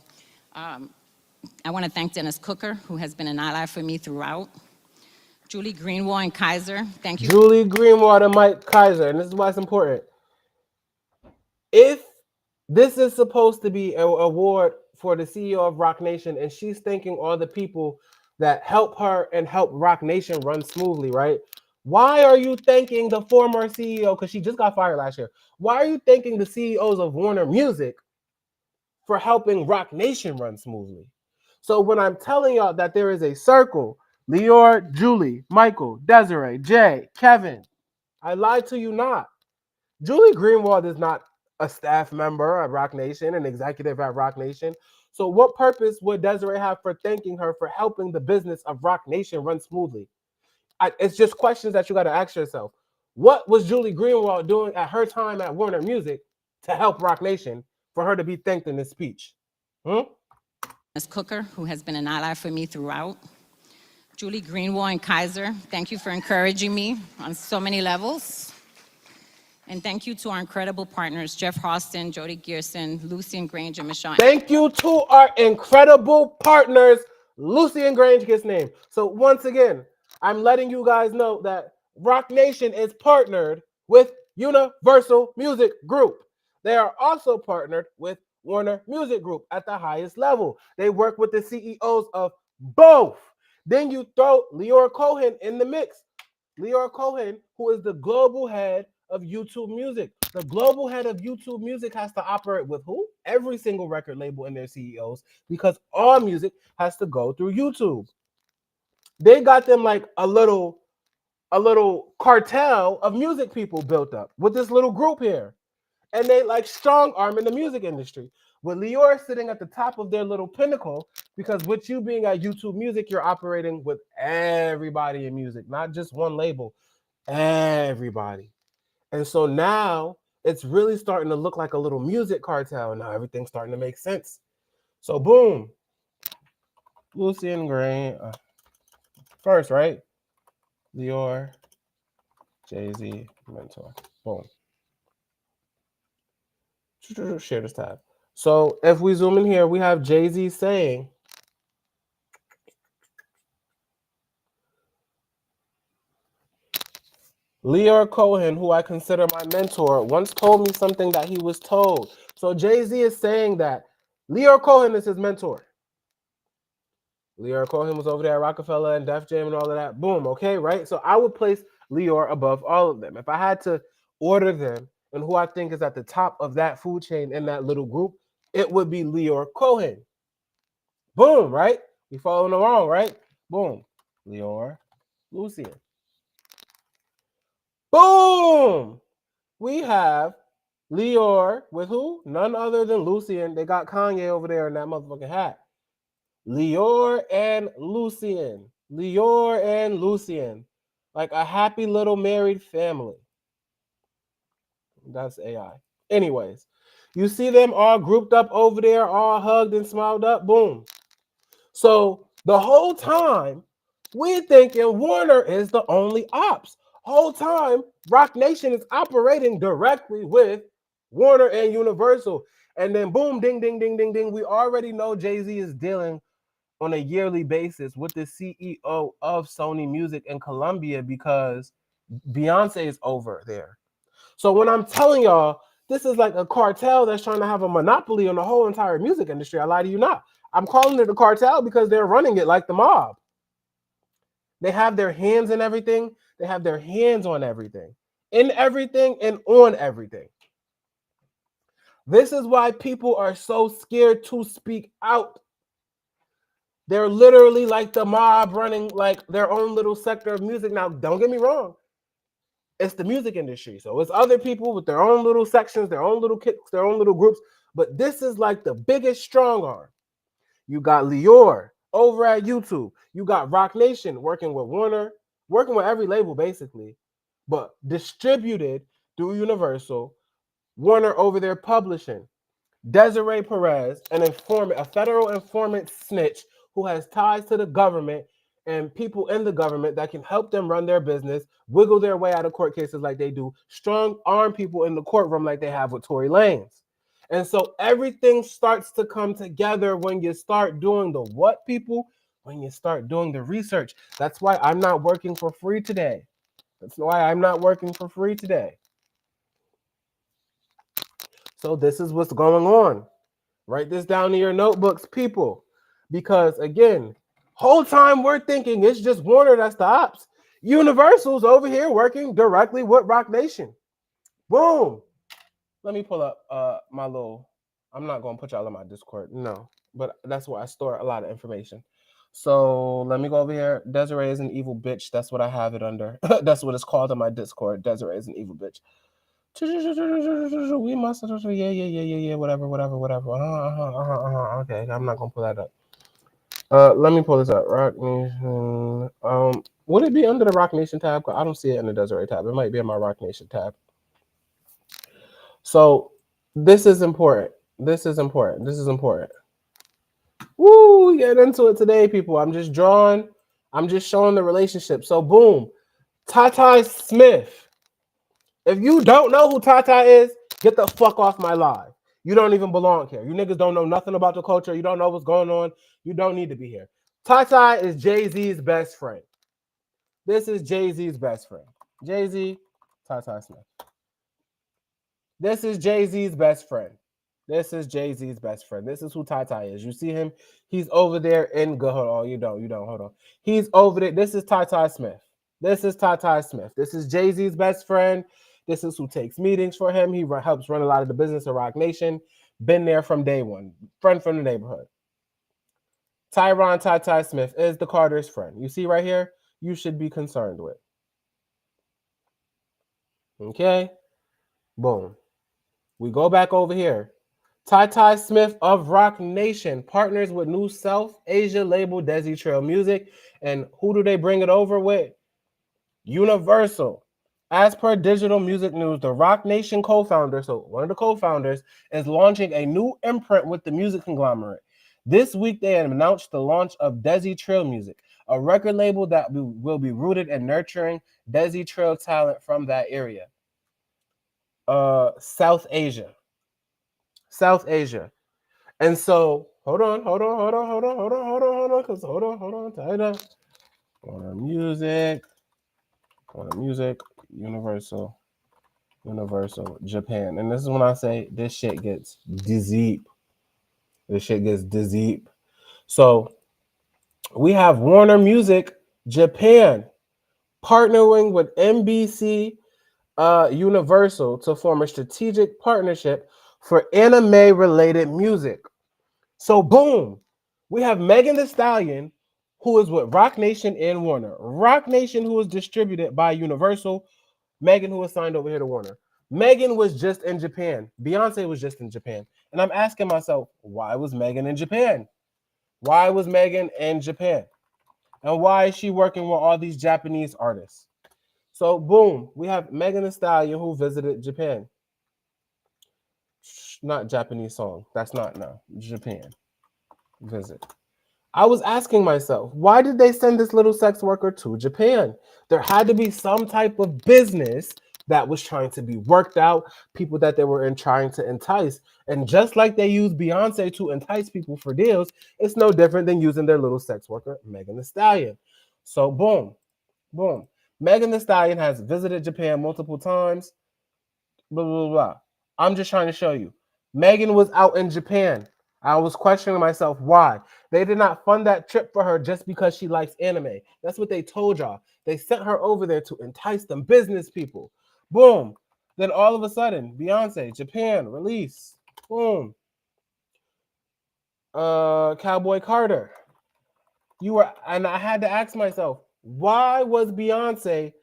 I want to thank Dennis Cooker, who has been an ally for me throughout. Julie Greenwald and Kaiser, thank you. Julie Greenwald and Mike Kaiser, and this is why it's important. If this is supposed to be an award for the CEO of Rock Nation, and she's thanking all the people that help her and help Rock Nation run smoothly, right? Why are you thanking the former CEO, because she just got fired last year? Why are you thanking the CEOs of Warner Music for helping Rock Nation run smoothly? So when I'm telling y'all that there is a circle, Lior, Julie, Michael, Desiree, Jay, Kevin, I lied to you not. Julie Greenwald is not a staff member at Rock Nation, an executive at Rock Nation. So what purpose would Desiree have for thanking her for helping the business of Rock Nation run smoothly? It's just questions that you got to ask yourself. What was Julie Greenwald doing at her time at Warner Music to help Rock Nation for her to be thanked in this speech? Dennis Cooker, who has been an ally for me throughout. Julie Greenwald and Kaiser, thank you for encouraging me on so many levels. And thank you to our incredible partners, Jeff Hostin, Jody Gearson, Lucian Grange, and Michelle. Thank you to our incredible partners. Lucian Grange gets named. So once again, I'm letting you guys know that Rock Nation is partnered with Universal Music Group. They are also partnered with Warner Music Group at the highest level. They work with the CEOs of both. Then you throw Lior Cohen in the mix. Lior Cohen, who is the global head of YouTube Music. The global head of YouTube Music has to operate with who? Every single record label and their CEOs, because all music has to go through YouTube. They got them like a little cartel of music people built up with this little group here. And they like strong arm in the music industry. With Lior sitting at the top of their little pinnacle, because with you being at YouTube Music, you're operating with everybody in music, not just one label, everybody. And so now it's really starting to look like a little music cartel. Now everything's starting to make sense. So boom, Lucian Grange first, right? Lior, Jay-Z, mentor, boom. Share this tab. So if we zoom in here, we have Jay-Z saying Leor Cohen, who I consider my mentor, once told me something that he was told. So Jay-Z is saying that Leor Cohen is his mentor. Leor Cohen was over there at Rockefeller and Def Jam and all of that. Boom, okay, right? So I would place Leor above all of them. If I had to order them and who I think is at the top of that food chain in that little group, it would be Leor Cohen. Boom, right? We following along, right? Boom. Leor Lucian. Boom! We have Leor with who? None other than Lucian. They got Kanye over there in that motherfucking hat. Leor and Lucian. Leor and Lucian. Like a happy little married family. That's AI. Anyways, you see them all grouped up over there, all hugged and smiled up. Boom. So the whole time, we're thinking Warner is the only ops. Whole time, Rock Nation is operating directly with Warner and Universal. And then boom, ding, ding, ding, ding, ding. We already know Jay-Z is dealing on a yearly basis with the CEO of Sony Music in Colombia because Beyonce is over there. So when I'm telling y'all, this is like a cartel that's trying to have a monopoly on the whole entire music industry. I lie to you not. I'm calling it a cartel because they're running it like the mob. They have their hands in everything. They have their hands on everything, in everything, and on everything. This is why people are so scared to speak out. They're literally like the mob running like their own little sector of music. Now, don't get me wrong. It's the music industry. So it's other people with their own little sections, their own little kicks, their own little groups. But this is like the biggest strong arm. You got Leor over at YouTube. You got Rock Nation working with Warner, working with every label basically, but distributed through Universal. Warner over there publishing. Desiree Perez, an informant, a federal informant snitch who has ties to the government and people in the government that can help them run their business, wiggle their way out of court cases like they do, strong arm people in the courtroom like they have with Tory Lanez. And so everything starts to come together when you start doing the what, people? When you start doing the research. That's why I'm not working for free today. That's why I'm not working for free today. So this is what's going on. Write this down in your notebooks, people. Because again, whole time we're thinking it's just Warner that's the ops. Universal's over here working directly with Rock Nation. Boom. Let me pull up my little, I'm not going to put y'all in my Discord. No, but that's where I store a lot of information. So let me go over here. Desiree is an evil bitch. That's what I have it under. That's what it's called in my Discord. Desiree is an evil bitch. We must, yeah, whatever. Okay, I'm not gonna pull that up. Let me pull this up. Rock Nation. Would it be under the Rock Nation tab? I don't see it in the Desiree tab. It might be in my Rock Nation tab. So this is important. This is important. Woo, we get into it today, people. I'm just showing the relationship. So boom, Tata Smith. If you don't know who Tata is, get the fuck off my live. You don't even belong here. You niggas don't know nothing about the culture. You don't know what's going on. You don't need to be here. Tata is Jay-Z's best friend. This is Jay-Z's best friend. Jay-Z, Tata Smith. This is Jay-Z's best friend. This is Jay-Z's best friend. This is who Tata is. You see him? He's over there in good. Hold on. You don't. Hold on. He's over there. This is Tata Smith. This is Tata Smith. This is Jay-Z's best friend. This is who takes meetings for him. He helps run a lot of the business of Rock Nation. Been there from day one. Friend from the neighborhood. Tyron Tata Smith is the Carter's friend. You see right here? You should be concerned with. Okay? Boom. We go back over here. Tata Smith of Rock Nation partners with new South Asia label Desi Trail Music. And who do they bring it over with? Universal. As per Digital Music News, the Rock Nation co-founder, so one of the co-founders, is launching a new imprint with the music conglomerate. This week, they announced the launch of Desi Trail Music, a record label that will be rooted in nurturing Desi Trail talent from that area. South Asia. And so, hold on, because hold on, tight up. On music. Universal, Japan. And this is when I say this shit gets deep. This shit gets deep. So we have Warner Music Japan partnering with NBC Universal to form a strategic partnership for anime related music. So boom, we have Megan Thee Stallion, who is with Rock Nation and Warner. Rock Nation, who is distributed by Universal. Megan, who was signed over here to Warner. Megan was just in Japan. Beyonce was just in Japan. And I'm asking myself, why was Megan in Japan? Why was Megan in Japan? And why is she working with all these Japanese artists? So boom, we have Megan Thee Stallion who visited Japan. Not Japanese song. That's not no. Japan. Visit. I was asking myself, why did they send this little sex worker to Japan? There had to be some type of business that was trying to be worked out, people that they were trying to entice. And just like they use Beyonce to entice people for deals, it's no different than using their little sex worker, Megan Thee Stallion. So boom, boom. Megan Thee Stallion has visited Japan multiple times. Blah, blah, blah. I'm just trying to show you. Megan was out in Japan. I was questioning myself why. They did not fund that trip for her just because she likes anime. That's what they told y'all. They sent her over there to entice them business people. Boom. Then all of a sudden, Beyonce, Japan, release. Boom. Cowboy Carter. And I had to ask myself, why was Beyonce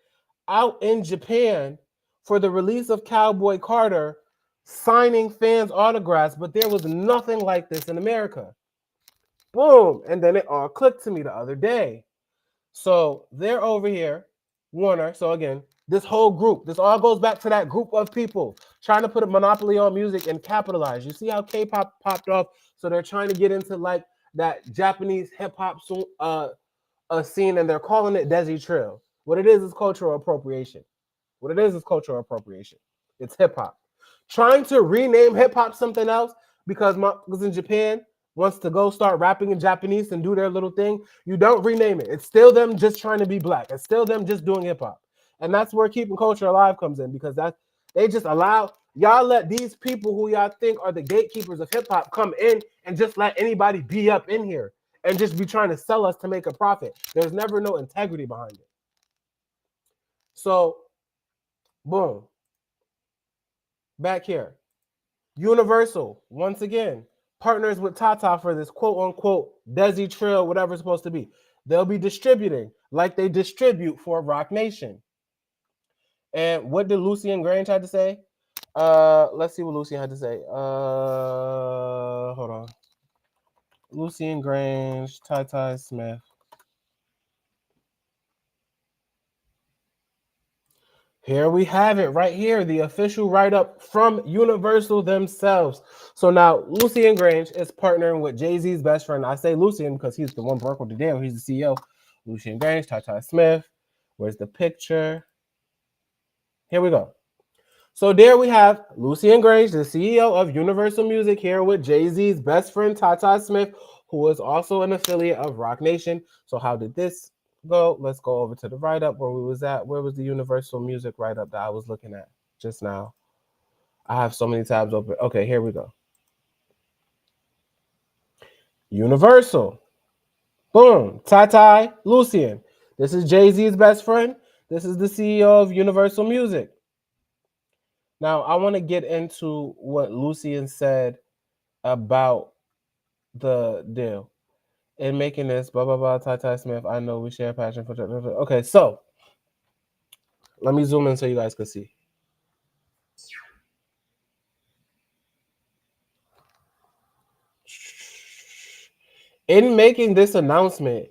out in Japan for the release of Cowboy Carter, signing fans' autographs, but there was nothing like this in America? Boom. And then it all clicked to me the other day. So they're over here, Warner. So again, this whole group, this all goes back to that group of people trying to put a monopoly on music and capitalize. You see how K-pop popped off? So they're trying to get into like that Japanese hip-hop scene, and they're calling it Desi Trill. What it is cultural appropriation. What it is cultural appropriation. It's hip-hop. Trying to rename hip-hop something else because in Japan wants to go start rapping in Japanese and do their little thing, you don't rename it. It's still them just trying to be black. It's still them just doing hip-hop. And that's where keeping culture alive comes in, because they just allow y'all let these people who y'all think are the gatekeepers of hip-hop come in and just let anybody be up in here and just be trying to sell us to make a profit. There's never no integrity behind it. So, boom. Back here. Universal, once again, partners with Tata for this quote-unquote Desi Trill, whatever it's supposed to be. They'll be distributing like they distribute for Rock Nation. And what did Lucien Grange had to say? Let's see what Lucien had to say. Hold on. Lucien Grange, Ty Smith. Here we have it right here, the official write-up from Universal themselves. So now Lucien Grange is partnering with Jay-Z's best friend. I say Lucien because he's the one working with the deal. He's the CEO. Lucien Grange, Ty Smith. Where's the picture? Here we go. So there we have Lucien Grange, the CEO of Universal Music, here with Jay-Z's best friend, Ty Smith, who is also an affiliate of Rock Nation. So how did this go? Let's go over to the write-up where we was at. Where was the Universal Music write-up that I was looking at just now? I have so many tabs open. Okay, here we go. Universal. Boom. Ty, Lucien. This is Jay-Z's best friend. This is the CEO of Universal Music. Now, I want to get into what Lucien said about the deal. In making this, blah, blah, blah, Ty Smith, I know we share a passion for... Okay, so let me zoom in so you guys can see. In making this announcement,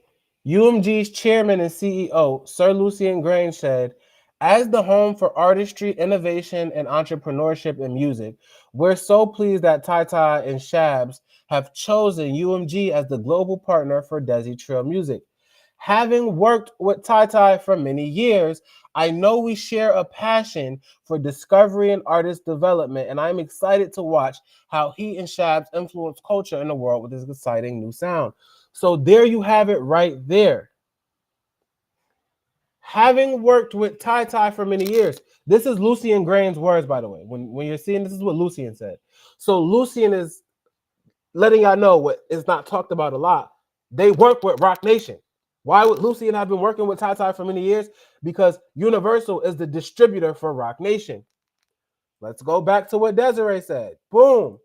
UMG's chairman and CEO, Sir Lucien Grange, said, as the home for artistry, innovation, and entrepreneurship in music, we're so pleased that Ty and Shabs have chosen UMG as the global partner for Desi Trill Music. Having worked with Ty for many years, I know we share a passion for discovery and artist development, and I'm excited to watch how he and Shabs influence culture in the world with this exciting new sound. So there you have it right there. Having worked with Ty for many years, this is Lucian Grain's words, by the way. When you're seeing this is what Lucian said. So Lucian is letting y'all know what is not talked about a lot. They work with Rock Nation. Why would Lucian have been working with Ty for many years? Because Universal is the distributor for Rock Nation. Let's go back to what Desiree said. Boom.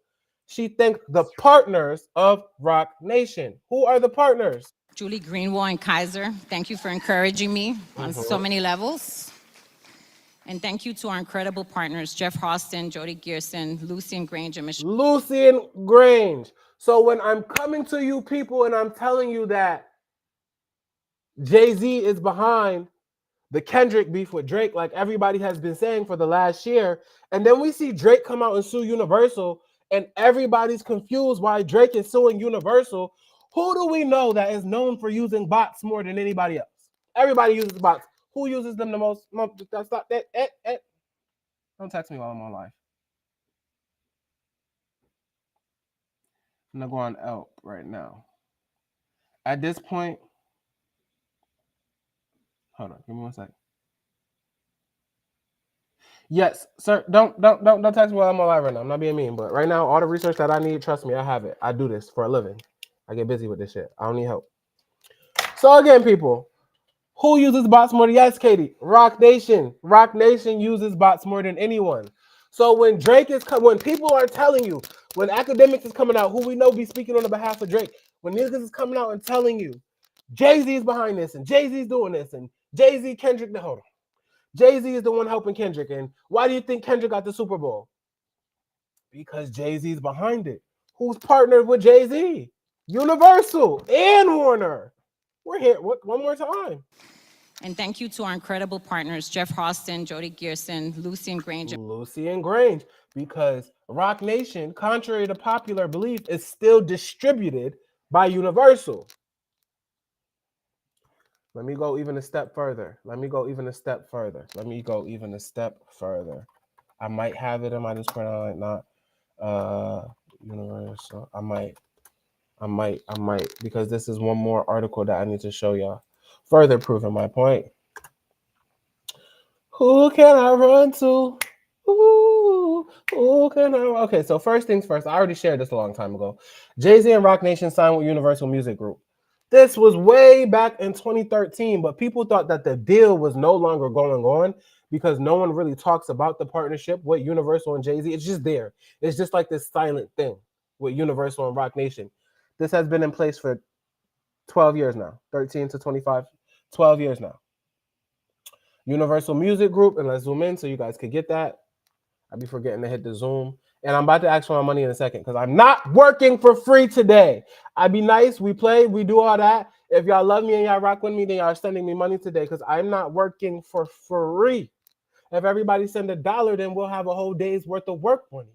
She thanked the partners of Rock Nation. Who are the partners? Julie Greenwald and Kaiser, thank you for encouraging me on so many levels. And thank you to our incredible partners, Jeff Austin, Jody Gearson, Lucian Grange, and Michelle. Lucian Grange. So when I'm coming to you people and I'm telling you that Jay-Z is behind the Kendrick beef with Drake, like everybody has been saying for the last year, and then we see Drake come out and sue Universal, and everybody's confused why Drake is suing Universal. Who do we know that is known for using bots more than anybody else? Everybody uses bots. Who uses them the most? That's not that. Don't text me while I'm on live. I'm gonna go on Elp right now. At this point, hold on, give me 1 second. Yes, sir. Don't text me while I'm on live right now. I'm not being mean, but right now, all the research that I need, trust me, I have it. I do this for a living. I get busy with this shit. I don't need help. So again, people, who uses bots more than yes, Katie? Rock Nation. Rock Nation uses bots more than anyone. So when Drake is when people are telling you, when academics is coming out, who we know be speaking on the behalf of Drake, when niggas is coming out and telling you, Jay-Z is behind this and Jay-Z's doing this and Jay-Z, Kendrick, hold on. Jay-Z is the one helping Kendrick. And why do you think Kendrick got the Super Bowl? Because Jay-Z's behind it. Who's partnered with Jay-Z? Universal and Warner. We're here one more time. And thank you to our incredible partners, Jeff Austin, Jody Gearson, Lucian Grange. Lucian Grange. Because Rock Nation, contrary to popular belief, is still distributed by Universal. Let me go even a step further. I might have it in my Discord. I might not. Universal. I might, because this is one more article that I need to show y'all. Further proving my point. Who can I run to? Who can I? Okay, so first things first. I already shared this a long time ago. Jay-Z and Rock Nation signed with Universal Music Group. This was way back in 2013, but people thought that the deal was no longer going on because no one really talks about the partnership with Universal and Jay-Z. It's just there. It's just like this silent thing with Universal and Rock Nation. This has been in place for 12 years now, 13 to 25, 12 years now. Universal Music Group, and let's zoom in so you guys could get that. I'll be forgetting to hit the zoom. And I'm about to ask for my money in a second because I'm not working for free today. I'd be nice. We play. We do all that. If y'all love me and y'all rock with me, then y'all are sending me money today because I'm not working for free. If everybody send $1, then we'll have a whole day's worth of work money.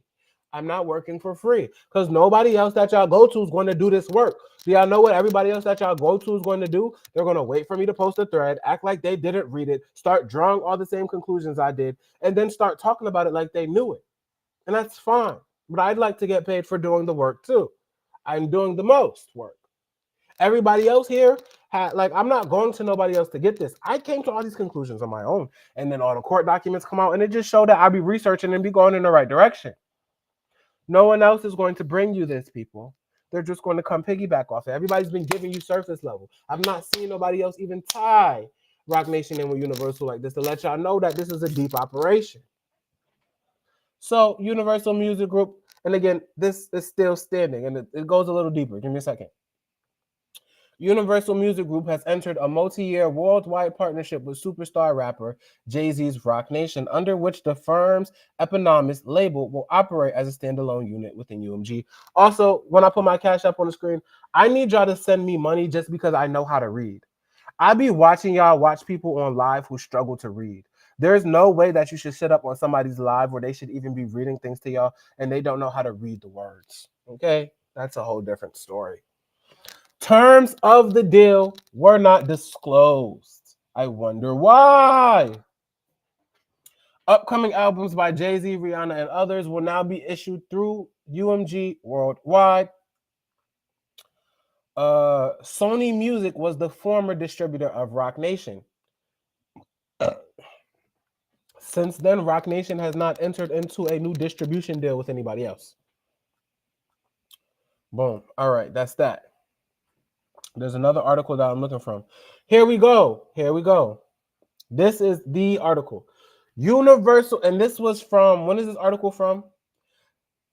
I'm not working for free because nobody else that y'all go to is going to do this work. Do y'all know what everybody else that y'all go to is going to do? They're going to wait for me to post a thread, act like they didn't read it, start drawing all the same conclusions I did, and then start talking about it like they knew it. And that's fine. But I'd like to get paid for doing the work too. I'm doing the most work. Everybody else here, I'm not going to nobody else to get this. I came to all these conclusions on my own. And then all the court documents come out and it just showed that I'll be researching and be going in the right direction. No one else is going to bring you this, people. They're just going to come piggyback off it. Everybody's been giving you surface level. I've not seen nobody else even tie Rock Nation in with Universal like this to let y'all know that this is a deep operation. So Universal Music Group, and again, this is still standing, and it goes a little deeper. Give me a second. Universal Music Group has entered a multi-year worldwide partnership with superstar rapper Jay-Z's Rock Nation, under which the firm's eponymous label will operate as a standalone unit within UMG. Also, when I put my cash up on the screen, I need y'all to send me money just because I know how to read. I be watching y'all watch people on live who struggle to read. There's no way that you should sit up on somebody's live where they should even be reading things to y'all and they don't know how to read the words. Okay? That's a whole different story. Terms of the deal were not disclosed. I wonder why. Upcoming albums by Jay-Z, Rihanna, and others will now be issued through UMG worldwide. Sony Music was the former distributor of Rock Nation. Since then, Roc Nation has not entered into a new distribution deal with anybody else. Boom. All right, that's that. There's another article that I'm looking from. Here we go. Here we go. This is the article. Universal, and this was from, when is this article from?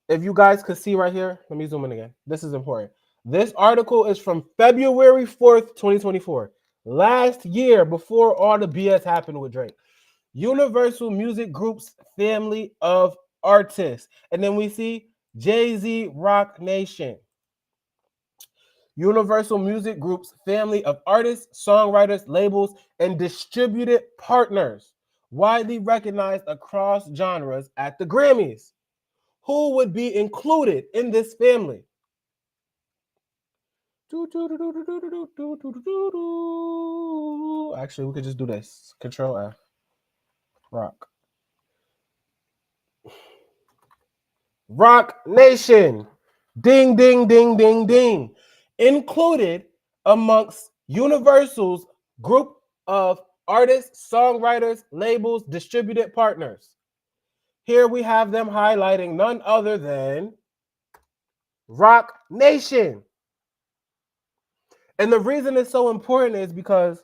If you guys could see right here, let me zoom in again. This is important. This article is from February 4th, 2024. Last year, before all the BS happened with Drake. Universal Music Group's family of artists. And then we see Jay-Z Roc Nation. Universal Music Group's family of artists, songwriters, labels, and distributed partners, widely recognized across genres at the Grammys. Who would be included in this family? Actually, we could just do this. Control F. Roc. Roc Nation. Ding, ding, ding, ding, ding. Included amongst Universal's group of artists, songwriters, labels, distributed partners. Here we have them highlighting none other than Roc Nation. And the reason it's so important is because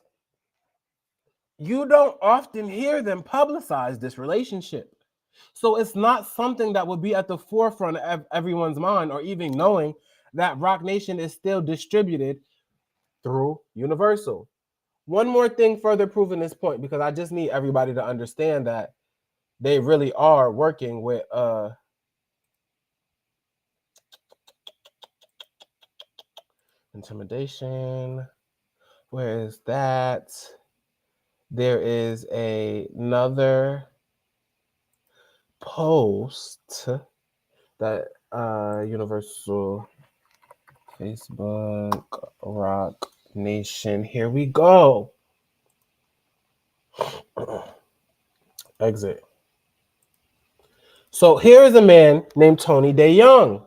you don't often hear them publicize this relationship. So it's not something that would be at the forefront of everyone's mind, or even knowing that Roc Nation is still distributed through Universal. One more thing further proving this point, because I just need everybody to understand that they really are working with intimidation. Where is that? There is another post that Universal Facebook Roc Nation. Here we go. Exit. So here is a man named Tony DeYoung.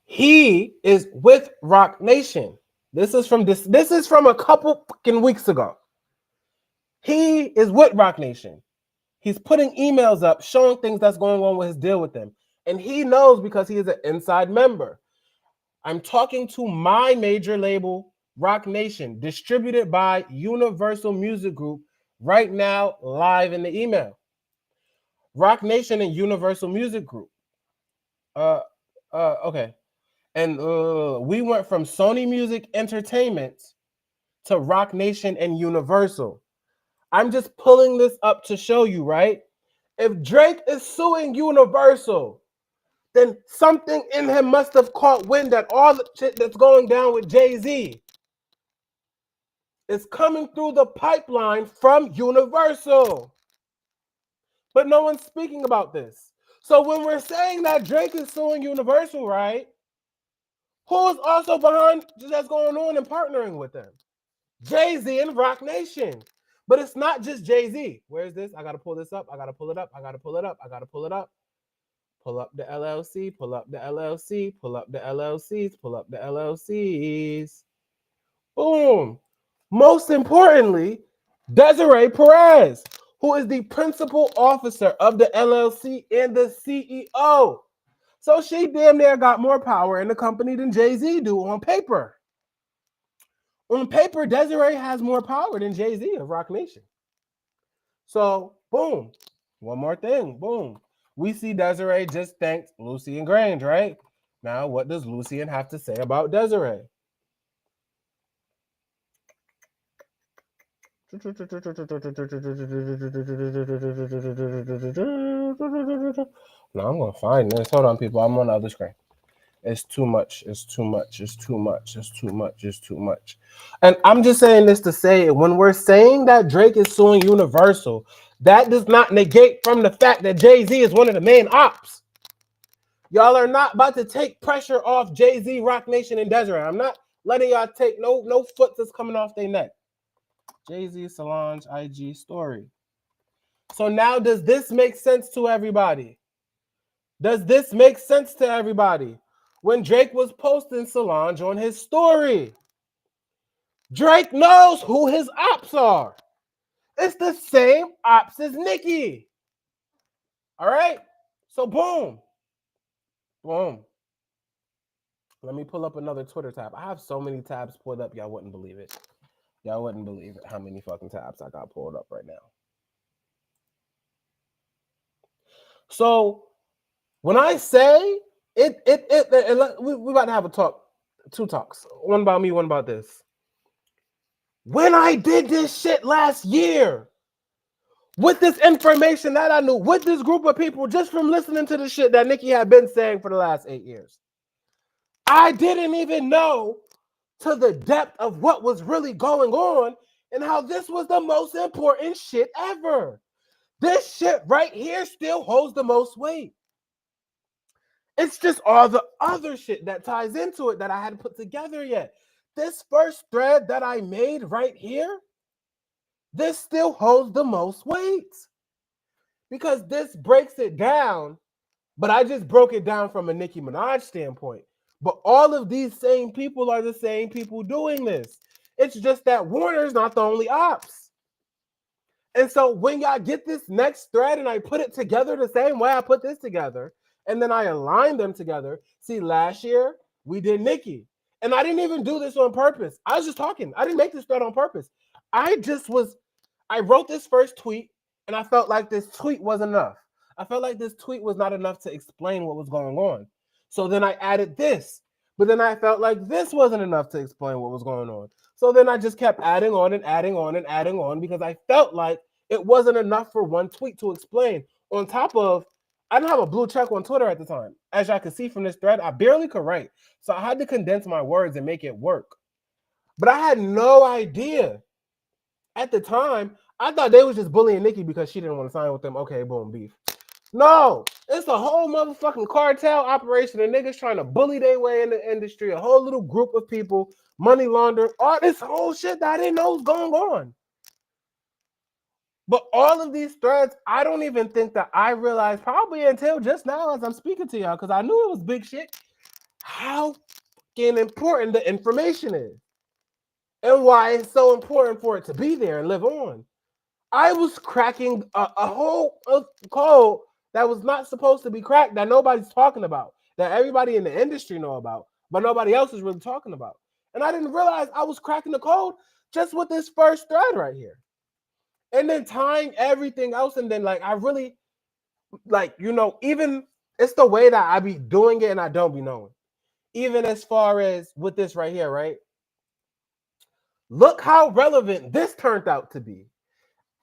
He is with Roc Nation. This is from a couple fucking weeks ago. He is with Roc Nation. He's putting emails up showing things that's going on with his deal with them. And he knows because he is an inside member. I'm talking to my major label, Roc Nation, distributed by Universal Music Group, right now live in the email. Roc Nation and Universal Music Group. Okay. And we went from Sony Music Entertainment to Roc Nation and Universal. I'm just pulling this up to show you, right? If Drake is suing Universal, then something in him must have caught wind that all the shit that's going down with Jay-Z is coming through the pipeline from Universal. But no one's speaking about this. So when we're saying that Drake is suing Universal, right? Who's also behind that's going on and partnering with them? Jay-Z and Roc Nation. But it's not just Jay-Z. Where is this? I got to pull this up. I got to pull it up. I got to pull it up. I got to pull it up. Pull up the LLC. Pull up the LLC. Pull up the LLCs. Pull up the LLCs. Boom. Most importantly, Desiree Perez, who is the principal officer of the LLC and the CEO. So she damn near got more power in the company than Jay-Z do on paper. On paper, Desiree has more power than Jay-Z of Roc Nation. So, boom. One more thing. Boom. We see Desiree just thanked Lucian Grange, right? Now, what does Lucian have to say about Desiree? Now I'm going to find this. Hold on, people. I'm on the other screen. It's too much. It's too much. It's too much. It's too much. It's too much. And I'm just saying this to say, when we're saying that Drake is suing Universal, that does not negate from the fact that Jay-Z is one of the main ops. Y'all are not about to take pressure off Jay-Z, Roc Nation, and Desiree. I'm not letting y'all take no foot that's coming off their neck. Jay-Z Solange IG story. So now does this make sense to everybody? Does this make sense to everybody? When Drake was posting Solange on his story, Drake knows who his ops are. It's the same ops as Nicki. All right? So boom. Boom. Let me pull up another Twitter tab. I have so many tabs pulled up, y'all wouldn't believe it. Y'all wouldn't believe it how many fucking tabs I got pulled up right now. So when I say we about to have a talk, two talks. One about me, one about this. When I did this shit last year, with this information that I knew, with this group of people, just from listening to the shit that Nicki had been saying for the last 8 years, I didn't even know to the depth of what was really going on and how this was the most important shit ever. This shit right here still holds the most weight. It's just all the other shit that ties into it that I hadn't put together yet. This first thread that I made right here, this still holds the most weight. Because this breaks it down, but I just broke it down from a Nicki Minaj standpoint. But all of these same people are the same people doing this. It's just that Warner's not the only ops. And so when y'all get this next thread and I put it together the same way I put this together, and then I align them together. See, last year we did Nicki. And I didn't even do this on purpose. I was just talking. I didn't make this thread on purpose. I wrote this first tweet and I felt like this tweet wasn't enough. I felt like this tweet was not enough to explain what was going on. So then I added this. But then I felt like this wasn't enough to explain what was going on. So then I just kept adding on and adding on and adding on because I felt like it wasn't enough for one tweet to explain. On top of, I didn't have a blue check on Twitter at the time. As y'all can see from this thread, I barely could write. So I had to condense my words and make it work. But I had no idea. At the time, I thought they was just bullying Nicki because she didn't want to sign with them. Okay, boom, beef. No, it's a whole motherfucking cartel operation of niggas trying to bully their way in the industry. A whole little group of people, money laundering, all this whole shit that I didn't know was going on. But all of these threads, I don't even think that I realized probably until just now as I'm speaking to y'all, because I knew it was big shit, how fucking important the information is. And why it's so important for it to be there and live on. I was cracking a whole code that was not supposed to be cracked, that nobody's talking about, that everybody in the industry know about, but nobody else is really talking about. And I didn't realize I was cracking the code just with this first thread right here. And then tying everything else, and then like I really, like, you know, even it's the way that I be doing it and I don't be knowing. Even as far as with this right here, right? Look how relevant this turned out to be.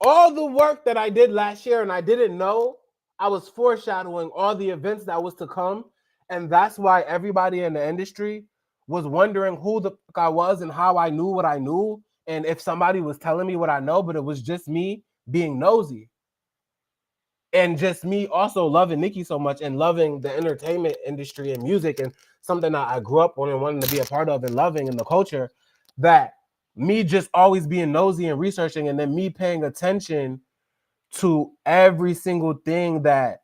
All the work that I did last year and I didn't know, I was foreshadowing all the events that was to come. And that's why everybody in the industry was wondering who the fuck I was and how I knew what I knew. And if somebody was telling me what I know, but it was just me being nosy. And just me also loving Nicki so much and loving the entertainment industry and music and something that I grew up on and wanted to be a part of and loving in the culture, that me just always being nosy and researching and then me paying attention to every single thing that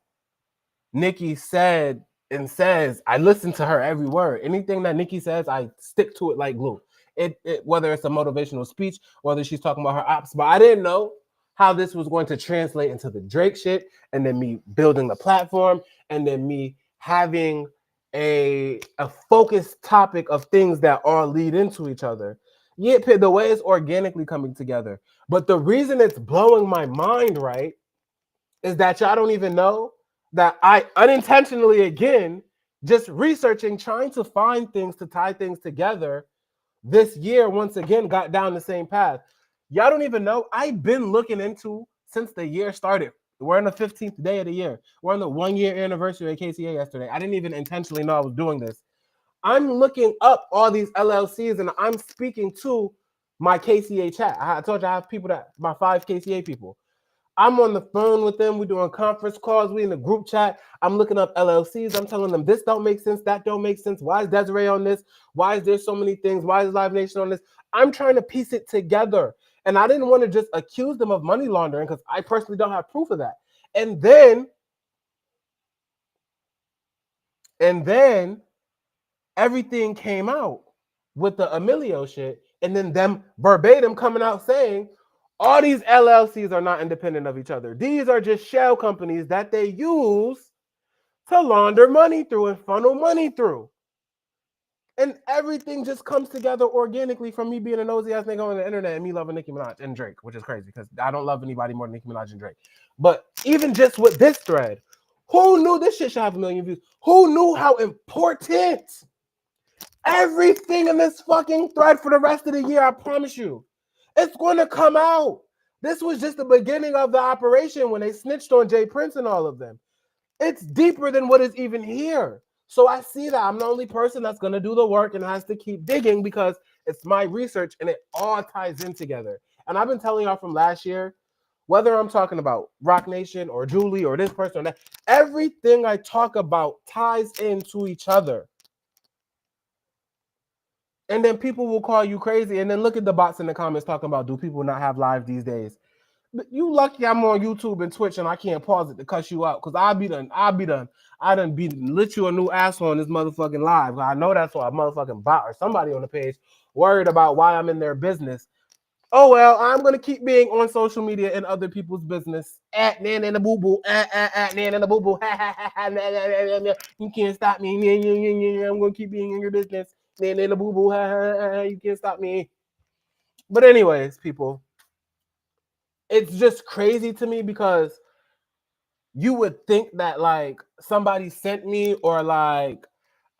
Nicki said and says. I listen to her every word. Anything that Nicki says, I stick to it like glue. It whether it's a motivational speech, whether she's talking about her ops, but I didn't know how this was going to translate into the Drake shit, and then me building the platform, and then me having a focused topic of things that all lead into each other. Yeah, the way it's organically coming together. But the reason it's blowing my mind, right, is that y'all don't even know that I unintentionally, again, just researching, trying to find things to tie things together, this year once again got down the same path. Y'all don't even know. I've been looking into since the year started. We're on the 15th day of the year. We're on the 1 year anniversary of KCA yesterday. I didn't even intentionally know I was doing this. I'm looking up all these LLCs and I'm speaking to my KCA chat. I told you I have people my 5 KCA people. I'm on the phone with them. We're doing conference calls. We in the group chat. I'm looking up LLCs. I'm telling them this don't make sense. That don't make sense. Why is Desiree on this? Why is there so many things? Why is Live Nation on this? I'm trying to piece it together. And I didn't want to just accuse them of money laundering because I personally don't have proof of that. And then everything came out with the Emilio shit. And then them verbatim coming out saying, All these LLCs are not independent of each other. These are just shell companies that they use to launder money through and funnel money through. And everything just comes together organically from me being a nosy ass nigga on the internet and me loving Nicki Minaj and Drake, which is crazy because I don't love anybody more than Nicki Minaj and Drake. But even just with this thread, who knew this shit should have 1 million views? Who knew how important everything in this fucking thread for the rest of the year? I promise you, it's going to come out. This was just the beginning of the operation when they snitched on Jay Prince and all of them. It's deeper than what is even here. So I see that I'm the only person that's going to do the work and has to keep digging because it's my research and it all ties in together. And I've been telling y'all from last year, whether I'm talking about Rock Nation or Julie or this person or that, everything I talk about ties into each other. And then people will call you crazy. And then look at the bots in the comments talking about, do people not have live these days? You lucky I'm on YouTube and Twitch and I can't pause it to cuss you out because I done lit you a new asshole on this motherfucking live. I know that's why a motherfucking bot or somebody on the page worried about why I'm in their business. Oh well, I'm gonna keep being on social media in other people's business. At nan and the boo boo, at nan and the boo boo. You can't stop me. I'm gonna keep being in your business. Nan and the boo boo. You can't stop me. But anyways, people. It's just crazy to me because you would think that like somebody sent me or like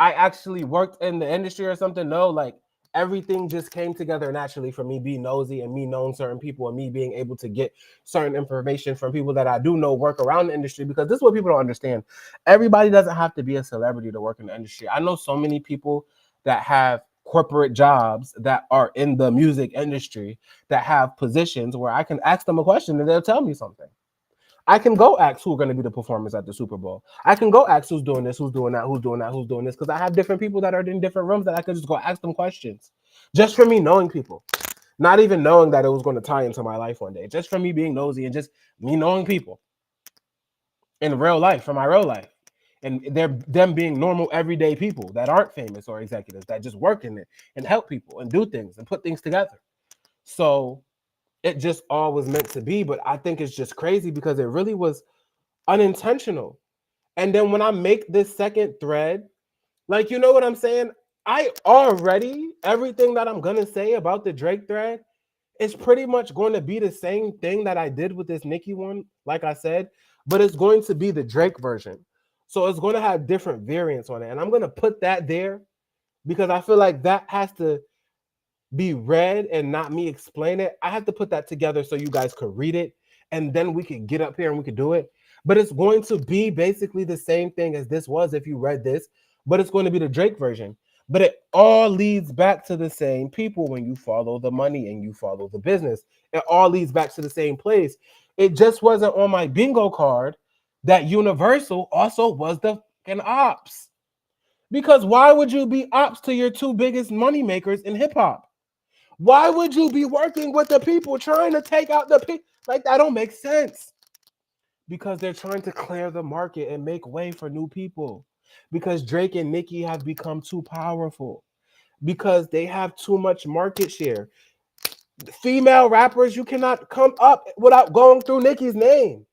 I actually worked in the industry or something. No, like everything just came together naturally for me being nosy and me knowing certain people and me being able to get certain information from people that I do know work around the industry, because this is what people don't understand. Everybody doesn't have to be a celebrity to work in the industry. I know so many people that have corporate jobs that are in the music industry that have positions where I can ask them a question and they'll tell me something. I can go ask who are going to be the performers at the Super Bowl. I can go ask who's doing this, who's doing that, who's doing that, who's doing this, because I have different people that are in different rooms that I can just go ask them questions. Just for me knowing people. Not even knowing that it was going to tie into my life one day. Just for me being nosy and just me knowing people in real life, for my real life. And they're them being normal, everyday people that aren't famous or executives that just work in it and help people and do things and put things together. So it just all was meant to be. But I think it's just crazy because it really was unintentional. And then when I make this second thread, like, you know what I'm saying? I already, everything that I'm going to say about the Drake thread is pretty much going to be the same thing that I did with this Nicki one, like I said, but it's going to be the Drake version. So it's going to have different variants on it. And I'm going to put that there because I feel like that has to be read and not me explain it. I have to put that together so you guys could read it and then we could get up here and we could do it. But it's going to be basically the same thing as this was if you read this, but it's going to be the Drake version. But it all leads back to the same people when you follow the money and you follow the business. It all leads back to the same place. It just wasn't on my bingo card that Universal also was the fucking ops. Because why would you be ops to your two biggest money makers in hip hop? Why would you be working with the people trying to take out the people? Like, that don't make sense. Because they're trying to clear the market and make way for new people. Because Drake and Nicki have become too powerful. Because they have too much market share. Female rappers, you cannot come up without going through Nicki's name.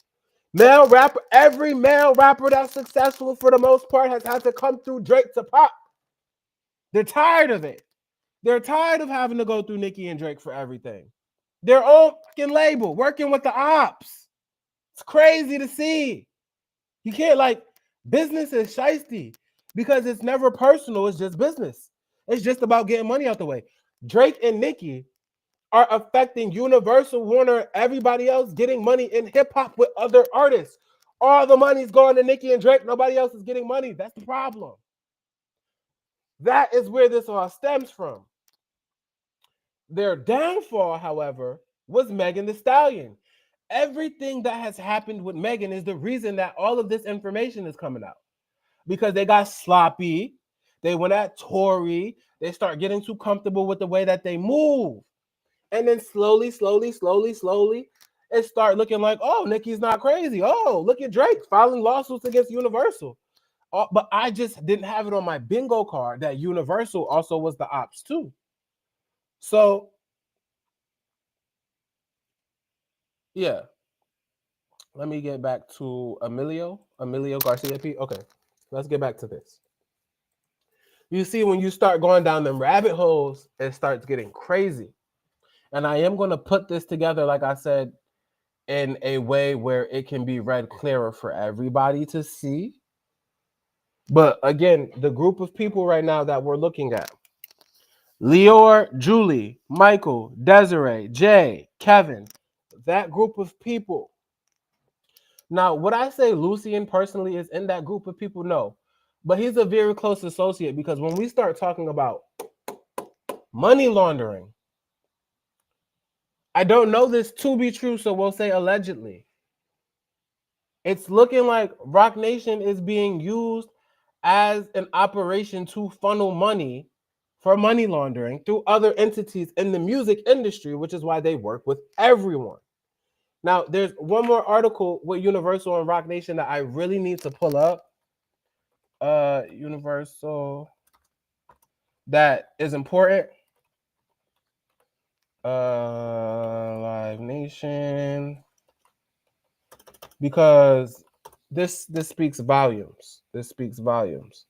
Male rapper, every male rapper that's successful for the most part has had to come through Drake to pop. They're tired of it. They're tired of having to go through Nicki and Drake for everything. Their own fucking label, working with the ops. It's crazy to see. You can't, like, business is shiesty because it's never personal. It's just business. It's just about getting money out the way. Drake and Nicki are affecting Universal, Warner, everybody else getting money in hip hop with other artists. All the money's going to Nicki and Drake. Nobody else is getting money. That's the problem. That is where this all stems from. Their downfall, however, was Megan Thee Stallion. Everything that has happened with Megan is the reason that all of this information is coming out. Because they got sloppy. They went at Tory. They start getting too comfortable with the way that they move. And then slowly, it start looking like, oh, Nicki's not crazy. Oh, look at Drake filing lawsuits against Universal. But I just didn't have it on my bingo card that Universal also was the ops too. So Yeah. Let me get back to Emilio Garcia P. Okay, let's get back to this. You see, when you start going down them rabbit holes, it starts getting crazy. And I am going to put this together, like I said, in a way where it can be read clearer for everybody to see. But again, the group of people right now that we're looking at: Leor, Julie, Michael, Desiree, Jay, Kevin, that group of people. Now, would I say Lucian personally is in that group of people? No. But he's a very close associate, because when we start talking about money laundering, I don't know this to be true, so we'll say allegedly. It's looking like Rock Nation is being used as an operation to funnel money for money laundering through other entities in the music industry, which is why they work with everyone. Now, there's one more article with Universal and Rock Nation that I really need to pull up. Universal, that is important. Live Nation, because this speaks volumes. This speaks volumes.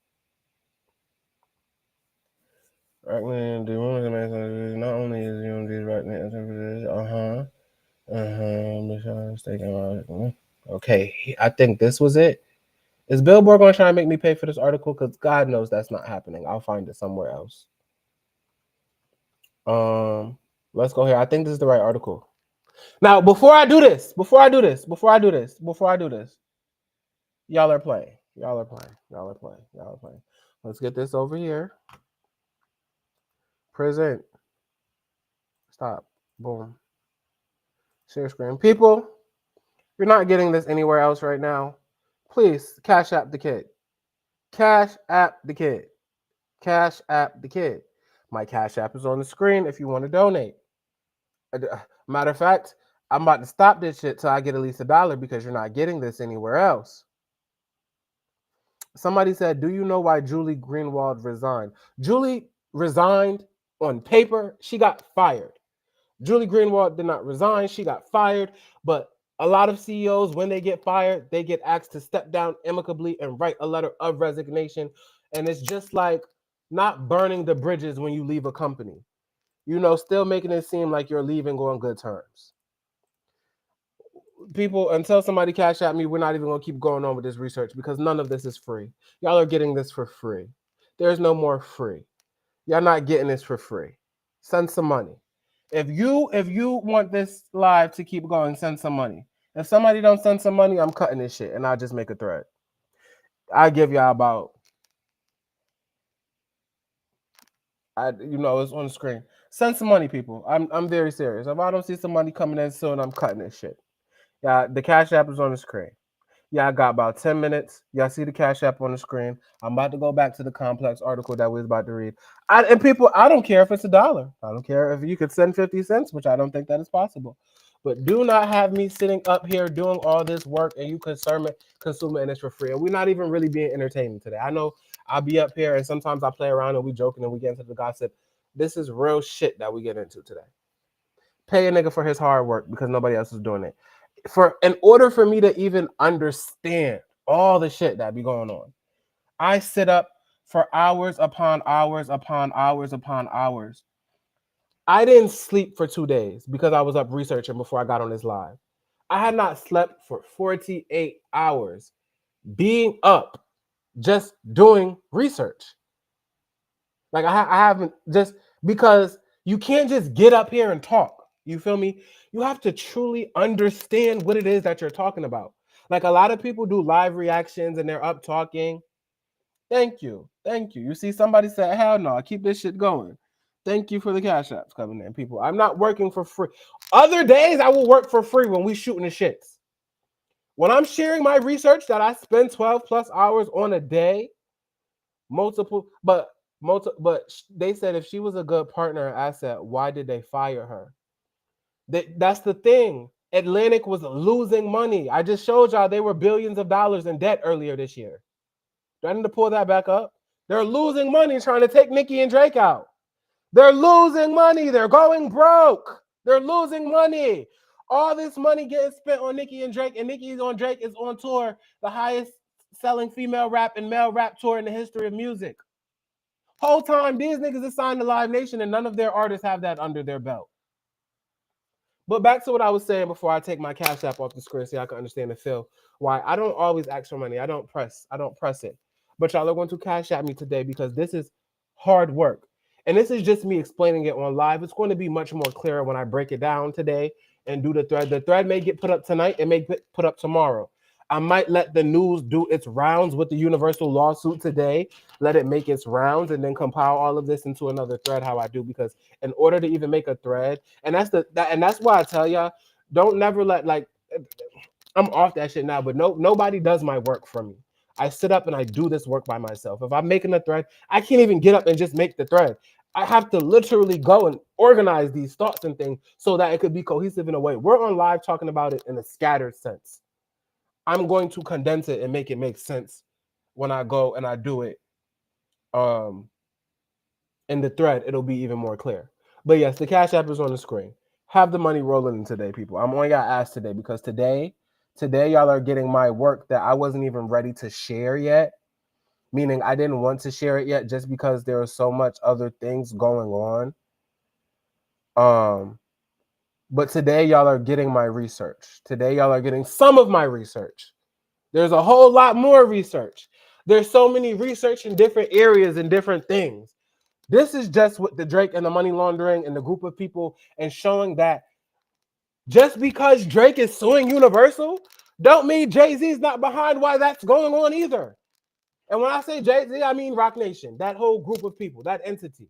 Rockland, the woman, not only is UMD's Rockland, okay, I think this was it. Is Billboard going to try and make me pay for this article? Because God knows that's not happening. I'll find it somewhere else. Let's go here. I think this is the right article. Now, before I do this, y'all are playing. Let's get this over here. Present. Stop. Boom. Share screen. People, you're not getting this anywhere else right now. Please, Cash App the kid. Cash App the kid. Cash App the kid. My Cash App is on the screen if you want to donate. Matter of fact, I'm about to stop this shit till I get at least $1, because you're not getting this anywhere else. Somebody said, do you know why Julie Greenwald resigned? Julie resigned on paper. She got fired. Julie Greenwald did not resign. She got fired. But a lot of CEOs, when they get fired, they get asked to step down amicably and write a letter of resignation. And it's just like not burning the bridges when you leave a company. You know, still making it seem like you're leaving on good terms. People, until somebody cash at me, we're not even going to keep going on with this research, because none of this is free. Y'all are getting this for free. There's no more free. Y'all not getting this for free. Send some money. If you want this live to keep going, send some money. If somebody don't send some money, I'm cutting this shit and I'll just make a thread. I give y'all about, it's on the screen. Send some money, people. I'm very serious. If I don't see some money coming in soon, I'm cutting this shit. Yeah, the Cash App is on the screen. Yeah, I got about 10 minutes. Y'all see the Cash App on the screen. I'm about to go back to the complex article that we was about to read. And people, I don't care if it's $1. I don't care if you could send 50 cents, which I don't think that is possible. But do not have me sitting up here doing all this work and you consume it and it's for free. And we're not even really being entertaining today. I know I'll be up here and sometimes I play around and we joking and we get into the gossip. This is real shit that we get into today. Pay a nigga for his hard work because nobody else is doing it. In order for me to even understand all the shit that be going on, I sit up for hours upon hours upon hours upon hours. I didn't sleep for 2 days because I was up researching before I got on this live. I had not slept for 48 hours being up just doing research. Like I haven't, just because you can't just get up here and talk. You feel me? You have to truly understand what it is that you're talking about. Like a lot of people do live reactions and they're up talking. Thank you. You see, somebody said, hell no, keep this shit going. Thank you for the Cash Apps coming in, people. I'm not working for free. Other days I will work for free when we shooting the shits. When I'm sharing my research that I spend 12 plus hours on a day, but they said if she was a good partner and asset, why did they fire her? That's the thing. Atlantic was losing money. I just showed y'all they were billions of dollars in debt earlier this year. Do I need to pull that back up? They're losing money trying to take Nicki and Drake out. They're losing money. They're going broke. They're losing money. All this money getting spent on Nicki and Drake, and Drake is on tour, the highest selling female rap and male rap tour in the history of music. Whole time, these niggas are signed to Live Nation, and none of their artists have that under their belt. But back to what I was saying before I take my Cash App off the screen so y'all can understand the feel. Why I don't always ask for money. I don't press it. But y'all are going to Cash App me today because this is hard work. And this is just me explaining it on live. It's going to be much more clearer when I break it down today and do the thread. The thread may get put up tonight. It may get put up tomorrow. I might let the news do its rounds with the Universal lawsuit today, let it make its rounds, and then compile all of this into another thread how I do, because in order to even make a thread, and that's why I tell y'all, don't never let, like, I'm off that shit now, but nobody does my work for me. I sit up and I do this work by myself. If I'm making a thread, I can't even get up and just make the thread. I have to literally go and organize these thoughts and things so that it could be cohesive in a way. We're on live talking about it in a scattered sense. I'm going to condense it and make it make sense when I go and I do it in the thread. It'll be even more clear. But yes, the Cash App is on the screen. Have the money rolling in today, people. I'm only got asked today because today y'all are getting my work that I wasn't even ready to share yet. Meaning I didn't want to share it yet just because there are so much other things going on. But today y'all are getting my research. Today y'all are getting some of my research. There's a whole lot more research. There's so many research in different areas and different things. This is just with the Drake and the money laundering and the group of people, and showing that just because Drake is suing Universal, don't mean Jay-Z's not behind why that's going on either. And when I say Jay-Z, I mean Roc Nation, that whole group of people, that entity.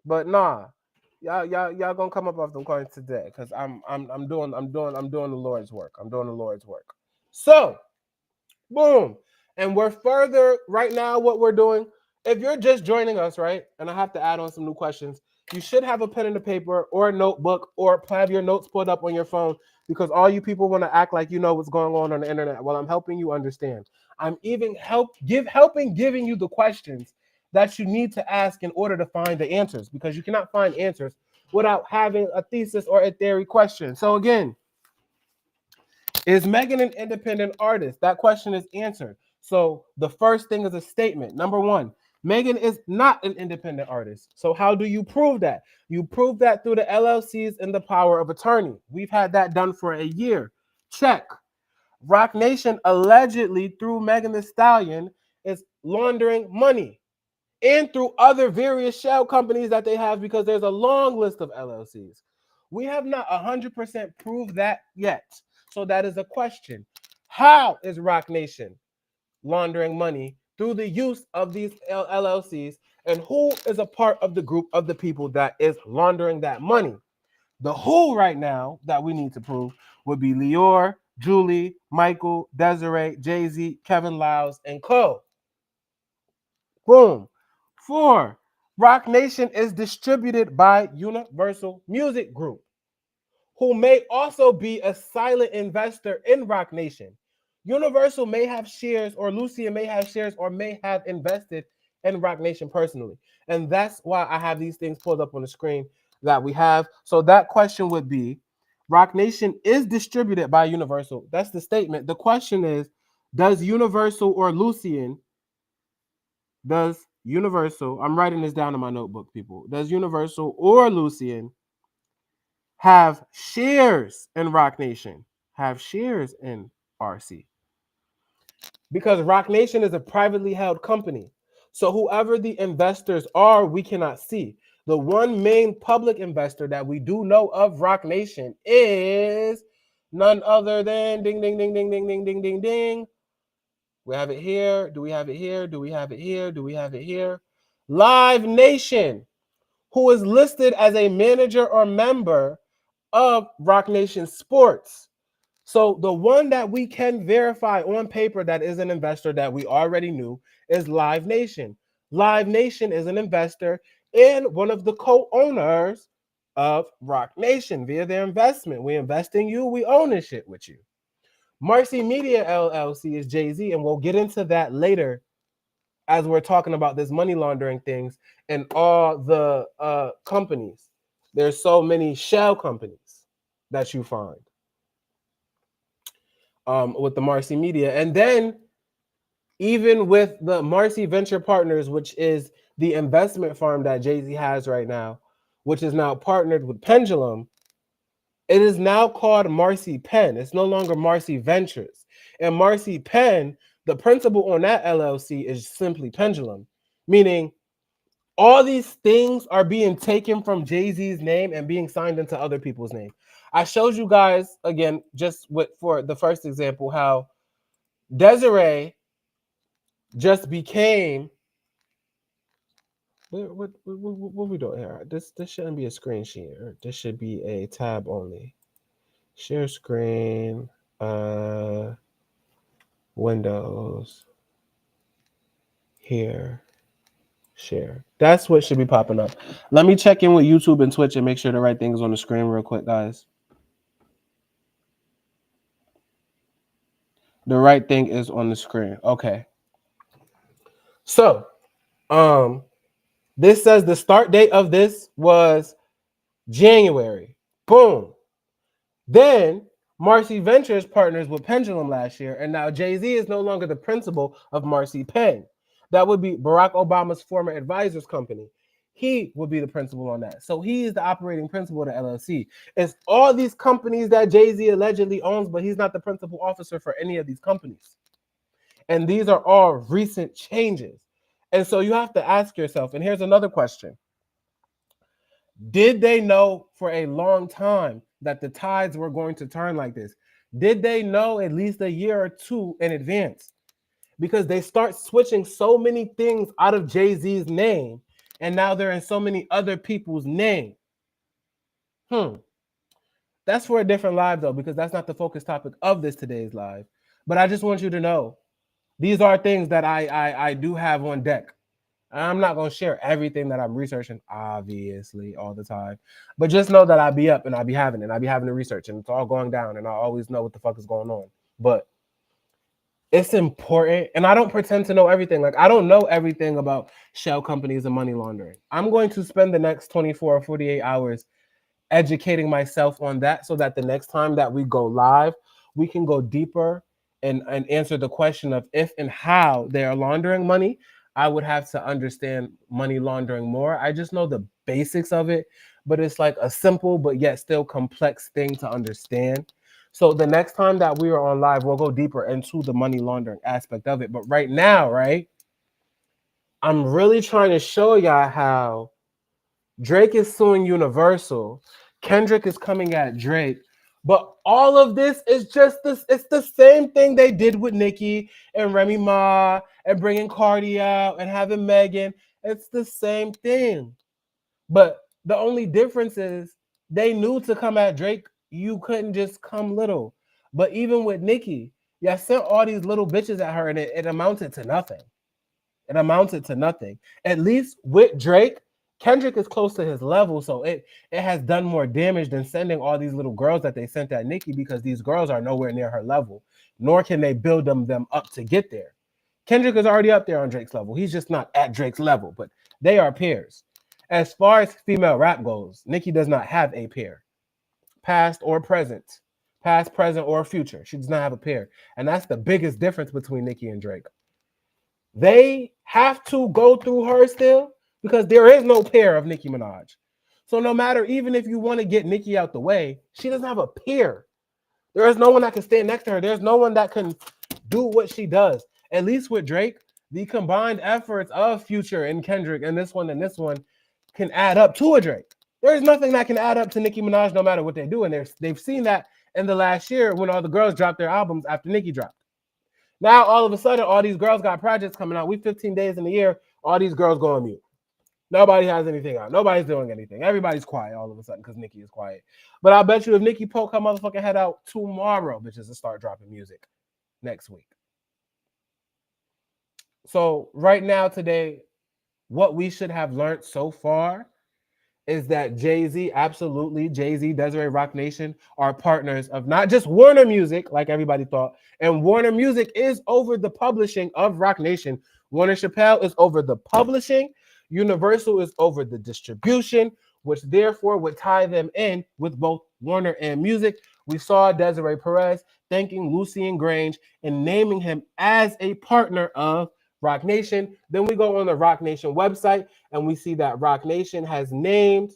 But nah, y'all gonna come up off them coins today, because I'm doing the Lord's work. I'm doing the Lord's work. So, boom. And we're further right now. What we're doing, if you're just joining us, right, and I have to add on some new questions, you should have a pen and a paper or a notebook, or have your notes pulled up on your phone, because all you people want to act like you know what's going on the internet. Well, I'm helping you understand. I'm even giving you the questions that you need to ask in order to find the answers, because you cannot find answers without having a thesis or a theory question. So again, is Megan an independent artist? That question is answered. So the first thing is a statement. Number one, Megan is not an independent artist. So how do you prove that? You prove that through the LLCs and the power of attorney. We've had that done for a year. Check. Roc Nation allegedly, through Megan Thee Stallion, is laundering money, and through other various shell companies that they have, because there's a long list of LLCs. We have not 100% proved that yet. So that is a question. How is Roc Nation laundering money through the use of these LLCs, and who is a part of the group of the people that is laundering that money? The who right now that we need to prove would be Lior, Julie, Michael, Desiree, Jay-Z, Kevin Liles, and Co. Boom. 4, Roc Nation is distributed by Universal Music Group, who may also be a silent investor in Roc Nation. Universal may have shares, or Lucian may have shares, or may have invested in Roc Nation personally. And that's why I have these things pulled up on the screen that we have. So that question would be, Roc Nation is distributed by Universal. That's the statement. The question is, does Universal or Lucian, does Universal, I'm writing this down in my notebook, people, does Universal or Lucian have shares in Roc Nation, have shares in RC? Because Roc Nation is a privately held company. So whoever the investors are, we cannot see. The one main public investor that we do know of Roc Nation is none other than ding, ding, ding, ding, ding, ding, ding, ding, ding. We have it here. Do we have it here? Do we have it here? Do we have it here? Live Nation, who is listed as a manager or member of Roc Nation Sports. So the one that we can verify on paper that is an investor that we already knew is Live Nation. Live Nation is an investor and one of the co-owners of Roc Nation via their investment. We invest in you, we own this shit with you. Marcy Media LLC is Jay-Z, and we'll get into that later as we're talking about this money laundering things and all the companies. There's so many shell companies that you find with the Marcy Media. And then even with the Marcy Venture Partners, which is the investment firm that Jay-Z has right now, which is now partnered with Pendulum, it is now called Marcy Penn. It's no longer Marcy Ventures. And Marcy Penn, the principal on that LLC is simply Pendulum, meaning all these things are being taken from Jay-Z's name and being signed into other people's name. I showed you guys, again, just for the first example, how Desiree just became... What we doing here? This shouldn't be a screen share. This should be a tab only. Share screen, Windows, here, share. That's what should be popping up. Let me check in with YouTube and Twitch and make sure the right thing is on the screen real quick, guys. The right thing is on the screen. Okay. So, this says the start date of this was January. Boom. Then Marcy Ventures partners with Pendulum last year, and now Jay-Z is no longer the principal of Marcy Penn. That would be Barack Obama's former advisor's company. He would be the principal on that. So he is the operating principal of the LLC. It's all these companies that Jay-Z allegedly owns, but he's not the principal officer for any of these companies. And these are all recent changes. And so you have to ask yourself, and here's another question. Did they know for a long time that the tides were going to turn like this? Did they know at least a year or two in advance? Because they start switching so many things out of Jay-Z's name, and now they're in so many other people's name. That's for a different live, though, because that's not the focus topic of this today's live. But I just want you to know, these are things that I do have on deck. I'm not going to share everything that I'm researching, obviously, all the time. But just know that I be up and I be having the research, and it's all going down, and I always know what the fuck is going on. But it's important, and I don't pretend to know everything. Like, I don't know everything about shell companies and money laundering. I'm going to spend the next 24 or 48 hours educating myself on that so that the next time that we go live, we can go deeper and answer the question of if and how they are laundering money. I would have to understand money laundering more. I just know the basics of it, but it's like a simple but yet still complex thing to understand. So the next time that we are on live, we'll go deeper into the money laundering aspect of it. But right now, right, I'm really trying to show y'all how Drake is suing Universal. Kendrick is coming at Drake. But all of this is just this. It's the same thing they did with Nicki and Remy Ma and bringing Cardi out and having Megan. It's the same thing. But the only difference is they knew to come at Drake, you couldn't just come little. But even with Nicki, y'all sent all these little bitches at her and it amounted to nothing. It amounted to nothing. At least with Drake, Kendrick is close to his level, so it has done more damage than sending all these little girls that they sent at Nicki, because these girls are nowhere near her level, nor can they build them up to get there. Kendrick is already up there on Drake's level. He's just not at Drake's level, but they are peers. As far as female rap goes, Nicki does not have a peer, past, present, or future. She does not have a peer, and that's the biggest difference between Nicki and Drake. They have to go through her still, because there is no peer of Nicki Minaj. So no matter, even if you want to get Nicki out the way, she doesn't have a peer. There is no one that can stand next to her. There's no one that can do what she does. At least with Drake, the combined efforts of Future and Kendrick and this one can add up to a Drake. There is nothing that can add up to Nicki Minaj no matter what they do. And they've seen that in the last year when all the girls dropped their albums after Nicki dropped. Now, all of a sudden, all these girls got projects coming out. We 15 days in the year, all these girls go on mute. Nobody has anything out. Nobody's doing anything. Everybody's quiet all of a sudden because Nicki is quiet. But I bet you if Nicki poke her motherfucking head out tomorrow, bitches will start dropping music next week. So right now, today, what we should have learned so far is that Jay-Z, Desiree, Roc Nation are partners of not just Warner Music, like everybody thought. And Warner Music is over the publishing of Roc Nation. Warner Chappelle is over the publishing. Universal is over the distribution, which therefore would tie them in with both Warner and Music. We saw Desiree Perez thanking Lucien Grange and naming him as a partner of Roc Nation. Then we go on the Roc Nation website and we see that Roc Nation has named.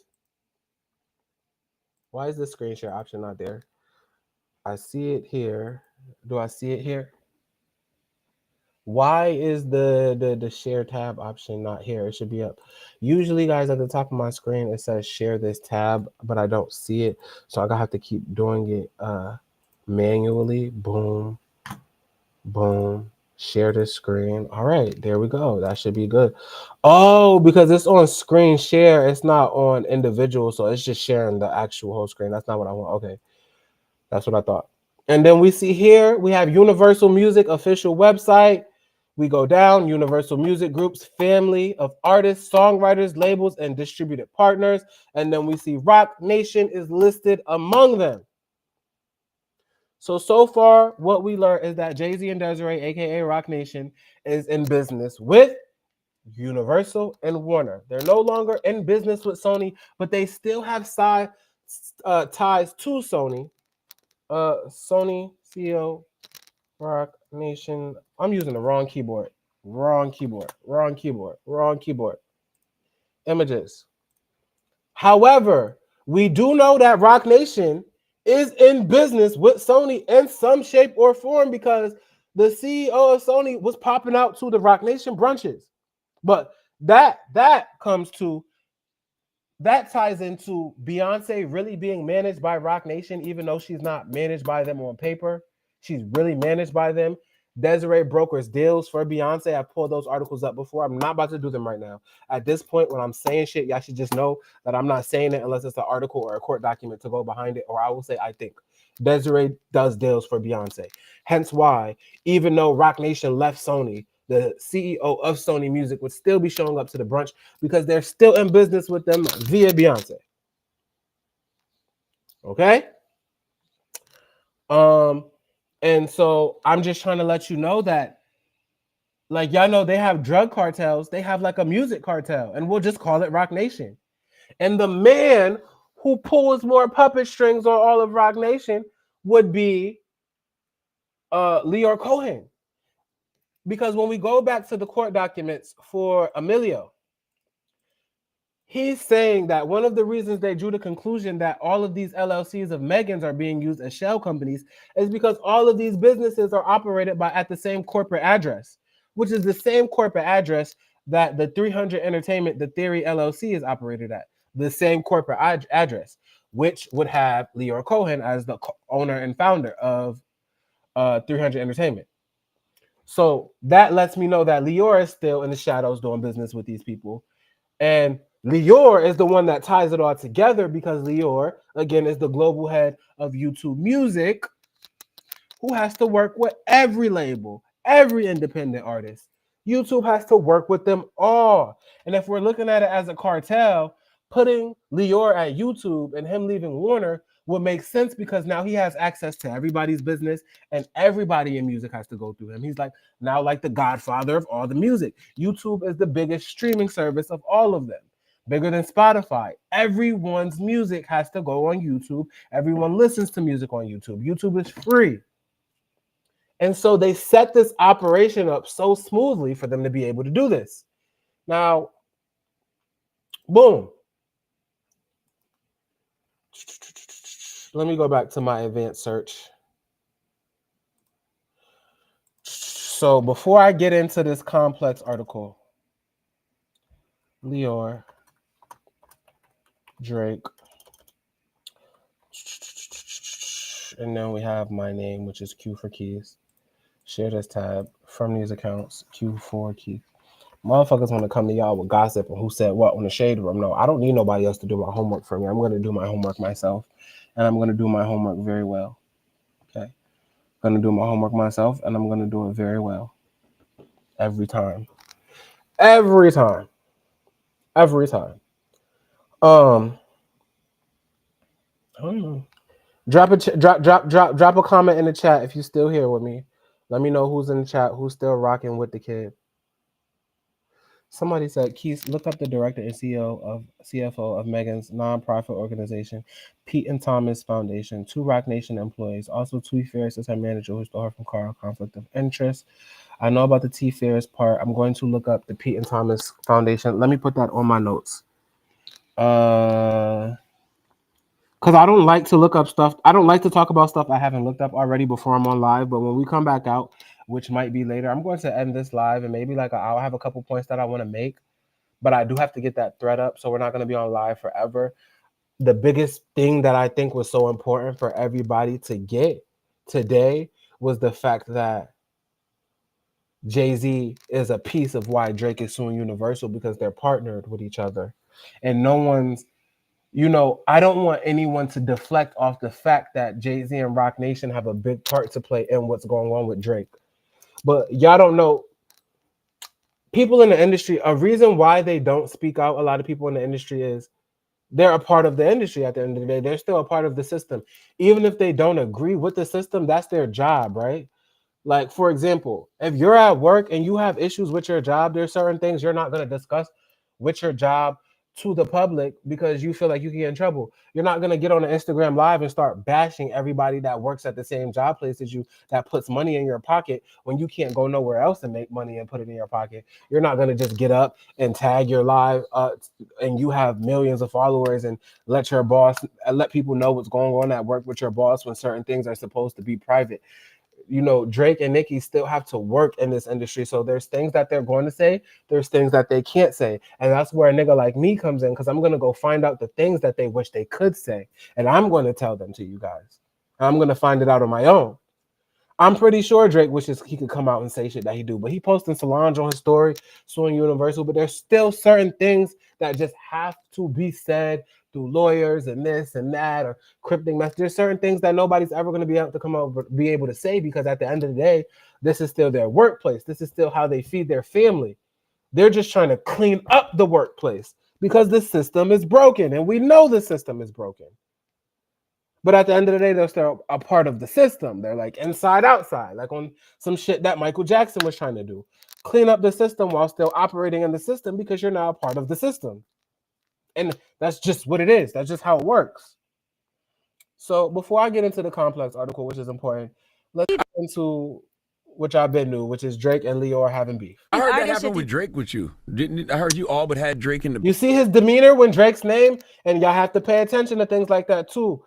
Why is the screen share option not there? I see it here. Do I see it here? Why is the share tab option not here? It should be up. Usually, guys, at the top of my screen, it says share this tab, but I don't see it. So I gotta have to keep doing it manually. Boom, boom, share this screen. All right, there we go. That should be good. Oh, because it's on screen share, it's not on individual, so it's just sharing the actual whole screen. That's not what I want. Okay, that's what I thought. And then we see here, we have Universal Music official website. We go down, Universal Music Group's family of artists, songwriters, labels, and distributed partners. And then we see Roc Nation is listed among them. So far, what we learned is that Jay-Z and Desiree, aka Roc Nation, is in business with Universal and Warner. They're no longer in business with Sony, but they still have ties to Sony. Sony CEO Roc Nation. I'm using the wrong keyboard. Wrong keyboard. Images. However, we do know that Roc Nation is in business with Sony in some shape or form because the CEO of Sony was popping out to the Roc Nation brunches. But that ties into Beyonce really being managed by Roc Nation, even though she's not managed by them on paper. She's really managed by them. Desiree brokers deals for Beyonce. I pulled those articles up before. I'm not about to do them right now. At this point, when I'm saying shit, y'all should just know that I'm not saying it unless it's an article or a court document to go behind it, or I will say I think. Desiree does deals for Beyonce. Hence why, even though Roc Nation left Sony, the CEO of Sony Music would still be showing up to the brunch because they're still in business with them via Beyonce. Okay? And so I'm just trying to let you know that, like, y'all know they have drug cartels. They have like a music cartel, and we'll just call it Roc Nation. And the man who pulls more puppet strings on all of Roc Nation would be Leor Cohen. Because when we go back to the court documents for Emilio, he's saying that one of the reasons they drew the conclusion that all of these LLCs of Megan's are being used as shell companies is because all of these businesses are operated by at the same corporate address, which is the same corporate address that the 300 Entertainment, the Theory LLC, is operated at. The same corporate address, which would have Leor Cohen as the owner and founder of 300 Entertainment. So that lets me know that Leor is still in the shadows doing business with these people. And Leor is the one that ties it all together because Leor, again, is the global head of YouTube Music, who has to work with every label, every independent artist. YouTube has to work with them all. And if we're looking at it as a cartel, putting Leor at YouTube and him leaving Warner would make sense because now he has access to everybody's business and everybody in music has to go through him. He's like now like the godfather of all the music. YouTube is the biggest streaming service of all of them, bigger than Spotify. Everyone's music has to go on YouTube. Everyone listens to music on YouTube. YouTube is free. And so they set this operation up so smoothly for them to be able to do this. Now, boom. Let me go back to my advanced search. So before I get into this complex article, Leor, Drake, and then we have my name, which is Q for Keys. Share this tab from these accounts, Q4 Keys. Motherfuckers want to come to y'all with gossip and who said what on the shade room. No, I don't need nobody else to do my homework for me. I'm going to do my homework myself, and I'm going to do my homework very well. Okay? I'm going to do my homework myself, and I'm going to do it very well. Every time. Every time. Every time. I don't know. Drop a comment in the chat if you're still here with me. Let me know who's in the chat, who's still rocking with the kid. Somebody said, Keith, look up the director and CFO of Megan's nonprofit organization, Pete and Thomas Foundation, 2 Rock Nation employees. Also, T. Ferris is her manager who stole her from Carl. Conflict of interest. I know about the T. Ferris part. I'm going to look up the Pete and Thomas Foundation. Let me put that on my notes. Because I don't like to look up stuff. I don't like to talk about stuff I haven't looked up already before I'm on live. But when we come back out, which might be later, I'm going to end this live and maybe like I'll have a couple points that I want to make. But I do have to get that thread up, so we're not going to be on live forever. The biggest thing that I think was so important for everybody to get today was the fact that Jay-Z is a piece of why Drake is suing Universal, because they're partnered with each other. And no one's, I don't want anyone to deflect off the fact that Jay-Z and Rock Nation have a big part to play in what's going on with Drake. But y'all don't know. People in the industry, a reason why they don't speak out, a lot of people in the industry, is they're a part of the industry at the end of the day. They're still a part of the system. Even if they don't agree with the system, that's their job, right? Like, for example, if you're at work and you have issues with your job, there's certain things you're not going to discuss with your job to the public because you feel like you can get in trouble. You're not going to get on an Instagram live and start bashing everybody that works at the same job place as you, that puts money in your pocket when you can't go nowhere else and make money and put it in your pocket. You're not going to just get up and tag your live and you have millions of followers and let people know what's going on at work with your boss when certain things are supposed to be private. Drake and Nicki still have to work in this industry. So there's things that they're going to say. There's things that they can't say. And that's where a nigga like me comes in, because I'm going to go find out the things that they wish they could say. And I'm going to tell them to you guys. I'm going to find it out on my own. I'm pretty sure Drake wishes he could come out and say shit that he do. But he posting Solange on his story, suing Universal. But there's still certain things that just have to be said through lawyers and this and that, or cryptic messages. There's certain things that nobody's ever going to be able to come out be able to say, because at the end of the day, this is still their workplace. This is still how they feed their family. They're just trying to clean up the workplace because the system is broken, and we know the system is broken. But at the end of the day, they're still a part of the system. They're like inside, outside, like on some shit that Michael Jackson was trying to do. Clean up the system while still operating in the system, because you're now a part of the system. And that's just what it is. That's just how it works. So before I get into the Complex article, which is important, let's get into which I've been to, which is Drake and Leo are having beef. I heard that happened with Drake with you. Didn't I heard you all but had Drake in the... You see his demeanor when Drake's name, and y'all have to pay attention to things like that too.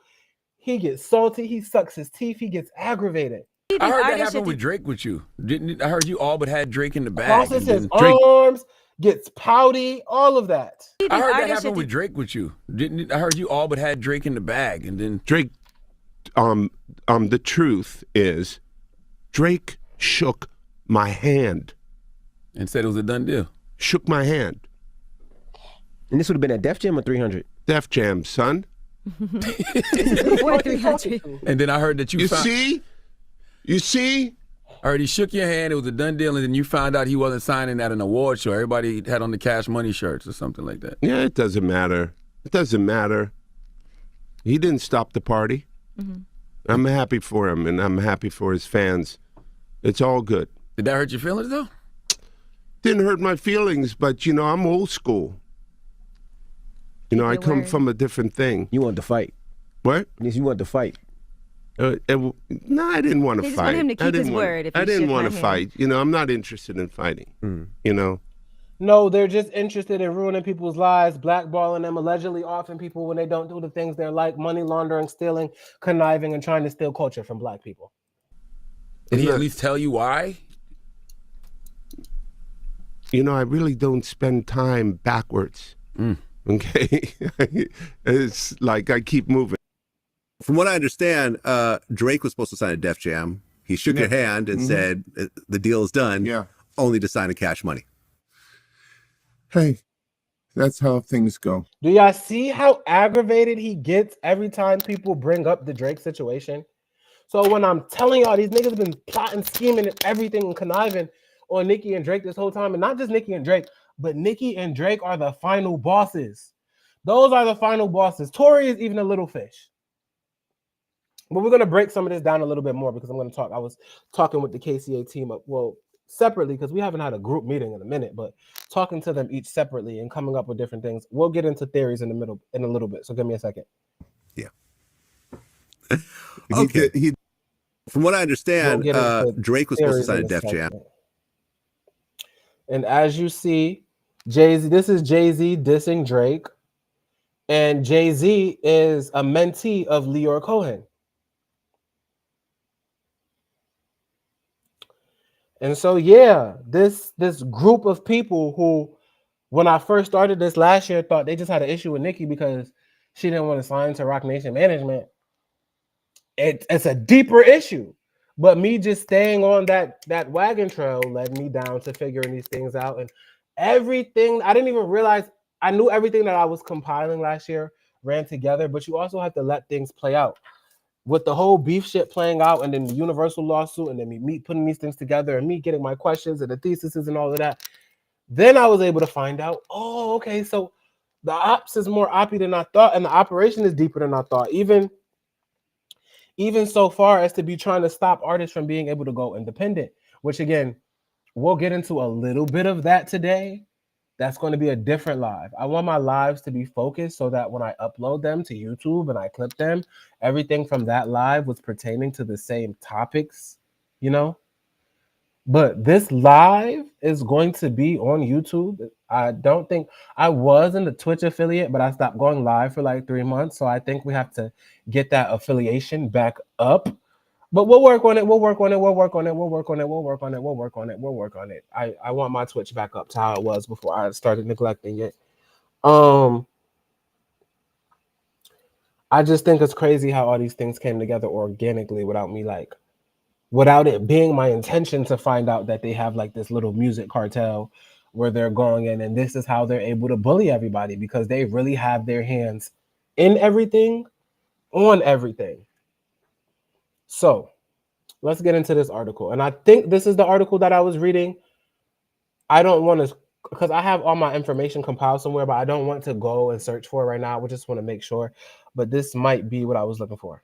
He gets salty, he sucks his teeth, he gets aggravated. I heard that happened with Drake with you. Didn't I heard you all but had Drake in the bag. Crosses his arms, gets pouty, all of that. I heard that happened with Drake with you. Didn't I heard you all but had Drake in the bag, and then Drake, the truth is, Drake shook my hand. And said it was a done deal. Shook my hand. And this would have been at Def Jam or 300? Def Jam, son. And then I heard that you see? I heard he shook your hand, it was a done deal, and then you found out he wasn't signing at an award show. Everybody had on the Cash Money shirts or something like that. Yeah, it doesn't matter. It doesn't matter. He didn't stop the party. Mm-hmm. I'm happy for him, and I'm happy for his fans. It's all good. Did that hurt your feelings, though? Didn't hurt my feelings, but, I'm old school. I come from a different thing. You want to fight? What? Yes, you want to fight. No, I didn't want to fight. He just wanted him to keep his word. I didn't want to fight. I'm not interested in fighting. No, they're just interested in ruining people's lives, blackballing them, allegedly offing people when they don't do the things they're like, money laundering, stealing, conniving, and trying to steal culture from black people. Did he at least tell you why? I really don't spend time backwards. Okay? It's like I keep moving. From what I understand, Drake was supposed to sign a Def Jam. He shook your hand and said, the deal is done, only to sign a Cash Money. Hey, that's how things go. Do y'all see how aggravated he gets every time people bring up the Drake situation? So when I'm telling y'all, these niggas have been plotting, scheming, and everything and conniving on Nicki and Drake this whole time. And not just Nicki and Drake, but Nicki and Drake are the final bosses. Those are the final bosses. Tory is even a little fish. But we're going to break some of this down a little bit more, because I'm going to talk. I was talking with the KCA team separately, because we haven't had a group meeting in a minute, but talking to them each separately and coming up with different things. We'll get into theories in the middle in a little bit. So give me a second. Yeah. Okay. From what I understand, We'll get into Drake was supposed to theories sign in a a Def Jam. second. And as you see, Jay-Z, this is Jay-Z dissing Drake. And Jay-Z is a mentee of Leor Cohen. And so, yeah, this group of people who, when I first started this last year, thought they just had an issue with Nicki because she didn't want to sign to Roc Nation Management. It's a deeper issue. But me just staying on that wagon trail led me down to figuring these things out. And everything, I didn't even realize, I knew everything that I was compiling last year ran together, but you also have to let things play out. With the whole beef shit playing out and then the Universal lawsuit and then me putting these things together and me getting my questions and the theses and all of that, then I was able to find out, oh, okay, so the ops is more oppy than I thought and the operation is deeper than I thought. Even so far as to be trying to stop artists from being able to go independent, which again, we'll get into a little bit of that today. That's going to be a different live. I want my lives to be focused so that when I upload them to YouTube and I clip them, everything from that live was pertaining to the same topics, you know? But this live is going to be on YouTube. I don't think I was in the Twitch affiliate, but I stopped going live for like 3 months. So I think we have to get that affiliation back up. But we'll work on it. We'll work on it. We'll work on it. We'll work on it. We'll work on it. We'll work on it. We'll work on it. I want my Twitch back up to how it was before I started neglecting it. I just think it's crazy how all these things came together organically without it being my intention to find out that they have like this little music cartel where they're going in, and this is how they're able to bully everybody because they really have their hands in everything, on everything. So let's get into this article. And I think this is the article that I was reading. I don't want to, because I have all my information compiled somewhere, but I don't want to go and search for it right now. We just want to make sure. But this might be what I was looking for.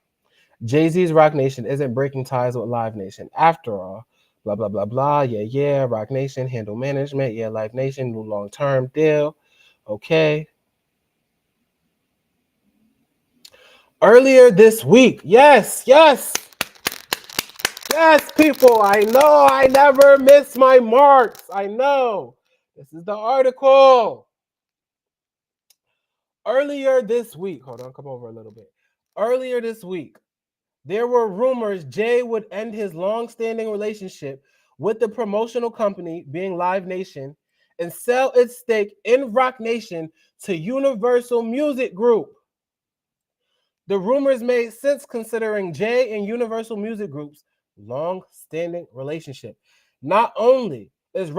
Jay-Z's Roc Nation isn't breaking ties with Live Nation. After all, blah, blah, blah, blah. Yeah. Roc Nation, handle management. Yeah, Live Nation, new long-term deal. Okay. Earlier this week. Yes, people. I know I never miss my marks. I know. This is the article. Earlier this week. Hold on, come over a little bit. Earlier this week, there were rumors Jay would end his long-standing relationship with the promotional company, being Live Nation, and sell its stake in Roc Nation to Universal Music Group. The rumors made sense considering Jay and Universal Music Group's long-standing relationship. Not only is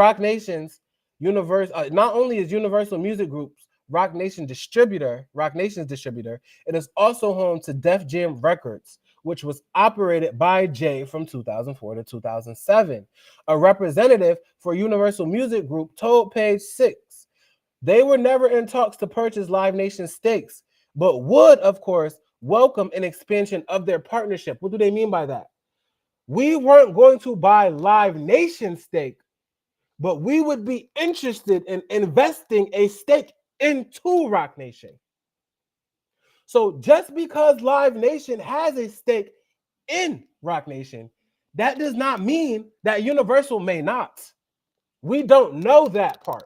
Universal Music Group's Roc Nation's distributor, it is also home to Def Jam Records, which was operated by Jay from 2004 to 2007. A representative for Universal Music Group told Page Six they were never in talks to purchase Live Nation stakes, but would, of course, welcome an expansion of their partnership. What do they mean by that? We weren't going to buy Live Nation stake, but we would be interested in investing a stake into Roc Nation. So just because Live Nation has a stake in Roc Nation, that does not mean that Universal may not. We don't know that part.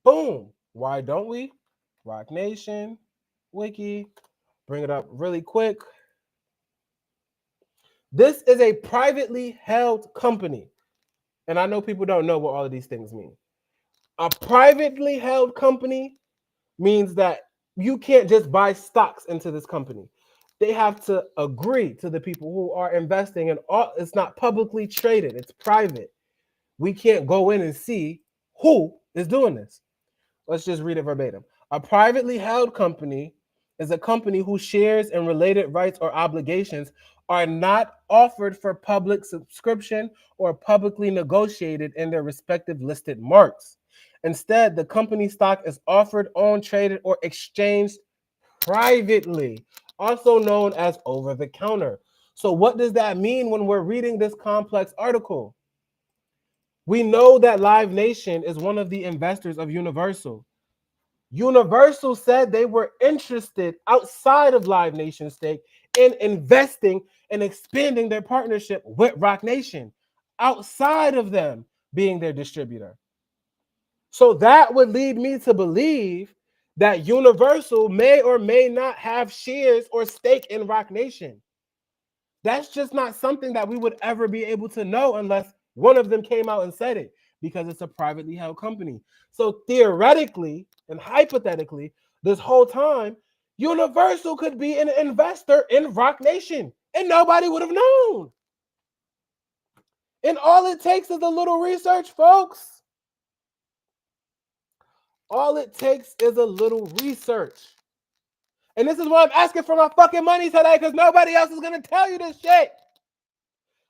Boom. Why don't we? Roc Nation, Wiki, bring it up really quick. This is a privately held company. And I know people don't know what all of these things mean. A privately held company means that you can't just buy stocks into this company. They have to agree to the people who are investing in all. It's not publicly traded. It's private. We can't go in and see who is doing this. Let's just read it verbatim. A privately held company is a company whose shares and related rights or obligations are not offered for public subscription or publicly negotiated in their respective listed marks. Instead, the company stock is offered on, traded, or exchanged privately, also known as over-the-counter. So what does that mean when we're reading this complex article? We know that Live Nation is one of the investors of Universal. Universal said they were interested outside of Live Nation's stake in investing and expanding their partnership with Rock Nation outside of them being their distributor. So that would lead me to believe that Universal may or may not have shares or stake in Rock Nation. That's just not something that we would ever be able to know unless one of them came out and said it, because it's a privately held company. So theoretically and hypothetically, this whole time, Universal could be an investor in Rock Nation and nobody would have known. And all it takes is a little research, folks. All it takes is a little research. And this is why I'm asking for my fucking money today, because nobody else is going to tell you this shit.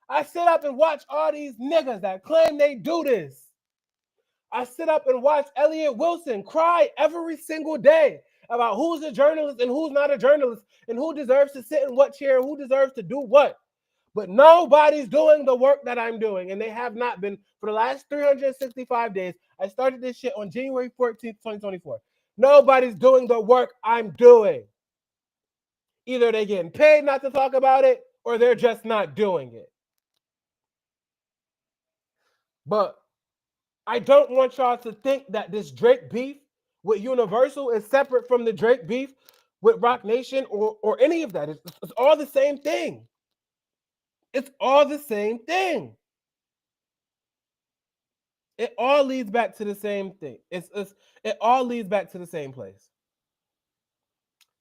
I sit up and watch all these niggas that claim they do this. I sit up and watch Elliot Wilson cry every single day about who's a journalist and who's not a journalist and who deserves to sit in what chair, who deserves to do what. But nobody's doing the work that I'm doing, and they have not been for the last 365 days. I started this shit on January 14th, 2024. Nobody's doing the work I'm doing. Either they're getting paid not to talk about it, or they're just not doing it. But I don't want y'all to think that this Drake beef with Universal is separate from the Drake beef with Rock Nation or any of that. It's all the same thing. It's all the same thing. It all leads back to the same thing. It all leads back to the same place.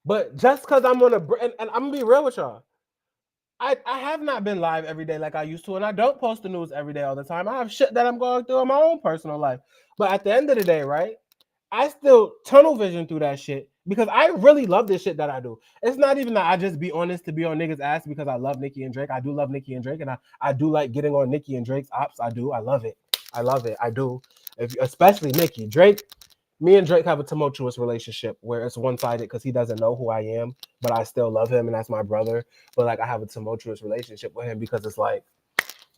But just because I'm on and I'm gonna be real with y'all, I have not been live every day like I used to, and I don't post the news every day all the time. I have shit that I'm going through in my own personal life. But at the end of the day, right, I still tunnel vision through that shit because I really love this shit that I do. It's not even that I just be honest to be on niggas' ass because I love Nicki and Drake. I do love Nicki and Drake, and I do like getting on Nicki and Drake's ops. I do. I love it. I love it. I do. Especially Nicki. Drake, me and Drake have a tumultuous relationship where it's one-sided because he doesn't know who I am, but I still love him, and that's my brother. But like I have a tumultuous relationship with him because it's like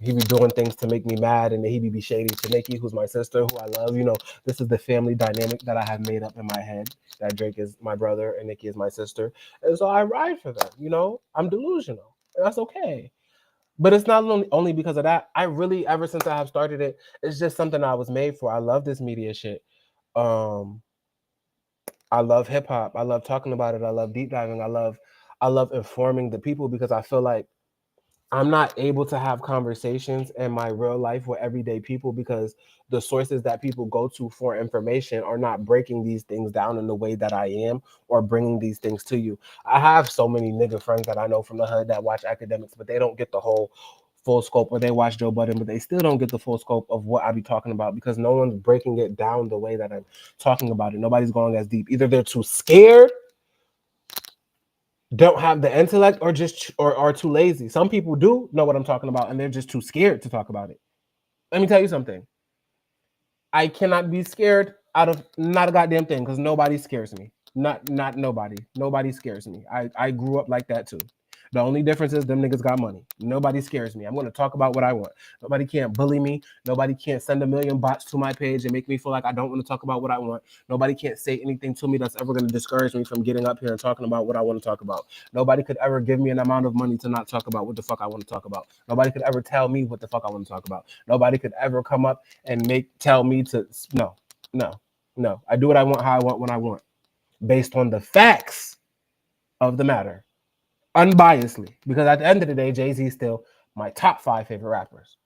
he be doing things to make me mad, and then he be shady to Nicki, who's my sister, who I love. You know, this is the family dynamic that I have made up in my head, that Drake is my brother and Nicki is my sister. And so I ride for them, you know? I'm delusional, and that's okay. But it's not only because of that. I really, ever since I have started it, it's just something I was made for. I love this media shit. I love hip hop. I love talking about it. I love deep diving. I love informing the people because I feel like I'm not able to have conversations in my real life with everyday people because the sources that people go to for information are not breaking these things down in the way that I am or bringing these things to you. I have so many nigga friends that I know from the hood that watch academics, but they don't get the whole full scope, or they watch Joe Budden, but they still don't get the full scope of what I be talking about because no one's breaking it down the way that I'm talking about it. Nobody's going as deep. Either they're too scared, don't have the intellect, or just or are too lazy. Some people do know what I'm talking about and they're just too scared to talk about it. Let me tell you something. I cannot be scared out of not a goddamn thing because nobody scares me. Not nobody. Nobody scares me. I grew up like that too. The only difference is them niggas got money. Nobody scares me. I'm going to talk about what I want. Nobody can't bully me. Nobody can't send a million bots to my page and make me feel like I don't want to talk about what I want. Nobody can't say anything to me that's ever going to discourage me from getting up here and talking about what I want to talk about. Nobody could ever give me an amount of money to not talk about what the fuck I want to talk about. Nobody could ever tell me what the fuck I want to talk about. Nobody could ever come up and tell me to no. I do what I want, how I want, when I want, based on the facts of the matter. Unbiasedly, because at the end of the day, Jay-Z is still my top 5 favorite rappers.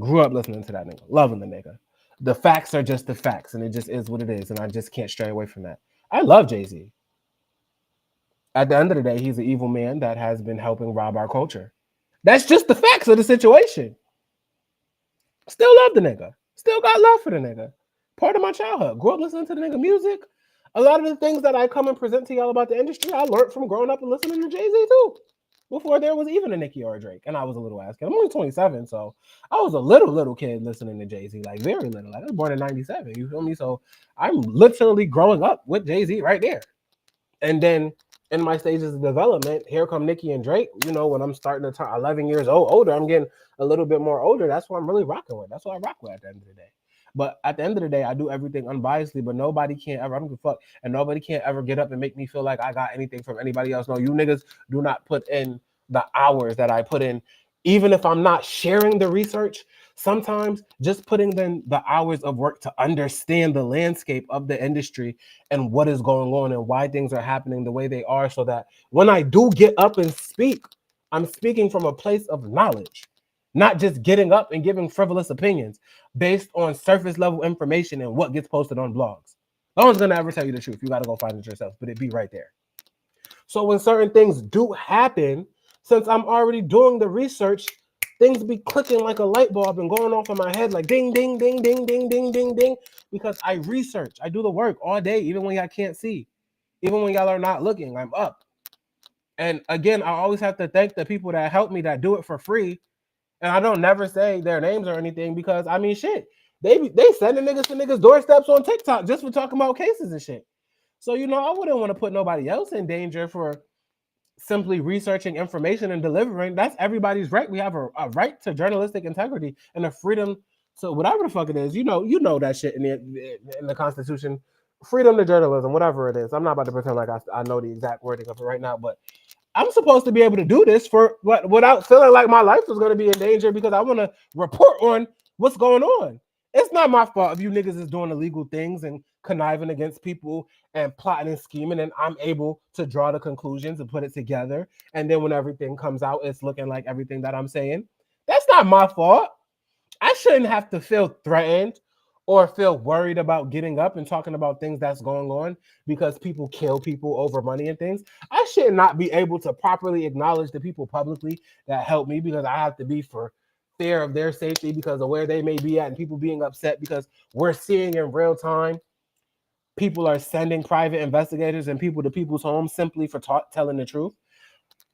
Grew up listening to that nigga, loving the nigga. The facts are just the facts, and it just is what it is, and I just can't stray away from that. I love Jay-Z. At the end of the day, he's an evil man that has been helping rob our culture. That's just the facts of the situation. Still love the nigga. Still got love for the nigga. Part of my childhood. Grew up listening to the nigga music. A lot of the things that I come and present to y'all about the industry, I learned from growing up and listening to Jay-Z too. Before there was even a Nicki or a Drake. And I was a little ass kid. I'm only 27, so I was a little kid listening to Jay-Z, like very little. Like I was born in 97, you feel me? So I'm literally growing up with Jay-Z right there. And then in my stages of development, here come Nicki and Drake. You know, when I'm starting to turn 11 years older, I'm getting a little bit more older. That's what I'm really rocking with. That's what I rock with at the end of the day. But at the end of the day, I do everything unbiasedly, but nobody can ever, I don't give a fuck, and nobody can't ever get up and make me feel like I got anything from anybody else. No, you niggas do not put in the hours that I put in. Even if I'm not sharing the research, sometimes just putting in the hours of work to understand the landscape of the industry and what is going on and why things are happening the way they are, so that when I do get up and speak, I'm speaking from a place of knowledge, not just getting up and giving frivolous opinions based on surface level information and what gets posted on blogs. No one's gonna ever tell you the truth. You gotta go find it yourself, but it be right there. So when certain things do happen, since I'm already doing the research, things be clicking like a light bulb and going off in my head like ding, ding, ding, ding, ding, ding, ding, ding, because I research. I do the work all day, even when y'all can't see. Even when y'all are not looking, I'm up. And again, I always have to thank the people that help me that do it for free. And I don't never say their names or anything because, I mean, shit, they sending niggas to niggas' doorsteps on TikTok just for talking about cases and shit. So, you know, I wouldn't want to put nobody else in danger for simply researching information and delivering. That's everybody's right. We have a right to journalistic integrity and a freedom to whatever the fuck it is. You know that shit in the Constitution. Freedom to journalism, whatever it is. I'm not about to pretend like I know the exact wording of it right now, but I'm supposed to be able to do this without feeling like my life is going to be in danger because I want to report on what's going on. It's not my fault if you niggas is doing illegal things and conniving against people and plotting and scheming, and I'm able to draw the conclusions and put it together. And then when everything comes out, it's looking like everything that I'm saying. That's not my fault. I shouldn't have to feel threatened or feel worried about getting up and talking about things that's going on because people kill people over money and things. I should not be able to properly acknowledge the people publicly that help me because I have to be for fear of their safety because of where they may be at and people being upset because we're seeing in real time people are sending private investigators and people to people's homes simply for telling the truth.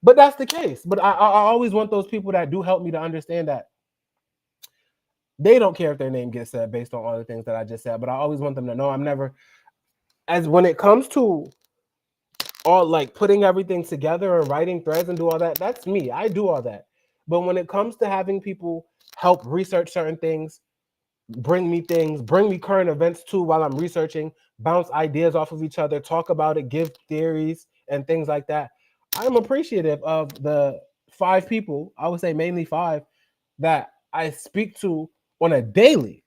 But that's the case. But I always want those people that do help me to understand that they don't care if their name gets said based on all the things that I just said, but I always want them to know I'm never, as when it comes to all like putting everything together and writing threads and do all that, that's me. I do all that. But when it comes to having people help research certain things, bring me current events too while I'm researching, bounce ideas off of each other, talk about it, give theories and things like that, I'm appreciative of the 5 people, I would say mainly 5, that I speak to on a daily,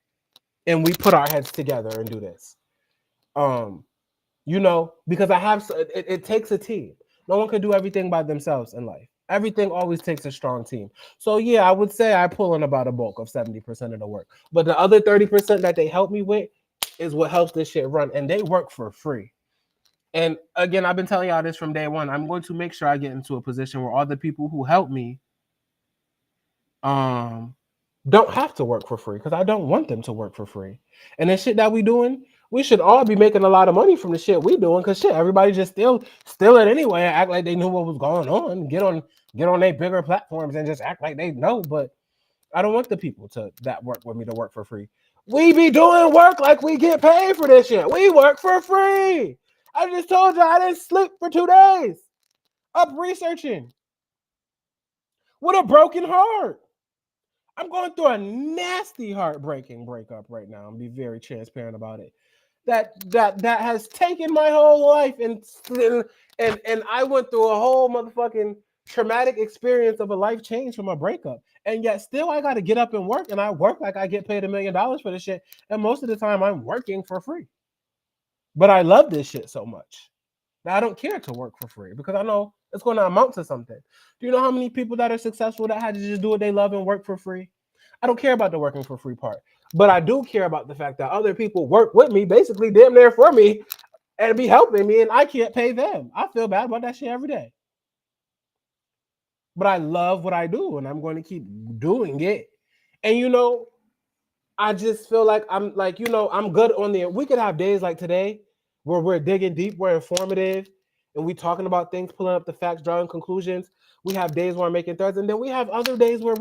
and we put our heads together and do this. You know, because it takes a team. No one can do everything by themselves in life. Everything always takes a strong team. So yeah, I would say I pull in about a bulk of 70% of the work. But the other 30% that they help me with is what helps this shit run. And they work for free. And again, I've been telling y'all this from day one. I'm going to make sure I get into a position where all the people who help me don't have to work for free because I don't want them to work for free. And the shit that we doing, we should all be making a lot of money from the shit we doing because shit, everybody just steal it anyway and act like they knew what was going on. Get on their bigger platforms and just act like they know. But I don't want the people that work with me to work for free. We be doing work like we get paid for this shit. We work for free. I just told you I didn't sleep for 2 days up researching with a broken heart. I'm going through a nasty heartbreaking breakup right now. I'm be very transparent about it. That has taken my whole life and I went through a whole motherfucking traumatic experience of a life change from a breakup. And yet still I got to get up and work, and I work like I get paid $1 million for this shit. And most of the time I'm working for free. But I love this shit so much that I don't care to work for free because I know it's going to amount to something. Do you know how many people that are successful that had to just do what they love and work for free? I don't care about the working for free part, but I do care about the fact that other people work with me, basically damn near for me, and be helping me, and I can't pay them. I feel bad about that shit every day. But I love what I do, and I'm going to keep doing it. And, you know, I just feel like I'm like, you know, I'm good on the, we could have days like today where we're digging deep, we're informative, and we talking about things, pulling up the facts, drawing conclusions. We have days where I'm making threads, and then we have other days where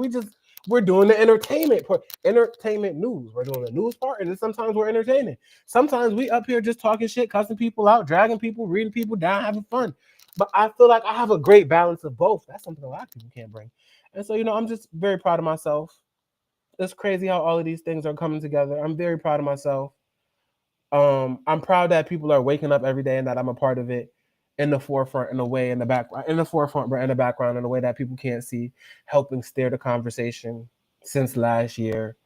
we're doing the entertainment part, entertainment news. We're doing the news part, and then sometimes we're entertaining. Sometimes we up here just talking shit, cussing people out, dragging people, reading people down, having fun. But I feel like I have a great balance of both. That's something a lot of people can't bring. And so, I'm just very proud of myself. It's crazy how all of these things are coming together. I'm very proud of myself. I'm proud that people are waking up every day and that I'm a part of it in the forefront, in a way, in the background, in the forefront, but in the background, in a way that people can't see, helping steer the conversation since last year.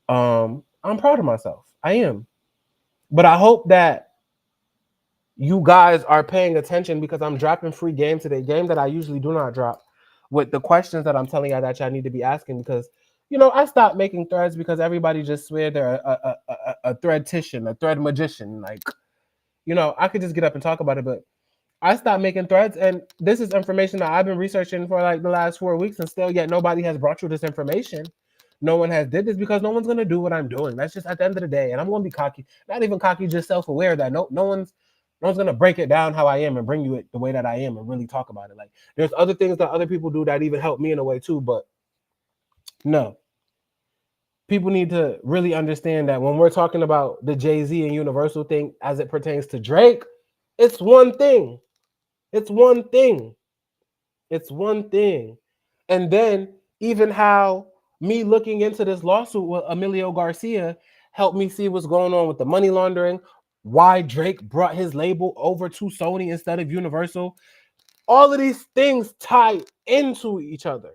I'm proud of myself. I am. But I hope that you guys are paying attention because I'm dropping free game today, game that I usually do not drop, with the questions that I'm telling you that y'all need to be asking because, I stopped making threads because everybody just swear they're a threadtician, a thread magician. Like, I could just get up and talk about it, but I stopped making threads, and this is information that I've been researching for like the last 4 weeks, and still yet nobody has brought you this information. No one has did this because no one's gonna do what I'm doing. That's just at the end of the day, and I'm gonna be cocky, not even cocky, just self-aware that no one's gonna break it down how I am and bring you it the way that I am and really talk about it. Like there's other things that other people do that even help me in a way too, but no. People need to really understand that when we're talking about the Jay-Z and Universal thing as it pertains to Drake, it's one thing. It's one thing. It's one thing. And then even how me looking into this lawsuit with Emilio Garcia helped me see what's going on with the money laundering, why Drake brought his label over to Sony instead of Universal. All of these things tie into each other.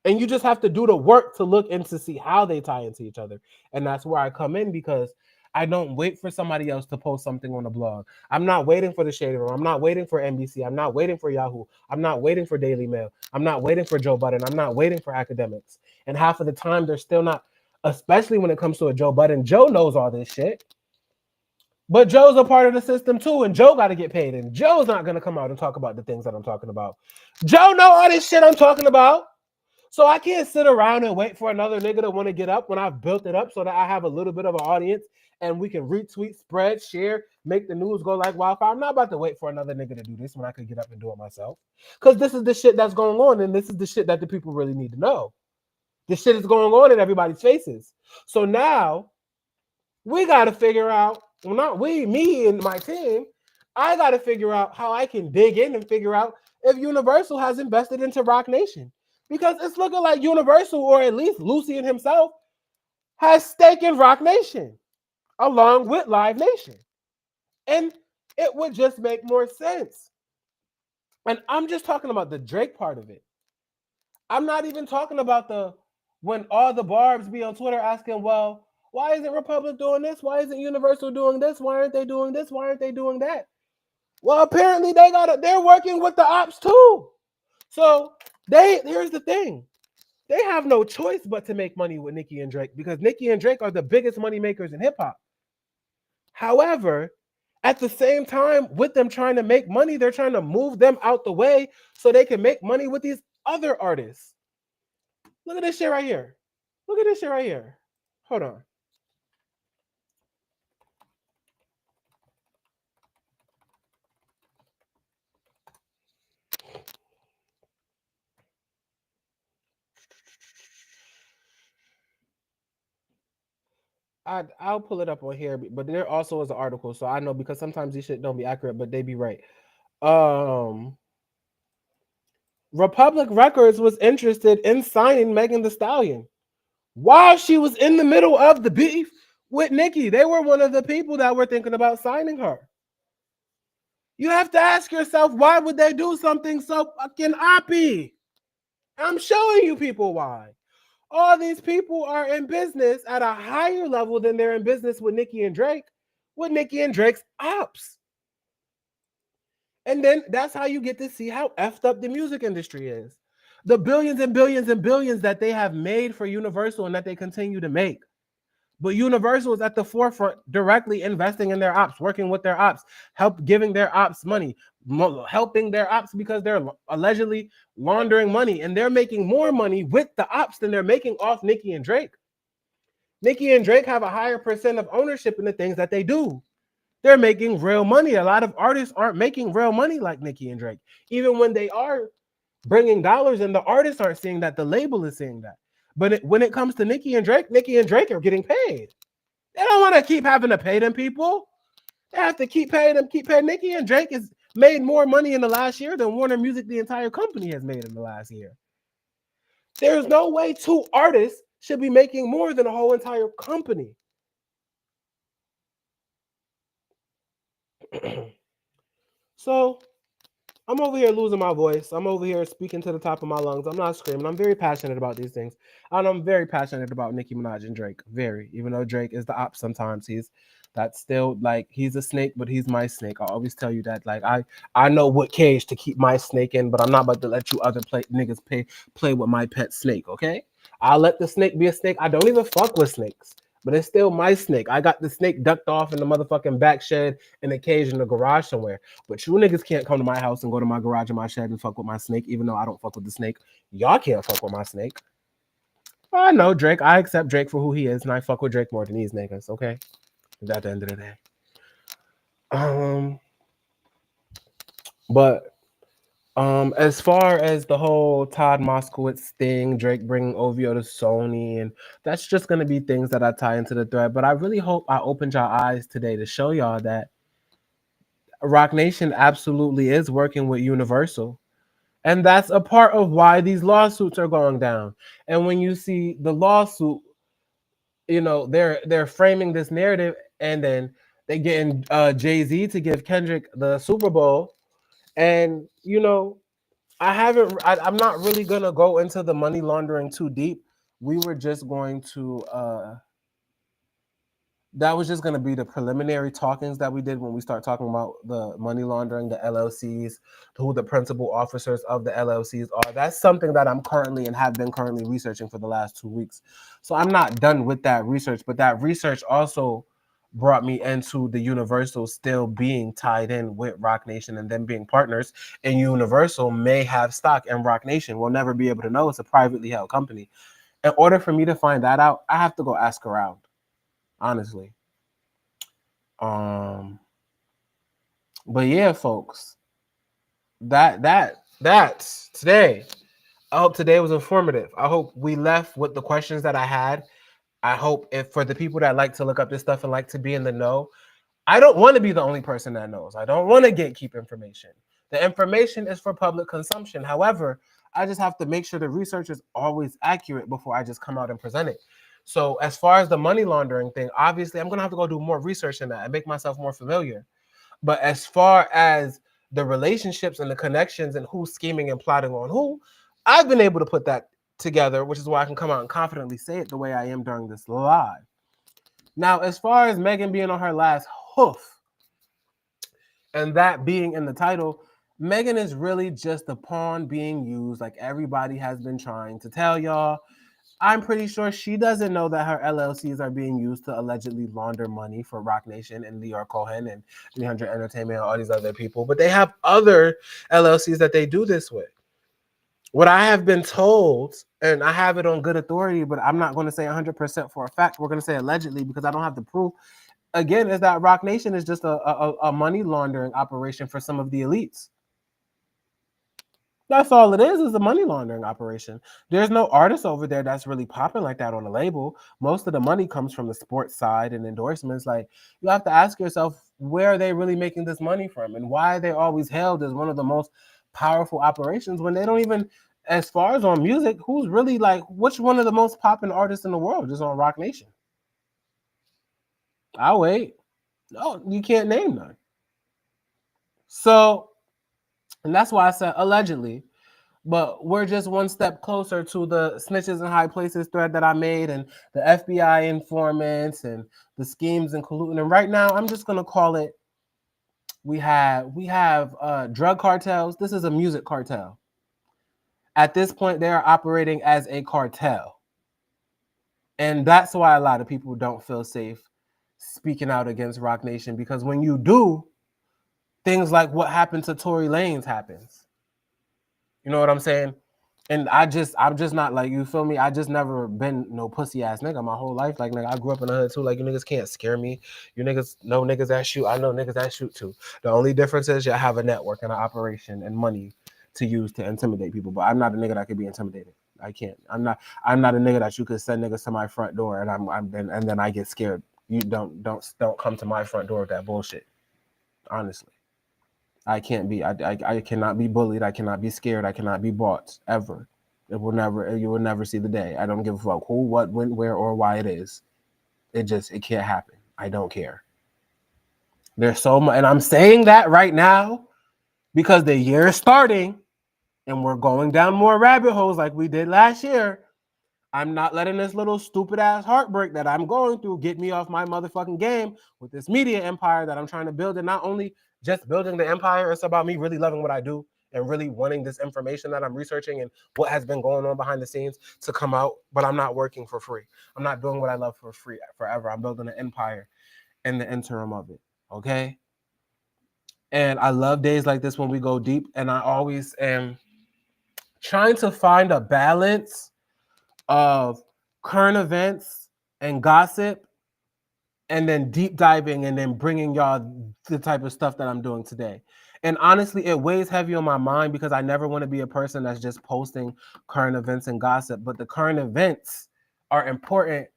And you just have to do the work to look and to see how they tie into each other. And that's where I come in because I don't wait for somebody else to post something on the blog. I'm not waiting for the Shade Room. I'm not waiting for NBC. I'm not waiting for Yahoo. I'm not waiting for Daily Mail. I'm not waiting for Joe Budden. I'm not waiting for academics. And half of the time, they're still not, especially when it comes to a Joe Budden. Joe knows all this shit. But Joe's a part of the system too, and Joe got to get paid. And Joe's not going to come out and talk about the things that I'm talking about. Joe know all this shit I'm talking about. So I can't sit around and wait for another nigga to want to get up when I've built it up so that I have a little bit of an audience and we can retweet, spread, share, make the news go like wildfire. I'm not about to wait for another nigga to do this when I could get up and do it myself. Because this is the shit that's going on, and this is the shit that the people really need to know. This shit is going on in everybody's faces. So now we got to figure out, well, not we, me and my team, I got to figure out how I can dig in and figure out if Universal has invested into Rock Nation. Because it's looking like Universal, or at least Lucian himself, has stake in Rock Nation, along with Live Nation. And it would just make more sense. And I'm just talking about the Drake part of it. I'm not even talking about when all the barbs be on Twitter asking, well, why isn't Republic doing this? Why isn't Universal doing this? Why aren't they doing this? Why aren't they doing that? Well, apparently they're working with the ops too. So here's the thing. They have no choice but to make money with Nicki and Drake because Nicki and Drake are the biggest money makers in hip hop. However, at the same time, with them trying to make money, they're trying to move them out the way so they can make money with these other artists. Look at this shit right here. Look at this shit right here. Hold on. I'll pull it up on here, but there also is an article, so I know because sometimes these shit don't be accurate, but they be right. Republic Records was interested in signing Megan Thee Stallion while she was in the middle of the beef with Nicki. They were one of the people that were thinking about signing her. You have to ask yourself, why would they do something so fucking oppy? I'm showing you people why. All these people are in business at a higher level than they're in business with Nicki and Drake, with Nicki and Drake's ops. And then that's how you get to see how effed up the music industry is. The billions and billions and billions that they have made for Universal and that they continue to make. But Universal is at the forefront, directly investing in their ops, working with their ops, giving their ops money, helping their ops because they're allegedly laundering money. And they're making more money with the ops than they're making off Nicki and Drake. Nicki and Drake have a higher percent of ownership in the things that they do. They're making real money. A lot of artists aren't making real money like Nicki and Drake. Even when they are bringing dollars and the artists aren't seeing that, the label is seeing that. But when it comes to Nicki and Drake are getting paid. They don't want to keep having to pay them people. They have to keep paying them, keep paying. Nicki and Drake is made more money in the last year than Warner Music, the entire company, has made in the last year. There's no way 2 artists should be making more than a whole entire company. So I'm over here losing my voice. I'm over here speaking to the top of my lungs. I'm not screaming. I'm very passionate about these things. And I'm very passionate about Nicki Minaj and Drake. Very. Even though Drake is the op sometimes, that's still like, he's a snake, but he's my snake. I always tell you that. Like, I know what cage to keep my snake in, but I'm not about to let you other niggas play with my pet snake, okay? I'll let the snake be a snake. I don't even fuck with snakes. But it's still my snake. I got the snake ducked off in the motherfucking back shed in a cage in the garage somewhere. But you niggas can't come to my house and go to my garage and my shed and fuck with my snake, even though I don't fuck with the snake. Y'all can't fuck with my snake. I know Drake. I accept Drake for who he is, and I fuck with Drake more than these niggas, okay? At the end of the day. But as far as the whole Todd Moskowitz thing, Drake bringing OVO to Sony, and that's just going to be things that I tie into the thread. But I really hope I opened your eyes today to show y'all that Roc Nation absolutely is working with Universal. And that's a part of why these lawsuits are going down. And when you see the lawsuit, you know, they're framing this narrative, and then they getting Jay-Z to give Kendrick the Super Bowl. And, you know, I'm not really going to go into the money laundering too deep. We were just going to, that was just going to be the preliminary talkings that we did when we start talking about the money laundering, the LLCs, who the principal officers of the LLCs are. That's something that I'm currently and have been currently researching for the last 2 weeks. So I'm not done with that research, but that research also brought me into the Universal still being tied in with Roc Nation and them being partners. And Universal may have stock in Roc Nation. We'll never be able to know. It's a privately held company. In order for me to find that out, I have to go ask around, honestly. But yeah, folks, that's today. I hope today was informative. I hope we left with the questions that I had. I hope if for the people that like to look up this stuff and like to be in the know, I don't want to be the only person that knows. I don't want to gatekeep information. The information is for public consumption. However, I just have to make sure the research is always accurate before I just come out and present it. So as far as the money laundering thing, obviously I'm going to have to go do more research in that and make myself more familiar. But as far as the relationships and the connections and who's scheming and plotting on who, I've been able to put that together, which is why I can come out and confidently say it the way I am during this live. Now, as far as Megan being on her last hoof and that being in the title, Megan is really just a pawn being used, like everybody has been trying to tell y'all. I'm pretty sure she doesn't know that her LLCs are being used to allegedly launder money for Roc Nation and Leor Cohen and 300 Entertainment and all these other people. But they have other LLCs that they do this with. What I have been told, and I have it on good authority, but I'm not going to say 100% for a fact. We're going to say allegedly because I don't have the proof. Again, is that Roc Nation is just a money laundering operation for some of the elites. That's all it is a money laundering operation. There's no artist over there that's really popping like that on the label. Most of the money comes from the sports side and endorsements. Like, you have to ask yourself, where are they really making this money from? And why are they always held as one of the most powerful operations when they don't even, as far as on music, who's really like, which one of the most popping artists in the world is on Roc Nation? I'll wait. No, you can't name none. So, and that's why I said allegedly. But we're just one step closer to the snitches in high places thread that I made and the FBI informants and the schemes and colluding. And right now, I'm just going to call it, we have drug cartels. This is a music cartel. At this point, they are operating as a cartel. And that's why a lot of people don't feel safe speaking out against Roc Nation, because when you do, things like what happened to Tory Lanez happens. You know what I'm saying? And I'm just not like, you feel me? I just never been no pussy ass nigga my whole life. Like, nigga, I grew up in the hood too. Like, you niggas can't scare me. You niggas know niggas that shoot. I know niggas that shoot too. The only difference is you have a network and an operation and money to use to intimidate people. But I'm not a nigga that could be intimidated. I can't. I'm not a nigga that you could send niggas to my front door and then I get scared. You don't come to my front door with that bullshit. Honestly. I can't be. I cannot be bullied. I cannot be scared. I cannot be bought ever. It will never. You will never see the day. I don't give a fuck who, what, when, where, or why it is. It can't happen. I don't care. There's so much, and I'm saying that right now because the year is starting, and we're going down more rabbit holes like we did last year. I'm not letting this little stupid ass heartbreak that I'm going through get me off my motherfucking game with this media empire that I'm trying to build. And not only just building the empire, it's about me really loving what I do and really wanting this information that I'm researching and what has been going on behind the scenes to come out. But I'm not working for free. I'm not doing what I love for free forever. I'm building an empire in the interim of it. Okay. And I love days like this when we go deep. And I always am trying to find a balance of current events and gossip, and then deep diving and then bringing y'all the type of stuff that I'm doing today. And honestly, it weighs heavy on my mind because I never want to be a person that's just posting current events and gossip. But the current events are important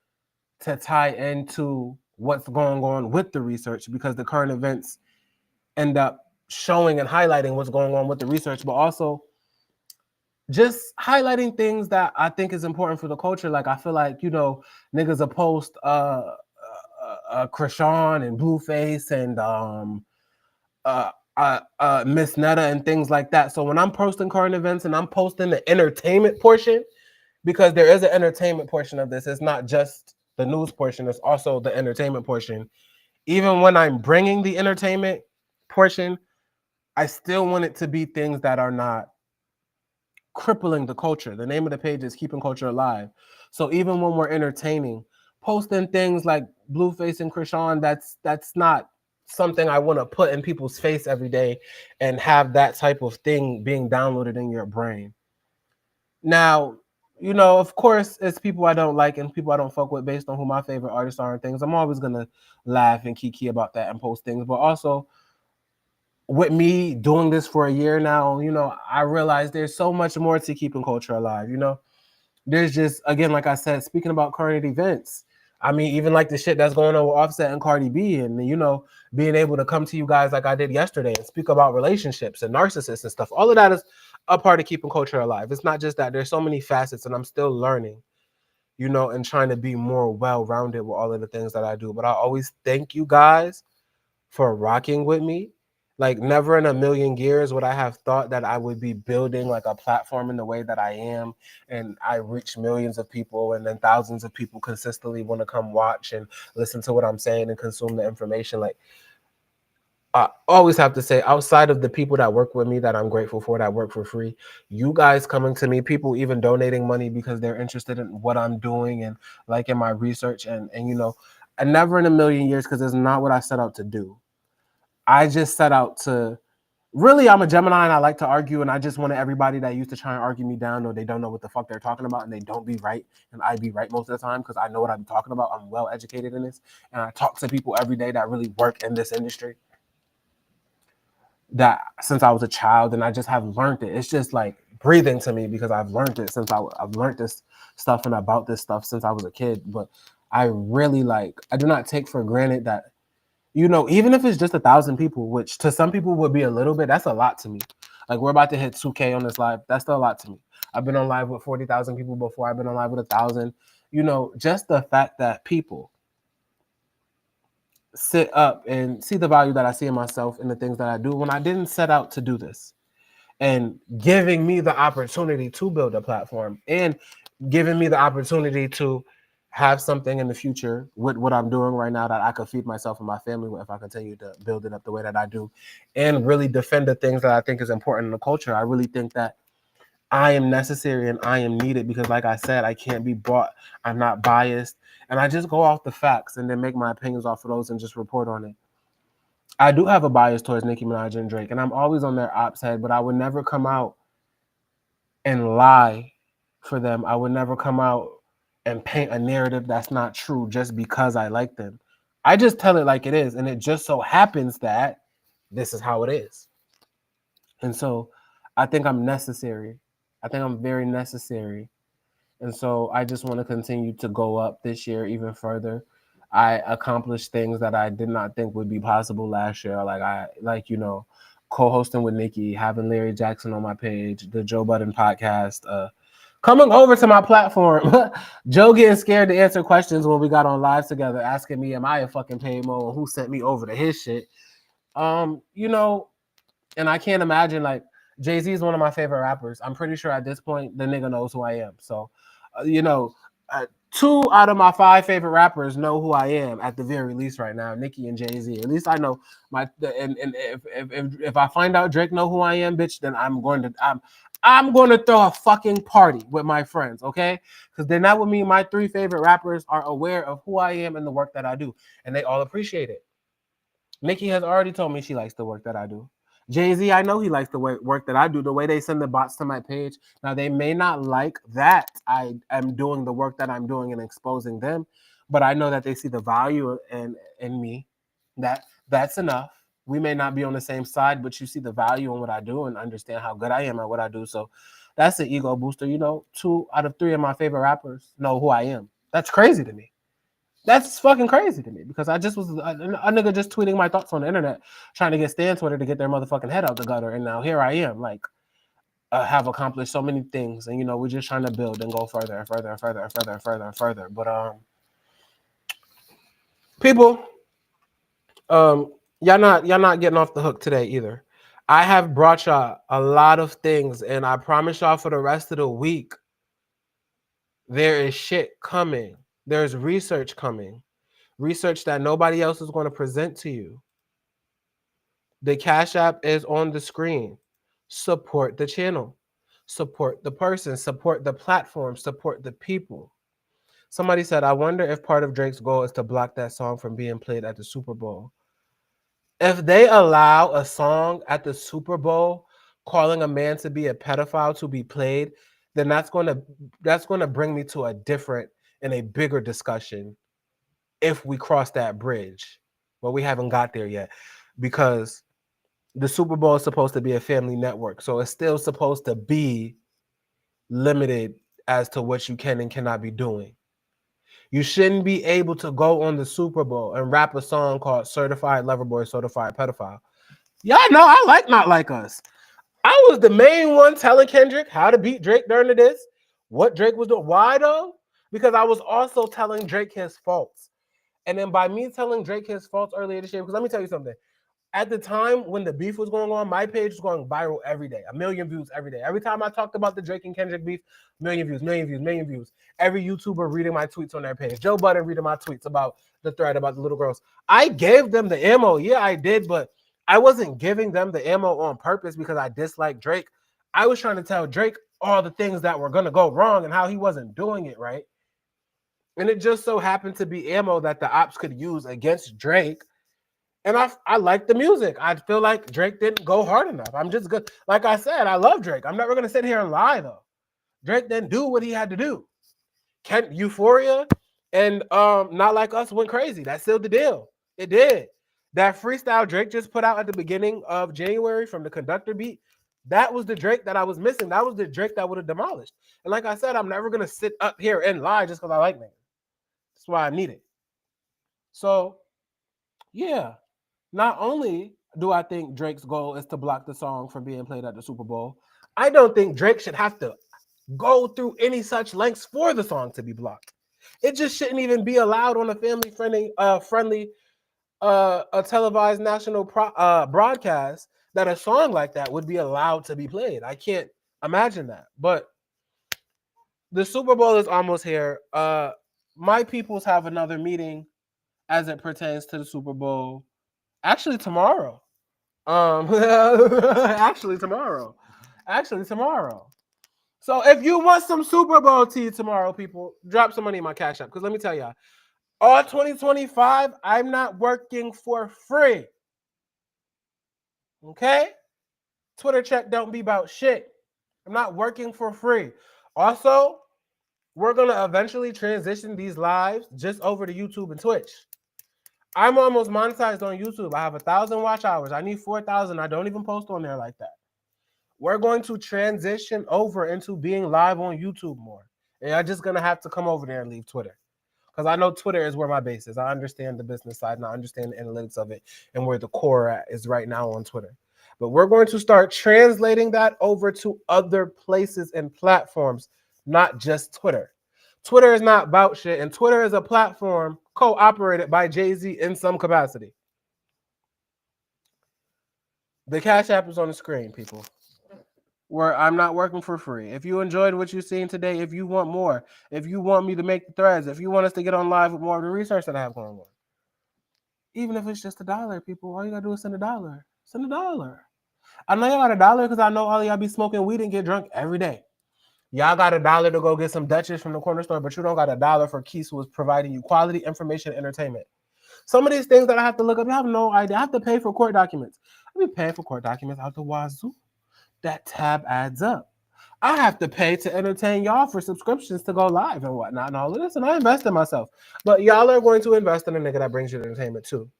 to tie into what's going on with the research, because the current events end up showing and highlighting what's going on with the research, but also just highlighting things that I think is important for the culture. Like, I feel like, niggas will post Krishan and Blueface and Miss Netta and things like that. So when I'm posting current events and I'm posting the entertainment portion, because there is an entertainment portion of this, it's not just the news portion, it's also the entertainment portion. Even when I'm bringing the entertainment portion, I still want it to be things that are not crippling the culture. The name of the page is Keeping Culture Alive. So even when we're entertaining, posting things like Blueface and Krishan, that's not something I want to put in people's face every day and have that type of thing being downloaded in your brain. Now, of course, it's people I don't like and people I don't fuck with based on who my favorite artists are and things. I'm always gonna laugh and kiki about that and post things, but also with me doing this for a year now, I realize there's so much more to keeping culture alive. There's just, again, like I said, speaking about current events. I mean, even like the shit that's going on with Offset and Cardi B, and being able to come to you guys like I did yesterday and speak about relationships and narcissists and stuff. All of that is a part of keeping culture alive. It's not just that. There's so many facets, and I'm still learning, and trying to be more well-rounded with all of the things that I do. But I always thank you guys for rocking with me. Like, never in a million years would I have thought that I would be building like a platform in the way that I am, and I reach millions of people, and then thousands of people consistently want to come watch and listen to what I'm saying and consume the information. Like, I always have to say, outside of the people that work with me that I'm grateful for, that work for free, you guys coming to me, people even donating money because they're interested in what I'm doing and like in my research, and and never in a million years, because it's not what I set out to do. I just set out to, really, I'm a Gemini and I like to argue, and I just wanted everybody that used to try and argue me down, or they don't know what the fuck they're talking about and they don't be right, and I be right most of the time because I know what I'm talking about. I'm well educated in this, and I talk to people every day that really work in this industry that since I was a child, and I just have learned it. It's just like breathing to me because I've learned it since I've learned this stuff and about this stuff since I was a kid. But I really I do not take for granted that, even if it's just 1,000 people, which to some people would be a little bit, that's a lot to me. Like, we're about to hit 2K on this live. That's still a lot to me. I've been on live with 40,000 people before. I've been on live with 1,000. Just the fact that people sit up and see the value that I see in myself and the things that I do when I didn't set out to do this, and giving me the opportunity to build a platform and giving me the opportunity to have something in the future with what I'm doing right now that I could feed myself and my family with if I continue to build it up the way that I do and really defend the things that I think is important in the culture. I really think that I am necessary and I am needed because, like I said, I can't be bought. I'm not biased. And I just go off the facts and then make my opinions off of those and just report on it. I do have a bias towards Nicki Minaj and Drake, and I'm always on their ops head, but I would never come out and lie for them. I would never come out and paint a narrative that's not true just because I like them. I just tell it like it is, and it just so happens that this is how it is. And so I think I'm necessary. I think I'm very necessary. And so I just want to continue to go up this year even further. I accomplished things that I did not think would be possible last year. co-hosting with Nikki, having Larry Jackson on my page, the Joe Budden podcast, coming over to my platform. Joe getting scared to answer questions when we got on live together, asking me, am I a fucking paid mo? And who sent me over to his shit? You know, and I can't imagine, like, Jay-Z is one of my favorite rappers. I'm pretty sure at this point the nigga knows who I am. So, you know, 2 out of my 5 favorite rappers know who I am at the very least right now, Nicki and Jay-Z. At least I know and if I find out Drake know who I am, bitch, then I'm going to throw a fucking party with my friends, okay? Because then that would mean my 3 favorite rappers are aware of who I am and the work that I do, and they all appreciate it. Nicki has already told me she likes the work that I do. Jay-Z, I know he likes the work that I do, the way they send the bots to my page. Now, they may not like that I am doing the work that I'm doing and exposing them, but I know that they see the value in me. That's enough. We may not be on the same side, but you see the value in what I do and understand how good I am at what I do. So that's the ego booster. You know, 2 out of 3 of my favorite rappers know who I am. That's crazy to me. That's fucking crazy to me because I just was a nigga just tweeting my thoughts on the internet, trying to get Stan Twitter to get their motherfucking head out the gutter, and now here I am, like, have accomplished so many things, and you know we're just trying to build and go further and further and further and further and further and further. But people, y'all not getting off the hook today either. I have brought y'all a lot of things, and I promise y'all for the rest of the week, there is shit coming. There's research coming. Research that nobody else is going to present to you. The Cash App is on the screen. Support the channel. Support the person. Support the platform. Support the people. Somebody said, I wonder if part of Drake's goal is to block that song from being played at the Super Bowl. If they allow a song at the Super Bowl calling a man to be a pedophile to be played, then that's going to bring me to a different and a bigger discussion if we cross that bridge. But we haven't got there yet because the Super Bowl is supposed to be a family network. So it's still supposed to be limited as to what you can and cannot be doing. You shouldn't be able to go on the Super Bowl and rap a song called Certified Lover Boy, Certified Pedophile. Y'all know I like Not Like Us. I was the main one telling Kendrick how to beat Drake during the diss, what Drake was doing. Why though? Because I was also telling Drake his faults. And then by me telling Drake his faults earlier this year, because let me tell you something. At the time when the beef was going on, my page was going viral every day, 1 million views every day. Every time I talked about the Drake and Kendrick beef, 1 million views, 1 million views, 1 million views. Every YouTuber reading my tweets on their page. Joe Budden reading my tweets about the thread about the little girls. I gave them the ammo. Yeah, I did, but I wasn't giving them the ammo on purpose because I disliked Drake. I was trying to tell Drake all the things that were going to go wrong and how he wasn't doing it right. And it just so happened to be ammo that the ops could use against Drake. And I like the music. I feel like Drake didn't go hard enough. I'm just good. Like I said, I love Drake. I'm never going to sit here and lie, though. Drake didn't do what he had to do. Euphoria and Not Like Us went crazy. That sealed the deal. It did. That freestyle Drake just put out at the beginning of January from the Conductor beat, that was the Drake that I was missing. That was the Drake that would have demolished. And like I said, I'm never going to sit up here and lie just because I like man. That's why I need it. So, yeah. Not only do I think Drake's goal is to block the song from being played at the Super Bowl, I don't think Drake should have to go through any such lengths for the song to be blocked. It just shouldn't even be allowed on a family-friendly, a televised national broadcast that a song like that would be allowed to be played. I can't imagine that. But the Super Bowl is almost here. My peoples have another meeting as it pertains to the Super Bowl. Actually, tomorrow. Actually, tomorrow. So if you want some Super Bowl tea tomorrow, people, drop some money in my Cash App. Because let me tell y'all, all 2025, I'm not working for free. Okay? Twitter check don't be about shit. I'm not working for free. Also, we're going to eventually transition these lives just over to YouTube and Twitch. I'm almost monetized on YouTube. I have 1,000 watch hours. I need 4,000. I don't even post on there like that. We're going to transition over into being live on YouTube more. And I'm just going to have to come over there and leave Twitter. Because I know Twitter is where my base is. I understand the business side and I understand the analytics of it and where the core is right now on Twitter. But we're going to start translating that over to other places and platforms, not just Twitter. Twitter is not about shit, and Twitter is a platform co-operated by Jay-Z in some capacity. The Cash App is on the screen, people. Where I'm not working for free. If you enjoyed what you've seen today, if you want more, if you want me to make the threads, if you want us to get on live with more of the research that I have going on, even if it's just $1, people, all you gotta do is send $1. Send $1. I know y'all got $1 because I know all y'all be smoking weed and get drunk every day. Y'all got $1 to go get some Dutchess from the corner store, but you don't got $1 for Keith, who is providing you quality information and entertainment. Some of these things that I have to look up, you have no idea. I have to pay for court documents. I be paying for court documents out the wazoo. That tab adds up. I have to pay to entertain y'all for subscriptions to go live and whatnot and all of this, and I invest in myself. But y'all are going to invest in a nigga that brings you entertainment too.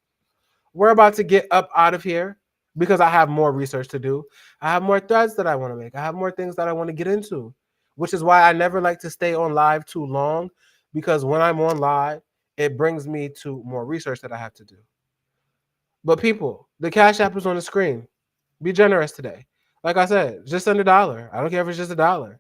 We're about to get up out of here because I have more research to do. I have more threads that I want to make. I have more things that I want to get into, which is why I never like to stay on live too long, because when I'm on live, it brings me to more research that I have to do. But people, the Cash App is on the screen. Be generous today. Like I said, just send $1. I don't care if it's just $1.